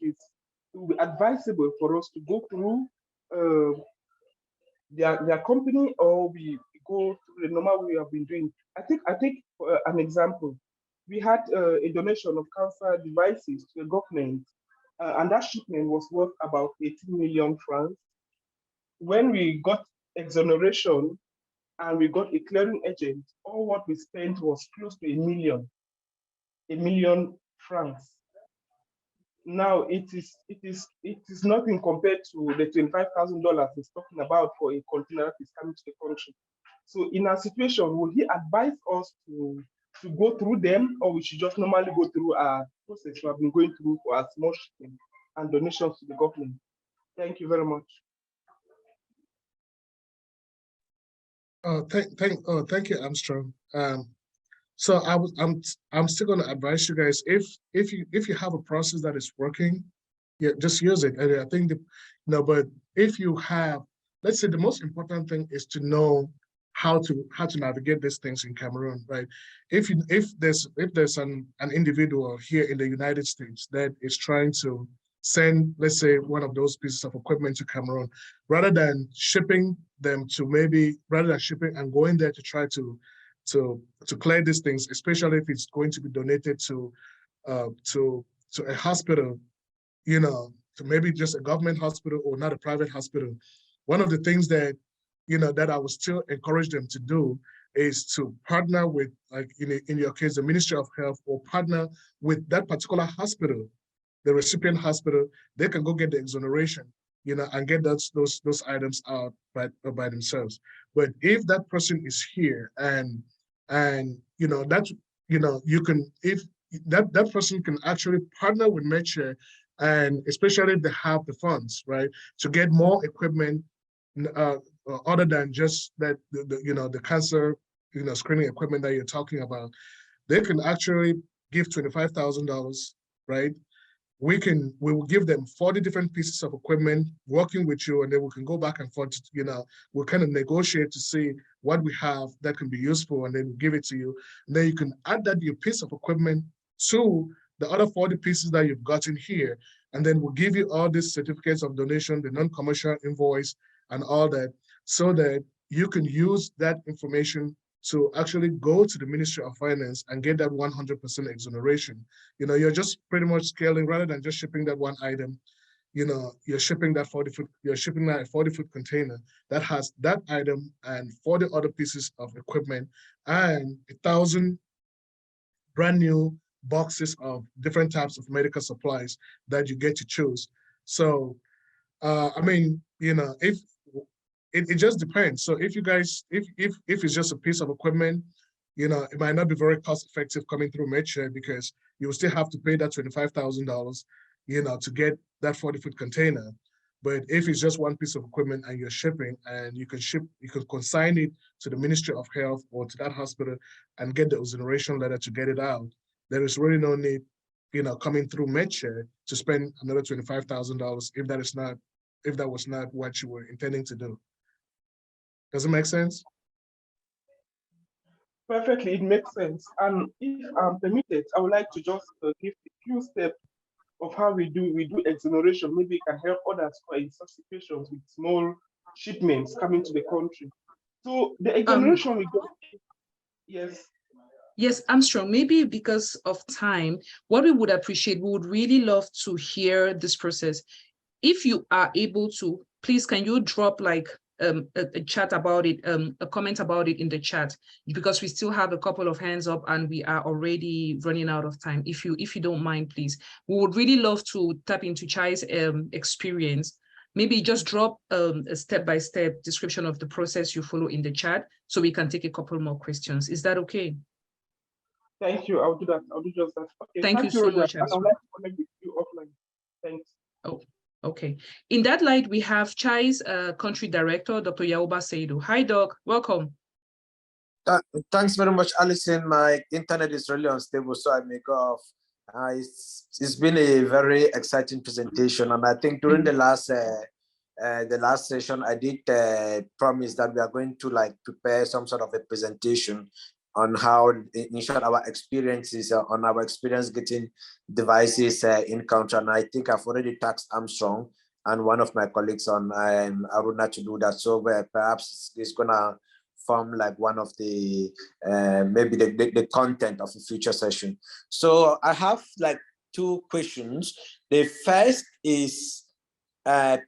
will be advisable for us to go through their company, or we go through the normal way we have been doing? I think an example. We had a donation of cancer devices to the government, and that shipment was worth about 18 million francs. When we got exoneration and we got a clearing agent, all what we spent was close to a million francs. Now it is nothing compared to the $25,000 he's talking about for a container that is coming to the country. So in our situation, will he advise us to go through them, or we should just normally go through our process we have been going through for our small shipment and donations to the government? Thank you very much. Thank you, Armstrong. So I'm still going to advise you guys, if you have a process that is working, yeah, just use it. And I think but if you have, let's say the most important thing is to know how to navigate these things in Cameroon, right? If there's an individual here in the United States that is trying to send, let's say, one of those pieces of equipment to Cameroon, rather than shipping them to rather than shipping and going there to try to clear these things, especially if it's going to be donated to a hospital, to maybe just a government hospital or not a private hospital. One of the things that that I would still encourage them to do is to partner with, like in your case, the Ministry of Health, or partner with that particular hospital, the recipient hospital. They can go get the exoneration, and get those items out by themselves. But if that person is here and you can, if that person can actually partner with Medshare, and especially if they have the funds, right, to get more equipment other than just that the cancer screening equipment that you're talking about, they can actually give $25,000, right? We will give them 40 different pieces of equipment working with you, and then we can go back and forth, we'll kind of negotiate to see what we have that can be useful, and then we'll give it to you. And then you can add that your piece of equipment to the other 40 pieces that you've gotten here, and then we'll give you all these certificates of donation, the non-commercial invoice and all that, so that you can use that information to actually go to the Ministry of Finance and get that 100% exoneration. You're just pretty much scaling, rather than just shipping that one item. you're shipping that 40-foot container that has that item and 40 other pieces of equipment and 1,000 brand new boxes of different types of medical supplies that you get to choose. So, I mean, if it just depends. So if you guys, if it's just a piece of equipment, it might not be very cost effective coming through MedShare because you will still have to pay that $25,000, to get that 40-foot container. But if it's just one piece of equipment and you're shipping and you can consign it to the Ministry of Health or to that hospital and get the exoneration letter to get it out, there is really no need, coming through MedShare to spend another $25,000 if that was not what you were intending to do. Does it make sense? Perfectly, it makes sense. And if I'm permitted, I would like to just give a few steps of how we do exoneration. Maybe it can help others who are in such situations with small shipments coming to the country. So the exoneration we go, yes. Yes, Armstrong, maybe because of time, what we would appreciate, we would really love to hear this process. If you are able to, please, can you drop like a chat about it, a comment about it in the chat, because we still have a couple of hands up and we are already running out of time. If you don't mind, please, we would really love to tap into Chai's experience. Maybe just drop a step-by-step description of the process you follow in the chat so we can take a couple more questions. Is that okay? Thank you. I'll do that. I'll do just that. Okay. Thank you so Roger. much. And I'd like to connect with you offline. Thanks. Oh, okay. In that light, we have Chai's country director, Dr. Yaoba Seidu. Hi, Doc. Welcome. Thanks very much, Alison. My internet is really unstable, so I may go off. It's been a very exciting presentation, and I think during the last session, I did promise that we are going to prepare some sort of a presentation on how, in short, our experiences on our experience getting devices in country. And I think I've already tasked Armstrong and one of my colleagues on Aruna to do that. So perhaps it's gonna form like one of the maybe the content of a future session. So I have like two questions. The first is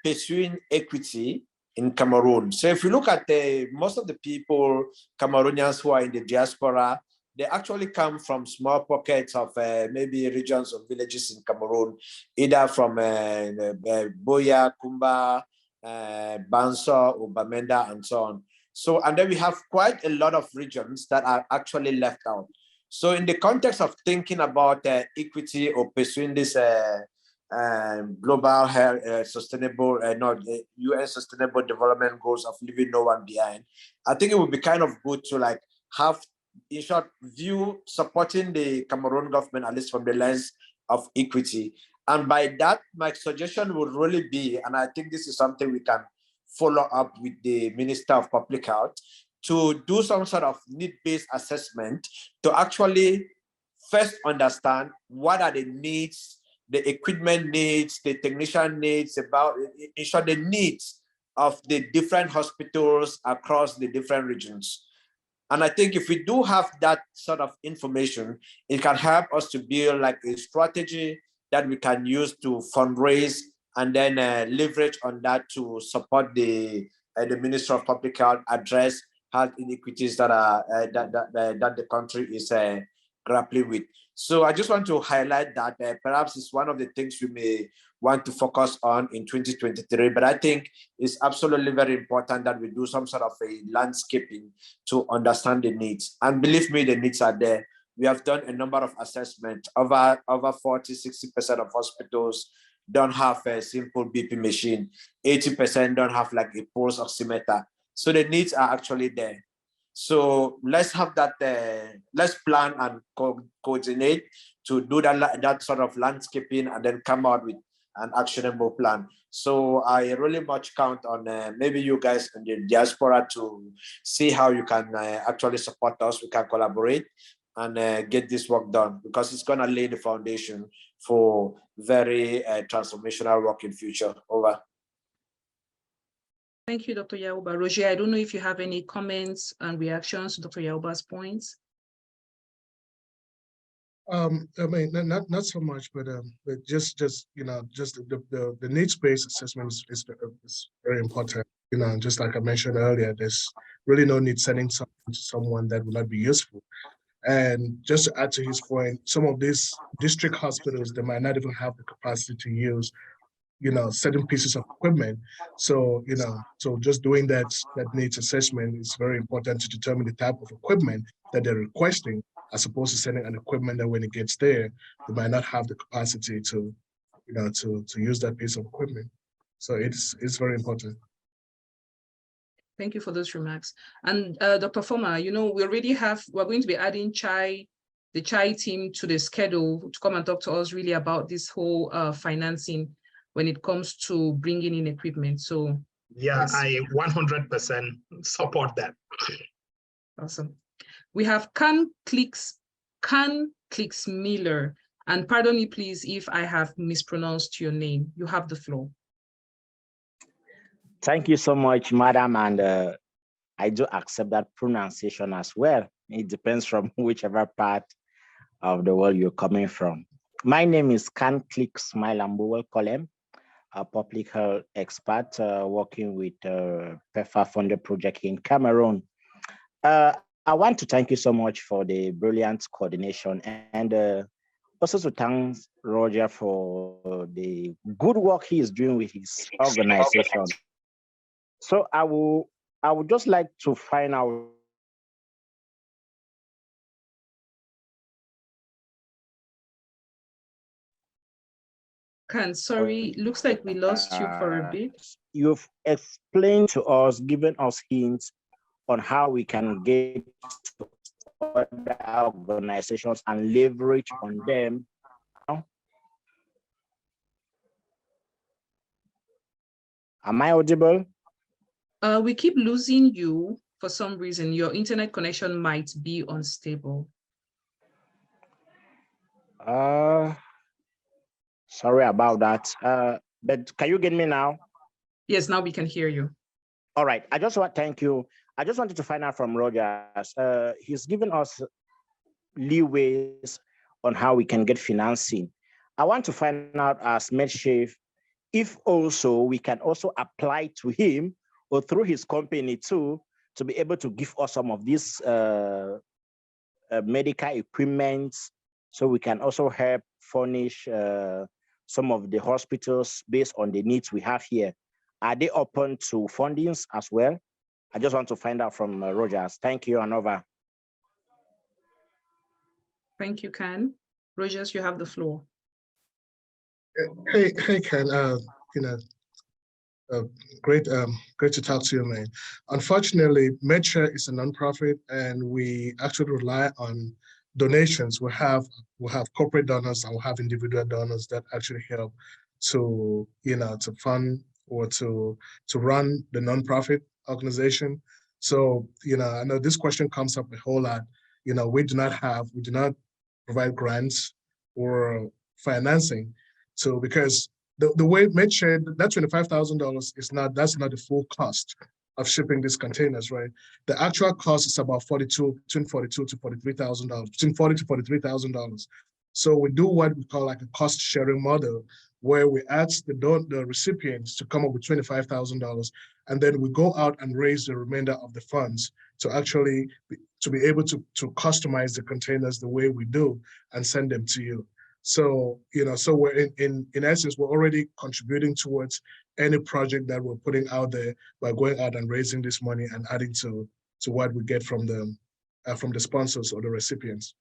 pursuing equity in Cameroon. So if you look at most of the people, Cameroonians who are in the diaspora, they actually come from small pockets of maybe regions or villages in Cameroon, either from Boya, Kumba, Banso, Ubamenda, and so on. So, and then we have quite a lot of regions that are actually left out. So in the context of thinking about equity or pursuing this global health, sustainable, UN sustainable development goals of leaving no one behind, I think it would be kind of good to like have, in short, view supporting the Cameroon government, at least from the lens of equity. And by that, my suggestion would really be, and I think this is something we can follow up with the Minister of Public Health, to do some sort of need-based assessment to actually first understand what are the needs, the equipment needs, the technician needs, about, in short, the needs of the different hospitals across the different regions. And I think if we do have that sort of information, it can help us to build like a strategy that we can use to fundraise and then leverage on that to support the Ministry of Public Health address health inequities that are that the country is grappling with. So I just want to highlight that perhaps it's one of the things we may want to focus on in 2023, but I think it's absolutely very important that we do some sort of a landscaping to understand the needs. And believe me, the needs are there. We have done a number of assessments. Over 40–60% of hospitals don't have a simple BP machine. 80% don't have like a pulse oximeter. So the needs are actually there. So let's have that, let's plan and coordinate to do that sort of landscaping and then come out with an actionable plan. So I really much count on maybe you guys in the diaspora to see how you can actually support us. We can collaborate and get this work done, because it's gonna lay the foundation for very transformational work in future. Over. Thank you, Dr. Yaoba. Roger, I don't know if you have any comments and reactions to Dr. Yaoba's points. I mean, not so much, but just just the needs-based assessment is very important. Just like I mentioned earlier, there's really no need sending something to someone that will not be useful. And just to add to his point, some of these district hospitals, they might not even have the capacity to use certain pieces of equipment. So, so just doing that needs assessment is very important to determine the type of equipment that they're requesting, as opposed to sending an equipment that when it gets there, they might not have the capacity to, to use that piece of equipment. So it's very important. Thank you for those remarks. And Dr. Foma, we're going to be adding the CHAI team to the schedule to come and talk to us really about this whole financing when it comes to bringing in equipment. So yeah, yes. I 100% support that. Awesome. We have Can Clicks Miller, and pardon me please if I have mispronounced your name. You have the floor. Thank you so much, madam, and I do accept that pronunciation as well. It depends from whichever part of the world you're coming from. My name is Can Click Smile Ambuwel Kolem, a public health expert working with PEPFAR funded project in Cameroon. I want to thank you so much for the brilliant coordination, and also to thank Roger for the good work he is doing with his organization. So I would just like to find out Sorry, looks like we lost you for a bit. You've explained to us, given us hints on how we can get to other organizations and leverage on them. Am I audible? We keep losing you for some reason. Your internet connection might be unstable. Sorry about that. But can you get me now? Yes, now we can hear you. All right. I just want to thank you. I just wanted to find out from Rogers. He's given us leeways on how we can get financing. I want to find out as MedChef if also we can also apply to him or through his company too to be able to give us some of these medical equipment, so we can also help furnish some of the hospitals based on the needs we have here. Are they open to fundings as well? I just want to find out from Rogers. Thank you, and over. Thank you, Ken. Rogers, you have the floor. Hey, Ken. Great to talk to you, man. Unfortunately, MedShare is a nonprofit, and we actually rely on donations. We have corporate donors and we have individual donors that actually help to to fund or to run the nonprofit organization. So I know this question comes up a whole lot. We do not provide grants or financing. So because the way MedShare, that $25,000 that's not the full cost of shipping these containers, right? The actual cost is about between $42,000 to $43,000, between $40,000 to $43,000. So we do what we call like a cost sharing model, where we ask the recipients to come up with $25,000, and then we go out and raise the remainder of the funds to actually be able to customize the containers the way we do and send them to you. So, so we're in essence, we're already contributing towards any project that we're putting out there by going out and raising this money and adding to what we get from the sponsors or the recipients.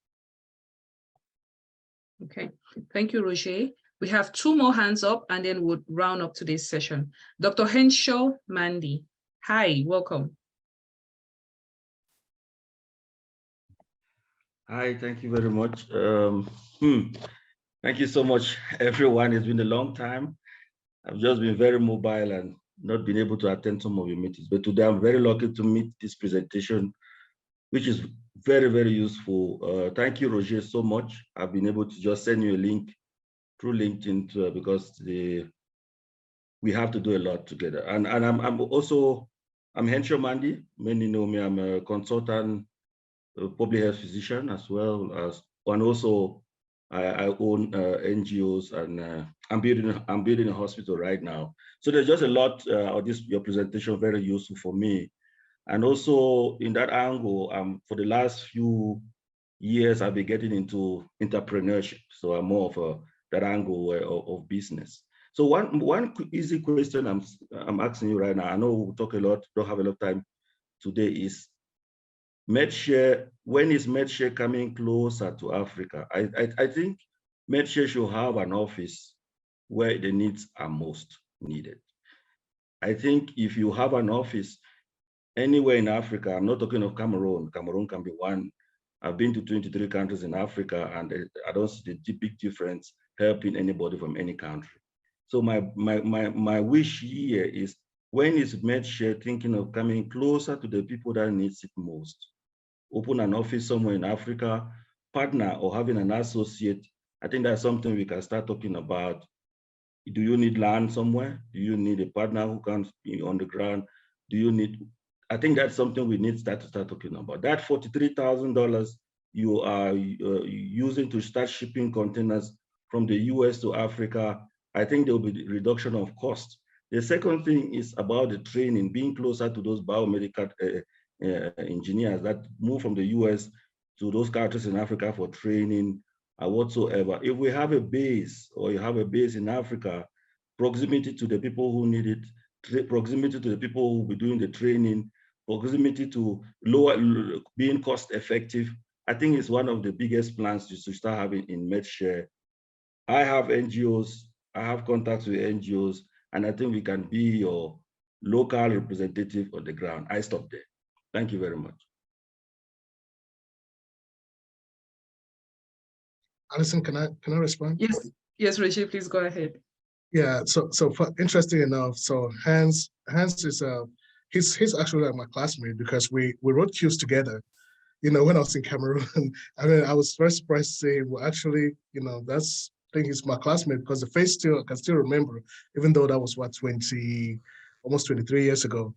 Okay, thank you, Roger. We have two more hands up and then we'll round up today's session. Dr. Henshaw Mandy. Hi, welcome. Hi, thank you very much. Thank you so much, everyone. It's been a long time. I've just been very mobile and not been able to attend some of your meetings. But today I'm very lucky to meet this presentation, which is very, very useful. Thank you, Roger, so much. I've been able to just send you a link through LinkedIn because we have to do a lot together. And I'm Henshaw Mandy. Many know me. I'm a consultant, a public health physician as well as, and also I own NGOs, and I'm building a hospital right now. So there's just a lot of this. Your presentation very useful for me, and also in that angle, for the last few years I've been getting into entrepreneurship. So I'm more of that angle of business. So one easy question I'm asking you right now. I know we talk a lot, don't have a lot of time today. Is MedShare, when is MedShare coming closer to Africa? I think MedShare should have an office where the needs are most needed. I think if you have an office anywhere in Africa, I'm not talking of Cameroon. Cameroon can be one. I've been to 23 countries in Africa, and I don't see the big difference helping anybody from any country. So my wish here is, when is MedShare thinking of coming closer to the people that needs it most? Open an office somewhere in Africa, partner or having an associate. I think that's something we can start talking about. Do you need land somewhere? Do you need a partner who can be on the ground? Do you need, I think that's something we need to start talking about. That $43,000 you are using to start shipping containers from the US to Africa, I think there will be reduction of cost. The second thing is about the training, being closer to those biomedical engineers that move from the US to those countries in Africa for training whatsoever. If we have a base, or you have a base in Africa, proximity to the people who need it, proximity to the people who will be doing the training, proximity to being cost effective, I think it's one of the biggest plans to start having in MedShare. I have NGOs, I have contacts with NGOs, and I think we can be your local representative on the ground. I stop there. Thank you very much. Alison, can I respond? Yes, Rishi, please go ahead. Yeah, so interesting enough, so Hans is he's actually like my classmate, because we wrote Qs together, when I was in Cameroon. I mean, I was very surprised to say, well, actually, that's, I think he's my classmate, because the face I can still remember, even though that was what, almost 23 years ago,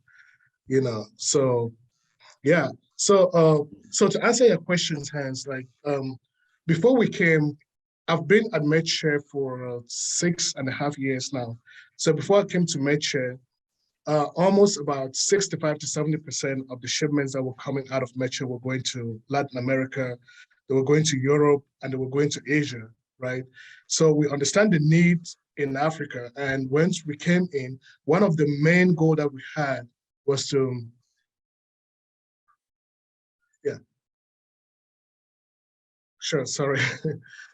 so yeah. So to answer your questions, Hans, like before we came, I've been at MedShare for 6.5 years now. So before I came to MedShare, almost about 65 to 70% of the shipments that were coming out of MedShare were going to Latin America, they were going to Europe, and they were going to Asia, right? So we understand the needs in Africa. And once we came in, one of the main goals that we had was to, Sure, sorry.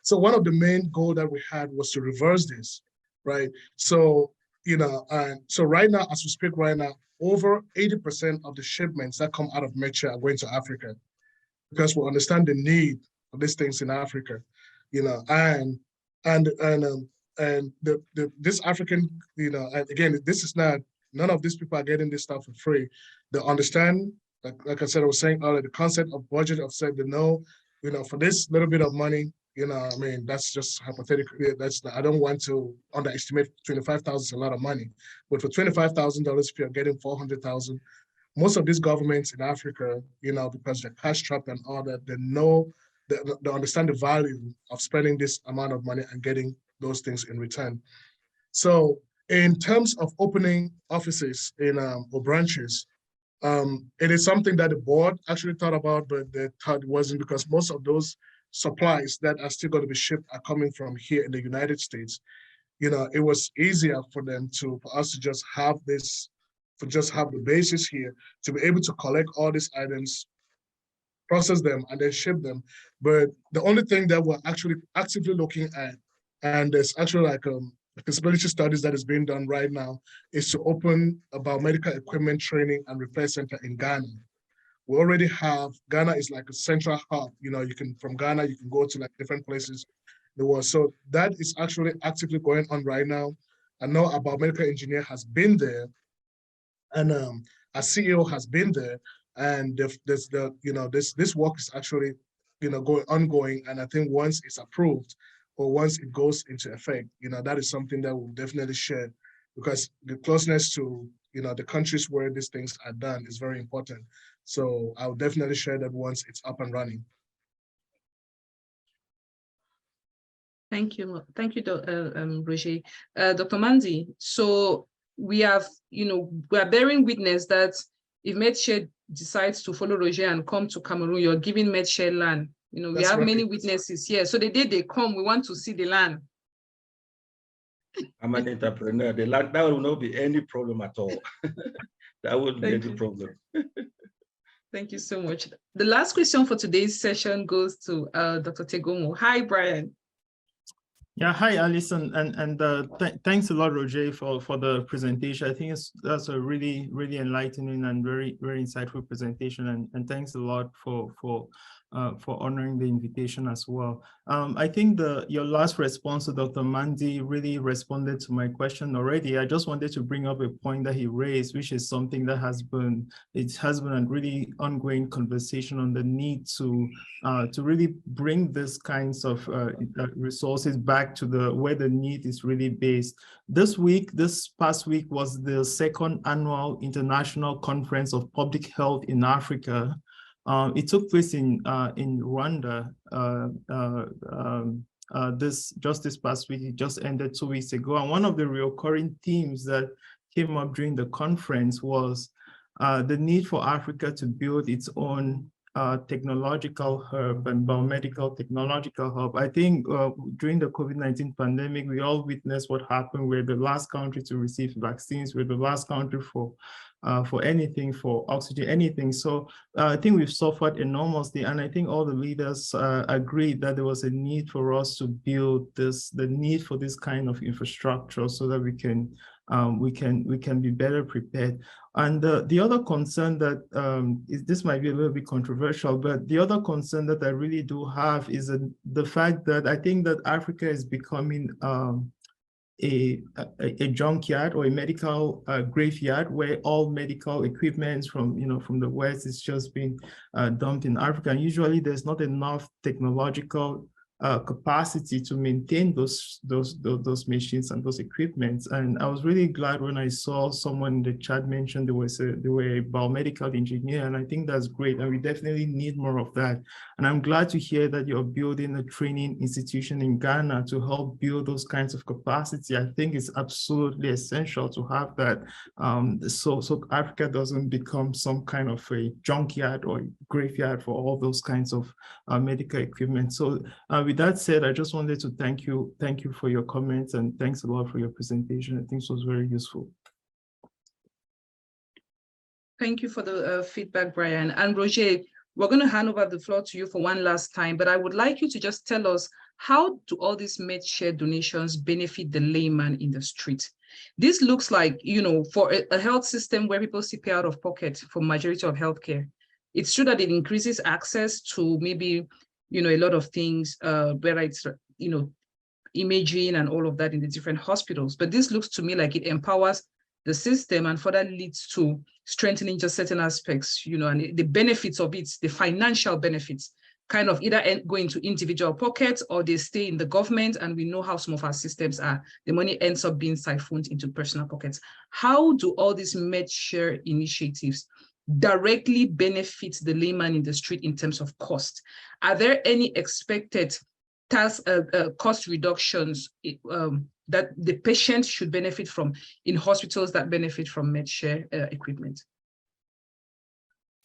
So one of the main goals that we had was to reverse this, right? So, so right now, as we speak right now, over 80% of the shipments that come out of MedShare are going to Africa, because we understand the need of these things in Africa, and this African, and again, this is not, none of these people are getting this stuff for free. They understand, like I said, I was saying earlier, the concept of budget, of said, they know, for this little bit of money, I mean, that's just hypothetical. I don't want to underestimate 25,000 is a lot of money, but for $25,000, if you're getting 400,000, most of these governments in Africa, because they're cash strapped and all that, they know, they understand the value of spending this amount of money and getting those things in return. So in terms of opening offices in or branches, it is something that the board actually thought about, but they thought it wasn't, because most of those supplies that are still going to be shipped are coming from here in the United States. It was easier for us to just have this, just have the basis here to be able to collect all these items, process them, and then ship them. But the only thing that we're actually actively looking at, and there's actually like feasibility studies that is being done right now, is to open a biomedical equipment training and repair center in Ghana. We already have, Ghana is like a central hub. From Ghana, you can go to like different places in the world. So that is actually actively going on right now. I know a biomedical engineer has been there, and our CEO has been there, and this work is actually ongoing. And I think once it's approved, or once it goes into effect, that is something that we'll definitely share, because the closeness to the countries where these things are done is very important. So I'll definitely share that once it's up and running. Thank you, Roger. Dr. Manzi, so we have, we are bearing witness that if MedShare decides to follow Roger and come to Cameroon, you're giving MedShare land. We That's have right. many witnesses here. So the day they come, we want to see the land. I'm an entrepreneur. That will not be any problem at all. That wouldn't be any problem. Thank you so much. The last question for today's session goes to Dr. Tegomo. Hi, Brian. Yeah, hi, Alison, and thanks a lot, Roger, for the presentation. I think that's a really, really enlightening and very, very insightful presentation, and thanks a lot for honoring the invitation as well. I think your last response to Dr. Mandi really responded to my question already. I just wanted to bring up a point that he raised, which is something that has been a really ongoing conversation on the need to really bring these kinds of resources back to where the need is really based. This past week was the second annual International Conference of Public Health in Africa. It took place in Rwanda this past week. It just ended 2 weeks ago. And one of the recurring themes that came up during the conference was the need for Africa to build its own technological hub and biomedical technological hub. I think during the COVID-19 pandemic, we all witnessed what happened. We're the last country to receive vaccines. We're the last country for anything, for oxygen, anything. So I think we've suffered enormously. And I think all the leaders agreed that there was a need for us to build the need for this kind of infrastructure so that we can be better prepared. And the other concern that this might be a little bit controversial, but the other concern that I really do have is the fact that I think that Africa is becoming a junkyard or a medical graveyard where all medical equipment from the West is just being dumped in Africa. And usually there's not enough technological capacity to maintain those machines and those equipments. And I was really glad when I saw someone in the chat mention they were a biomedical engineer, and I think that's great, and we definitely need more of that. And I'm glad to hear that you're building a training institution in Ghana to help build those kinds of capacity. I think it's absolutely essential to have that, so Africa doesn't become some kind of a junkyard or graveyard for all those kinds of medical equipment. So with that said, I just wanted to thank you for your comments, and thanks a lot for your presentation. I think it was very useful. Thank you for the feedback, Brian. And Roger, we're going to hand over the floor to you for one last time, but I would like you to just tell us, how do all these MedShare donations benefit the layman in the street? This looks like, for a health system where people see pay out of pocket for majority of healthcare, it's true that it increases access to maybe a lot of things, whether it's, imaging and all of that in the different hospitals. But this looks to me like it empowers the system and further leads to strengthening just certain aspects, and the benefits of it, the financial benefits, kind of either go into individual pockets or they stay in the government. And we know how some of our systems are. The money ends up being siphoned into personal pockets. How do all these MedShare initiatives directly benefit the layman in the street in terms of cost? Are there any expected cost reductions that the patient should benefit from in hospitals that benefit from MedShare equipment?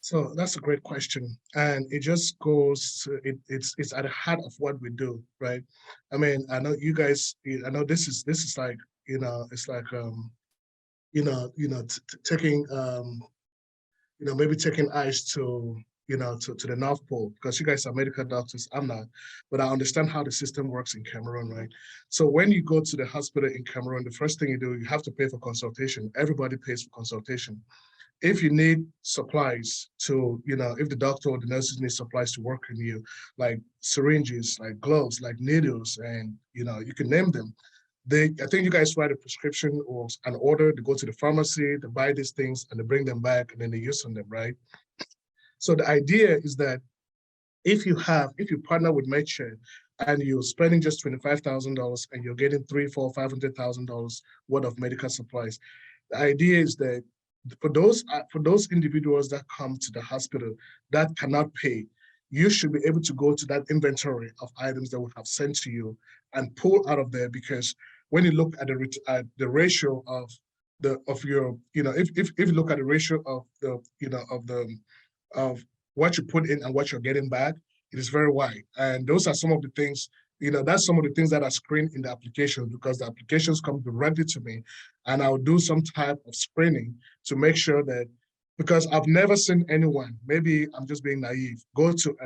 So that's a great question, and it just goes to, it's at the heart of what we do, right? I mean, I know you guys, I know this is like, it's like taking maybe taking ice to to the North Pole, because you guys are medical doctors, I'm not, but I understand how the system works in Cameroon, right? So when you go to the hospital in Cameroon, the first thing you do, you have to pay for consultation. Everybody pays for consultation. If you need supplies to, if the doctor or the nurses need supplies to work on you, like syringes, like gloves, like needles, and you can name them. I think you guys write a prescription or an order to go to the pharmacy to buy these things, and they bring them back and then they use them, right? So the idea is that if you partner with MedShare and you're spending just $25,000 and you're getting $300,000, $400,000, $500,000 worth of medical supplies, the idea is that for those individuals that come to the hospital that cannot pay, you should be able to go to that inventory of items that we have sent to you and pull out of there, because when you look at the ratio of your, if you look at the ratio of of what you put in and what you're getting back, it is very wide. And those are some of the things, that's some of the things that are screened in the applications, because the applications come directly to me, and I'll do some type of screening to make sure that, because I've never seen anyone, maybe I'm just being naive, go to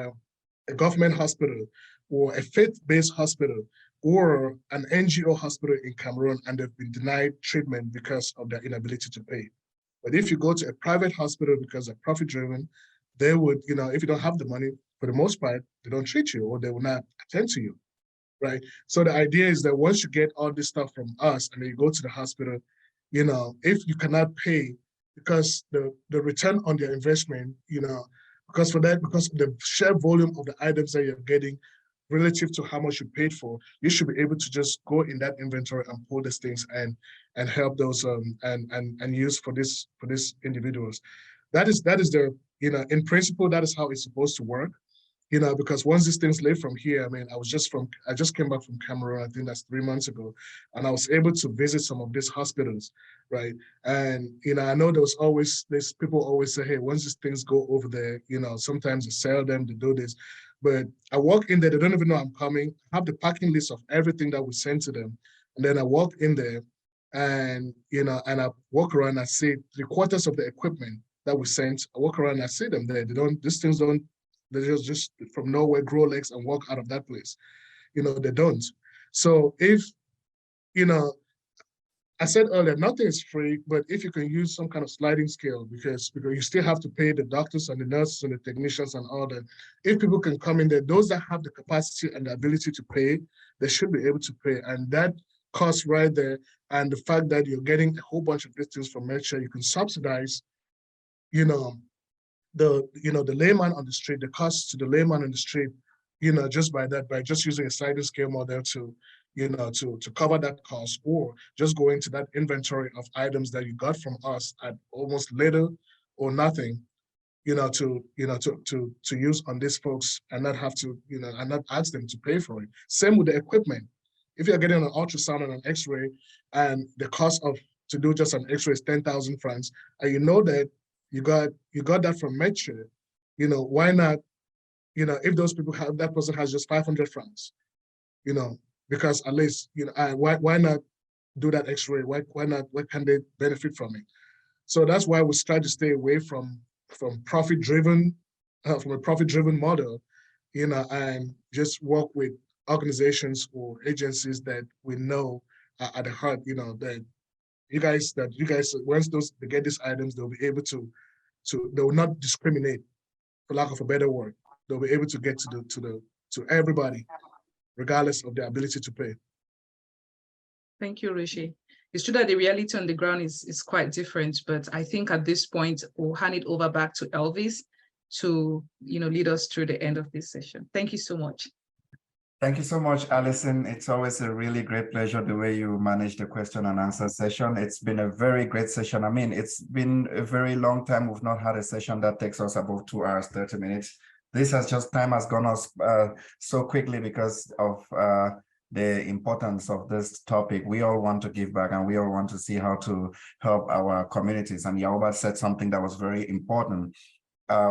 a government hospital or a faith-based hospital or an NGO hospital in Cameroon, and they've been denied treatment because of their inability to pay. But if you go to a private hospital because they're profit-driven, they would, if you don't have the money, for the most part, they don't treat you or they will not attend to you, right? So the idea is that once you get all this stuff from us and then you go to the hospital, if you cannot pay, because the return on their investment, because of the sheer volume of the items that you're getting relative to how much you paid for, you should be able to just go in that inventory and pull these things and help those and use for these individuals. That is the, in principle, that is how it's supposed to work. Because once these things leave from here, I mean, I just came back from Cameroon, I think that's 3 months ago, and I was able to visit some of these hospitals, right? And, I know there was always this, people always say, hey, once these things go over there, sometimes they sell them, they do this. But I walk in there, they don't even know I'm coming. I have the packing list of everything that we send to them. And then I walk in there and, and I walk around, I see 3/4 of the equipment that we sent. I walk around and I see them there. These things don't, they just from nowhere grow legs and walk out of that place. They don't. So if, I said earlier, nothing is free, but if you can use some kind of sliding scale, because you still have to pay the doctors and the nurses and the technicians and all that. If people can come in there, those that have the capacity and the ability to pay, they should be able to pay. And that cost right there, and the fact that you're getting a whole bunch of things from Medshare, you can subsidize, the layman on the street, the cost to the layman on the street, just by just using a sliding scale model to cover that cost, or just go into that inventory of items that you got from us at almost little or nothing, to use on these folks, and not have to, and not ask them to pay for it. Same with the equipment. If you're getting an ultrasound and an X-ray, and the cost to do just an X-ray is 10,000 francs, and that you got that from Medshare, why not, if those people have, that person has just 500 francs, because at least, why not do that X-ray? Why can they benefit from it? So that's why we try to stay away from profit-driven, from a profit-driven model, and just work with organizations or agencies that we know are at the heart, that you guys, once they get these items, they'll be able to they will not discriminate, for lack of a better word. They'll be able to get to everybody, regardless of their ability to pay. Thank you, Rishi. It's true that the reality on the ground is quite different, but I think at this point, we'll hand it over back to Elvis to lead us through the end of this session. Thank you so much. Thank you so much, Alison. It's always a really great pleasure the way you manage the question and answer session. It's been a very great session. I mean, it's been a very long time. We've not had a session that takes us above 2 hours, 30 minutes. Time has gone us so quickly because of the importance of this topic. We all want to give back, and we all want to see how to help our communities. And Yaoba said something that was very important.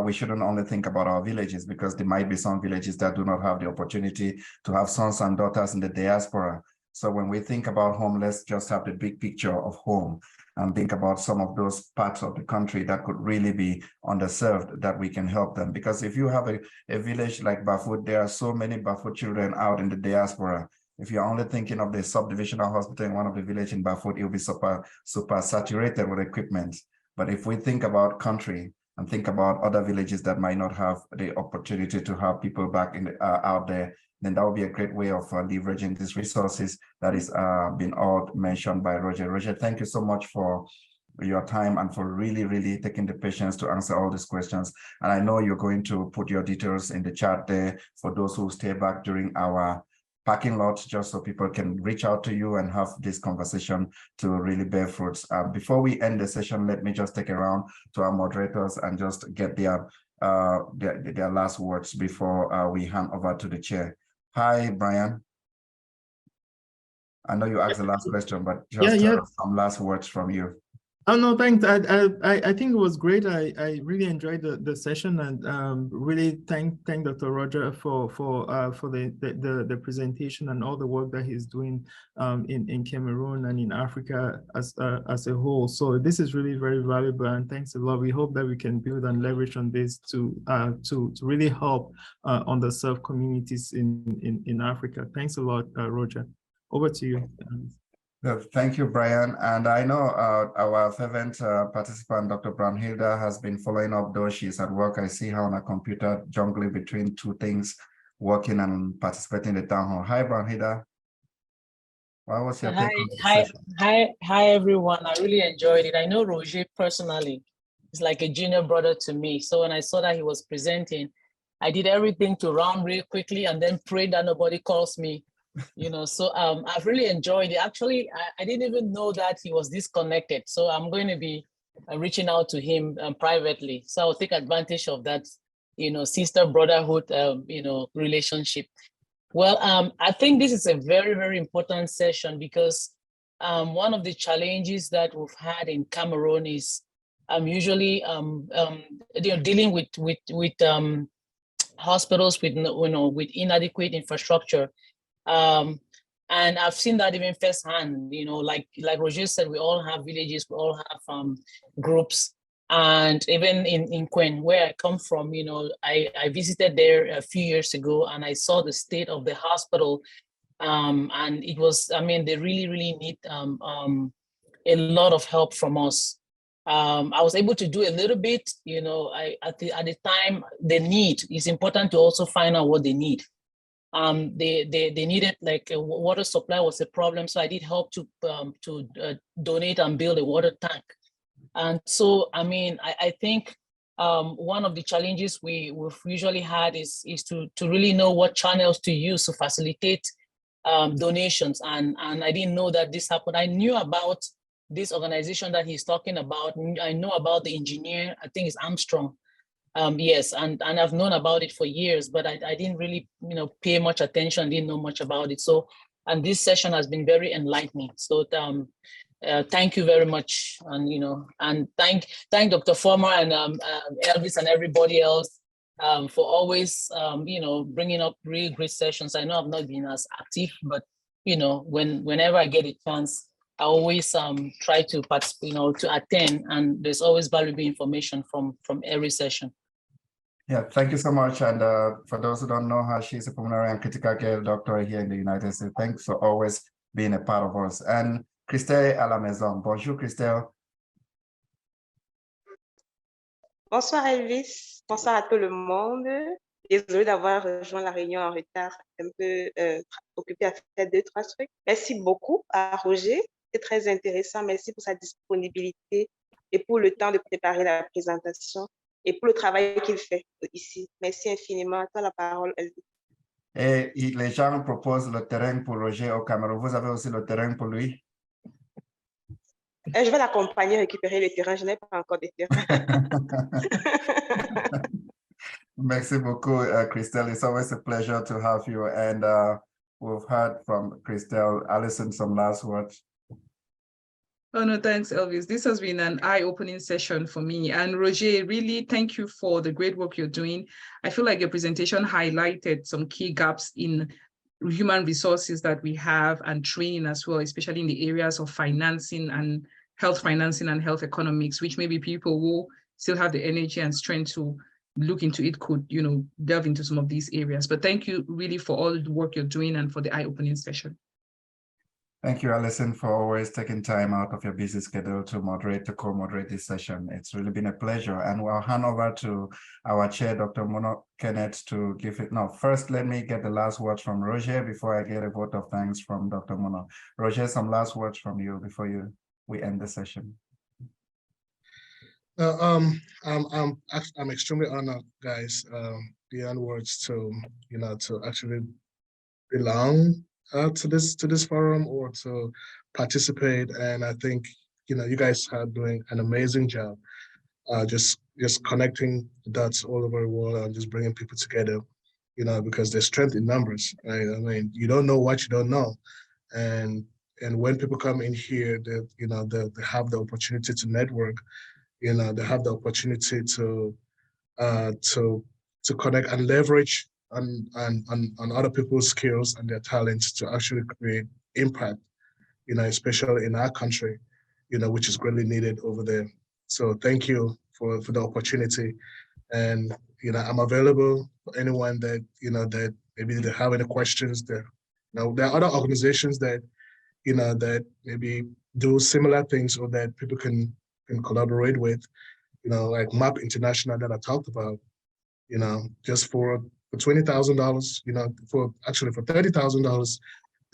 We shouldn't only think about our villages, because there might be some villages that do not have the opportunity to have sons and daughters in the diaspora. So when we think about home, let's just have the big picture of home and think about some of those parts of the country that could really be underserved, that we can help them. Because if you have a village like Bafut, there are so many Bafut children out in the diaspora. If you're only thinking of the subdivisional hospital in one of the villages in Bafut, it will be super saturated with equipment. But if we think about country and think about other villages that might not have the opportunity to have people back out there, then that would be a great way of leveraging these resources that is been all mentioned by Roger. Roger, thank you so much for your time and for really taking the patience to answer all these questions. And I know you're going to put your details in the chat there for those who stay back during our parking lot, just so people can reach out to you and have this conversation to really bear fruits. Before we end the session, let me just take a round to our moderators and just get their their last words before we hand over to the chair. Hi, Brian. I know you asked the last question, but just some last words from you. Oh no, thanks. I think it was great. I really enjoyed the session, and really thank Dr. Roger for the presentation and all the work that he's doing in Cameroon and in Africa as a whole. So this is really very valuable, and thanks a lot. We hope that we can build and leverage on this to really help underserved communities in Africa. Thanks a lot, Roger. Over to you. Thank you, Brian. And I know our fervent participant, Dr. Brown-Hilda, has been following up, though she's at work. I see her on a computer juggling between two things, working and participating in the town hall. Hi, Brown-Hilda. What was your take on this session? Hi, everyone. I really enjoyed it. I know Roger personally. He's like a junior brother to me. So when I saw that he was presenting, I did everything to run really quickly and then pray that nobody calls me. So I've really enjoyed it. Actually, I didn't even know that he was disconnected. So I'm going to be reaching out to him privately. So I'll take advantage of that, sister brotherhood, relationship. Well, I think this is a very, very important session because one of the challenges that we've had in Cameroon is usually dealing with hospitals with inadequate infrastructure. And I've seen that even firsthand, like Roger said, we all have villages, we all have groups. And even in Quen, where I come from, I visited there a few years ago and I saw the state of the hospital. And it was, they really, really need a lot of help from us. I was able to do a little bit, at the time, the need, it's important to also find out what they need. They needed, like, a water supply was a problem, so I did help to donate and build a water tank. And so, I think one of the challenges we've usually had is to really know what channels to use to facilitate donations. And I didn't know that this happened. I knew about this organization that he's talking about. I know about the engineer, I think it's Armstrong. Yes, and I've known about it for years, but I didn't really, pay much attention, didn't know much about it. So, and this session has been very enlightening. So, thank you very much, and thank Dr. Former and Elvis and everybody else for always, bringing up really great sessions. I know I've not been as active, but whenever I get a chance, I always try to participate, to attend, and there's always valuable information from every session. Yeah, thank you so much. And for those who don't know her, she's a pulmonary and critical care doctor here in the United States. Thanks for always being a part of us. And Christelle à la maison. Bonjour, Christelle. Bonsoir Elvis, bonsoir à tout le monde. Désolée d'avoir rejoint la réunion en retard, un peu occupée à faire 2-3 trucs. Merci beaucoup à Roger, c'est très intéressant. Merci pour sa disponibilité et pour le temps de préparer la présentation et pour le travail qu'il fait ici. Merci infiniment. À toi la parole, Elvis. Et les gens proposent le terrain pour Roger au Cameroun. Vous avez aussi le terrain pour lui? Je vais l'accompagner récupérer le terrain. Je n'ai pas encore de terrain. Merci beaucoup, Christelle. It's always a pleasure to have you. And we've heard from Christelle. Alison, some last words. Oh, no, thanks, Elvis. This has been an eye-opening session for me. And Roger, really thank you for the great work you're doing. I feel like your presentation highlighted some key gaps in human resources that we have and training as well, especially in the areas of financing and health economics, which maybe people will still have the energy and strength to look into it, could, delve into some of these areas. But thank you really for all the work you're doing and for the eye-opening session. Thank you, Alison, for always taking time out of your busy schedule to co-moderate this session. It's really been a pleasure. And we'll hand over to our chair, Dr. Mforneh Kenneth, to give it. No, first, let me get the last words from Roger before I get a vote of thanks from Dr. Mforneh. Roger, some last words from you before we end the session. I'm extremely honored, guys, beyond words to actually belong to this forum or to participate. And I think you guys are doing an amazing job, just just connecting the dots all over the world and just bringing people together, you know, because there's strength in numbers, right? I mean, you don't know what you don't know. And when people come in here, they, you know, they have the opportunity to network, you know, they have the opportunity to connect and leverage on other people's skills and their talents to actually create impact, you know, especially in our country, you know, which is greatly needed over there. So thank you for the opportunity. And, you know, I'm available for anyone that, you know, that maybe they have any questions there. Now, there are other organizations that, you know, that maybe do similar things or that people can collaborate with, you know, like MAP International that I talked about, you know, just for $20,000, you know, for $30,000,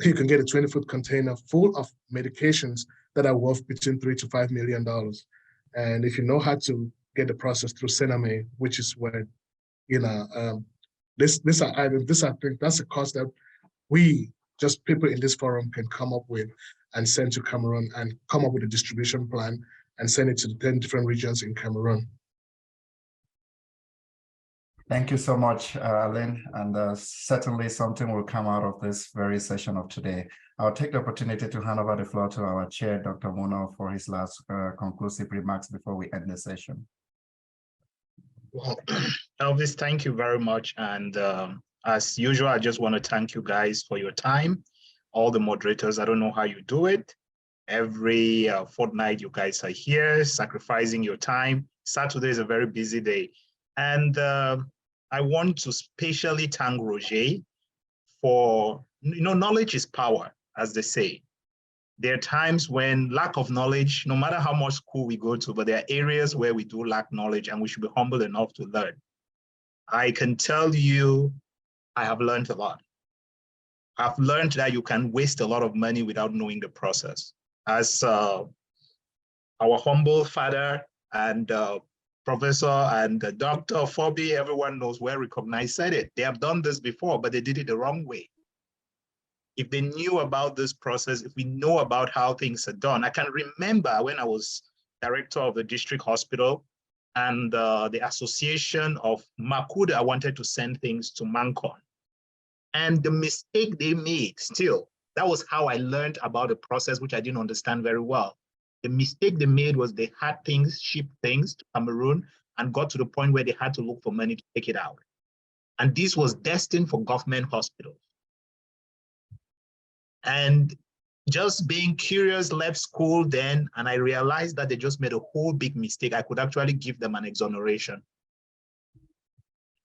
you can get a 20-foot container full of medications that are worth between $3 to $5 million. And if you know how to get the process through Sename, which is what, you know, this I think that's a cost that we, just people in this forum, can come up with and send to Cameroon and come up with a distribution plan and send it to the 10 different regions in Cameroon. Thank you so much, Lynn, and certainly something will come out of this very session of today. I'll take the opportunity to hand over the floor to our chair, Dr. Mforneh, for his last conclusive remarks before we end the session. Well, Elvis, thank you very much. And as usual, I just want to thank you guys for your time. All the moderators, I don't know how you do it. Every fortnight, you guys are here, sacrificing your time. Saturday is a very busy day. And I want to specially thank Roger for, you know, knowledge is power, as they say. There are times when lack of knowledge, no matter how much school we go to, but there are areas where we do lack knowledge and we should be humble enough to learn. I can tell you, I have learned a lot. I've learned that you can waste a lot of money without knowing the process. As our humble father and Professor and Dr. Fobi, everyone knows, well recognized, said it. They have done this before, but they did it the wrong way. If they knew about this process, if we know about how things are done. I can remember when I was director of the district hospital and the association of Makuda wanted to send things to Mancon. And the mistake they made still, that was how I learned about the process, which I didn't understand very well. The mistake they made was they had things, shipped things to Cameroon and got to the point where they had to look for money to take it out. And this was destined for government hospitals. And just being curious, left school then, and I realized that they just made a whole big mistake. I could actually give them an exoneration.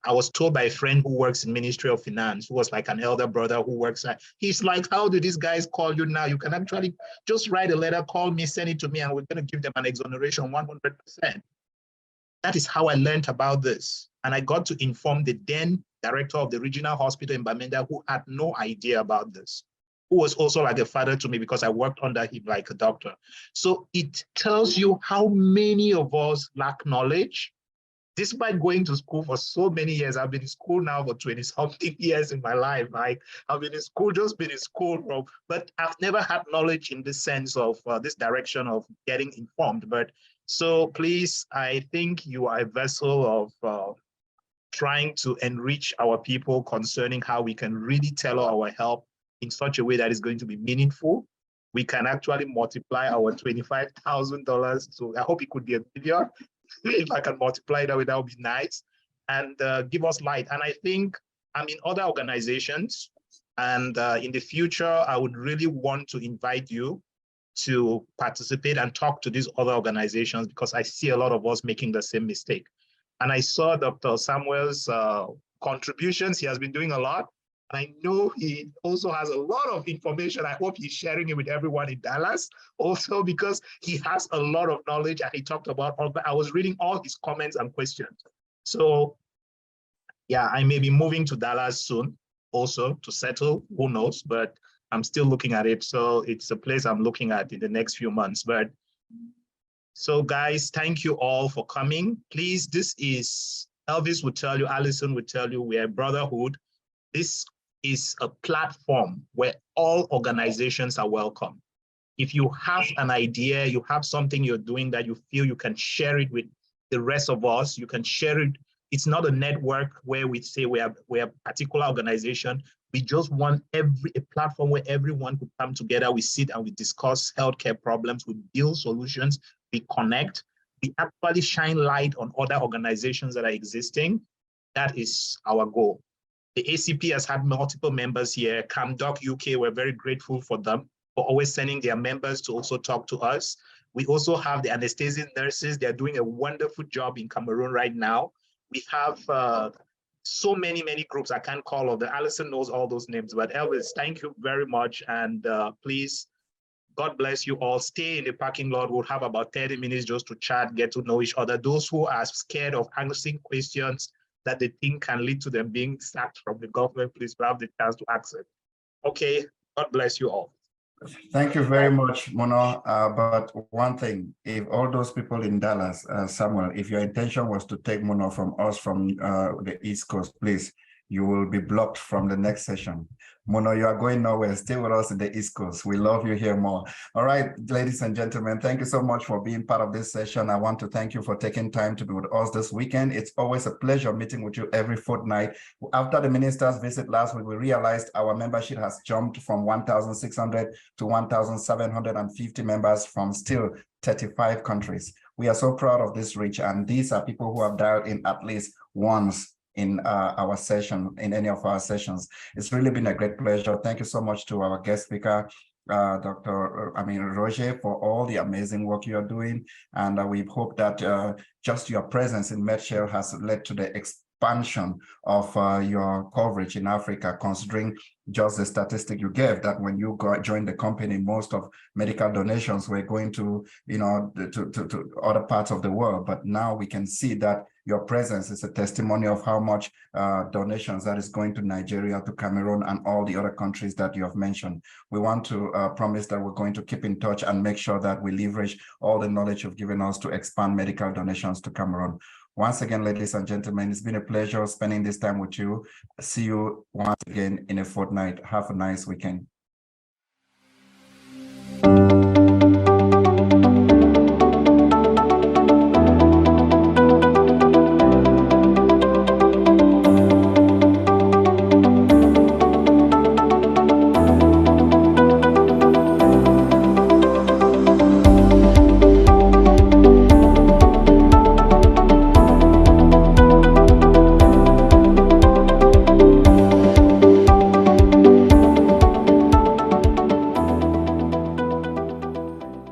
I was told by a friend who works in Ministry of Finance, who was like an elder brother who works at, he's like, how do these guys call you now? You can actually just write a letter, call me, send it to me, and we're going to give them an exoneration 100%. That is how I learned about this. And I got to inform the then director of the regional hospital in Bamenda, who had no idea about this, who was also like a father to me because I worked under him like a doctor. So it tells you how many of us lack knowledge. Despite going to school for so many years, I've been in school now for 20-something years in my life. Like I've been in school, just been in school, but I've never had knowledge in the sense of this direction of getting informed. But so please, I think you are a vessel of trying to enrich our people concerning how we can really tailor our help in such a way that is going to be meaningful. We can actually multiply our $25,000 to, I hope it could be $1 million. If I can multiply that, that would be nice, and give us light. And I think I'm in other organizations, and in the future, I would really want to invite you to participate and talk to these other organizations because I see a lot of us making the same mistake. And I saw Dr. Samuel's contributions. He has been doing a lot. I know he also has a lot of information. I hope he's sharing it with everyone in Dallas also because he has a lot of knowledge and he talked about all that. I was reading all his comments and questions. So yeah, I may be moving to Dallas soon also to settle, who knows, but I'm still looking at it. So it's a place I'm looking at in the next few months. But so guys, thank you all for coming. Please, this is, Elvis would tell you, Allison would tell you, we're a brotherhood. This is a platform where all organizations are welcome. If you have an idea, you have something you're doing that you feel you can share it with the rest of us. You can share it. It's not a network where we say we are a particular organization. We just want a platform where everyone could come together. We sit and we discuss healthcare problems. We build solutions. We connect. We actually shine light on other organizations that are existing. That is our goal. The ACP has had multiple members here. CamDoc UK, we're very grateful for them for always sending their members to also talk to us. We also have the anesthesia nurses. They're doing a wonderful job in Cameroon right now. We have so many groups. I can't call all of them. Alison knows all those names, but Elvis, thank you very much. And please, God bless you all. Stay in the parking lot. We'll have about 30 minutes just to chat, get to know each other. Those who are scared of asking questions that they think can lead to them being sacked from the government, please have the chance to ask it. Okay, God bless you all. Thank you very much, Mono. But one thing, if all those people in Dallas, Samuel, if your intention was to take Mono from us from the East Coast, please, you will be blocked from the next session. Mono, you are going nowhere. Stay with us in the East Coast. We love you here more. All right, ladies and gentlemen, thank you so much for being part of this session. I want to thank you for taking time to be with us this weekend. It's always a pleasure meeting with you every fortnight. After the minister's visit last week, we realized our membership has jumped from 1,600 to 1,750 members from still 35 countries. We are so proud of this reach, and these are people who have dialed in at least once in our session, in any of our sessions. It's really been a great pleasure. Thank you so much to our guest speaker, Roger, for all the amazing work you're doing. And we hope that just your presence in MedShare has led to the expansion of your coverage in Africa, considering just the statistic you gave that when you joined the company, most of medical donations were going to, to other parts of the world. But now we can see that your presence is a testimony of how much donations that is going to Nigeria, to Cameroon, and all the other countries that you have mentioned. We want to promise that we're going to keep in touch and make sure that we leverage all the knowledge you've given us to expand medical donations to Cameroon. Once again, ladies and gentlemen, it's been a pleasure spending this time with you. See you once again in a fortnight. Have a nice weekend.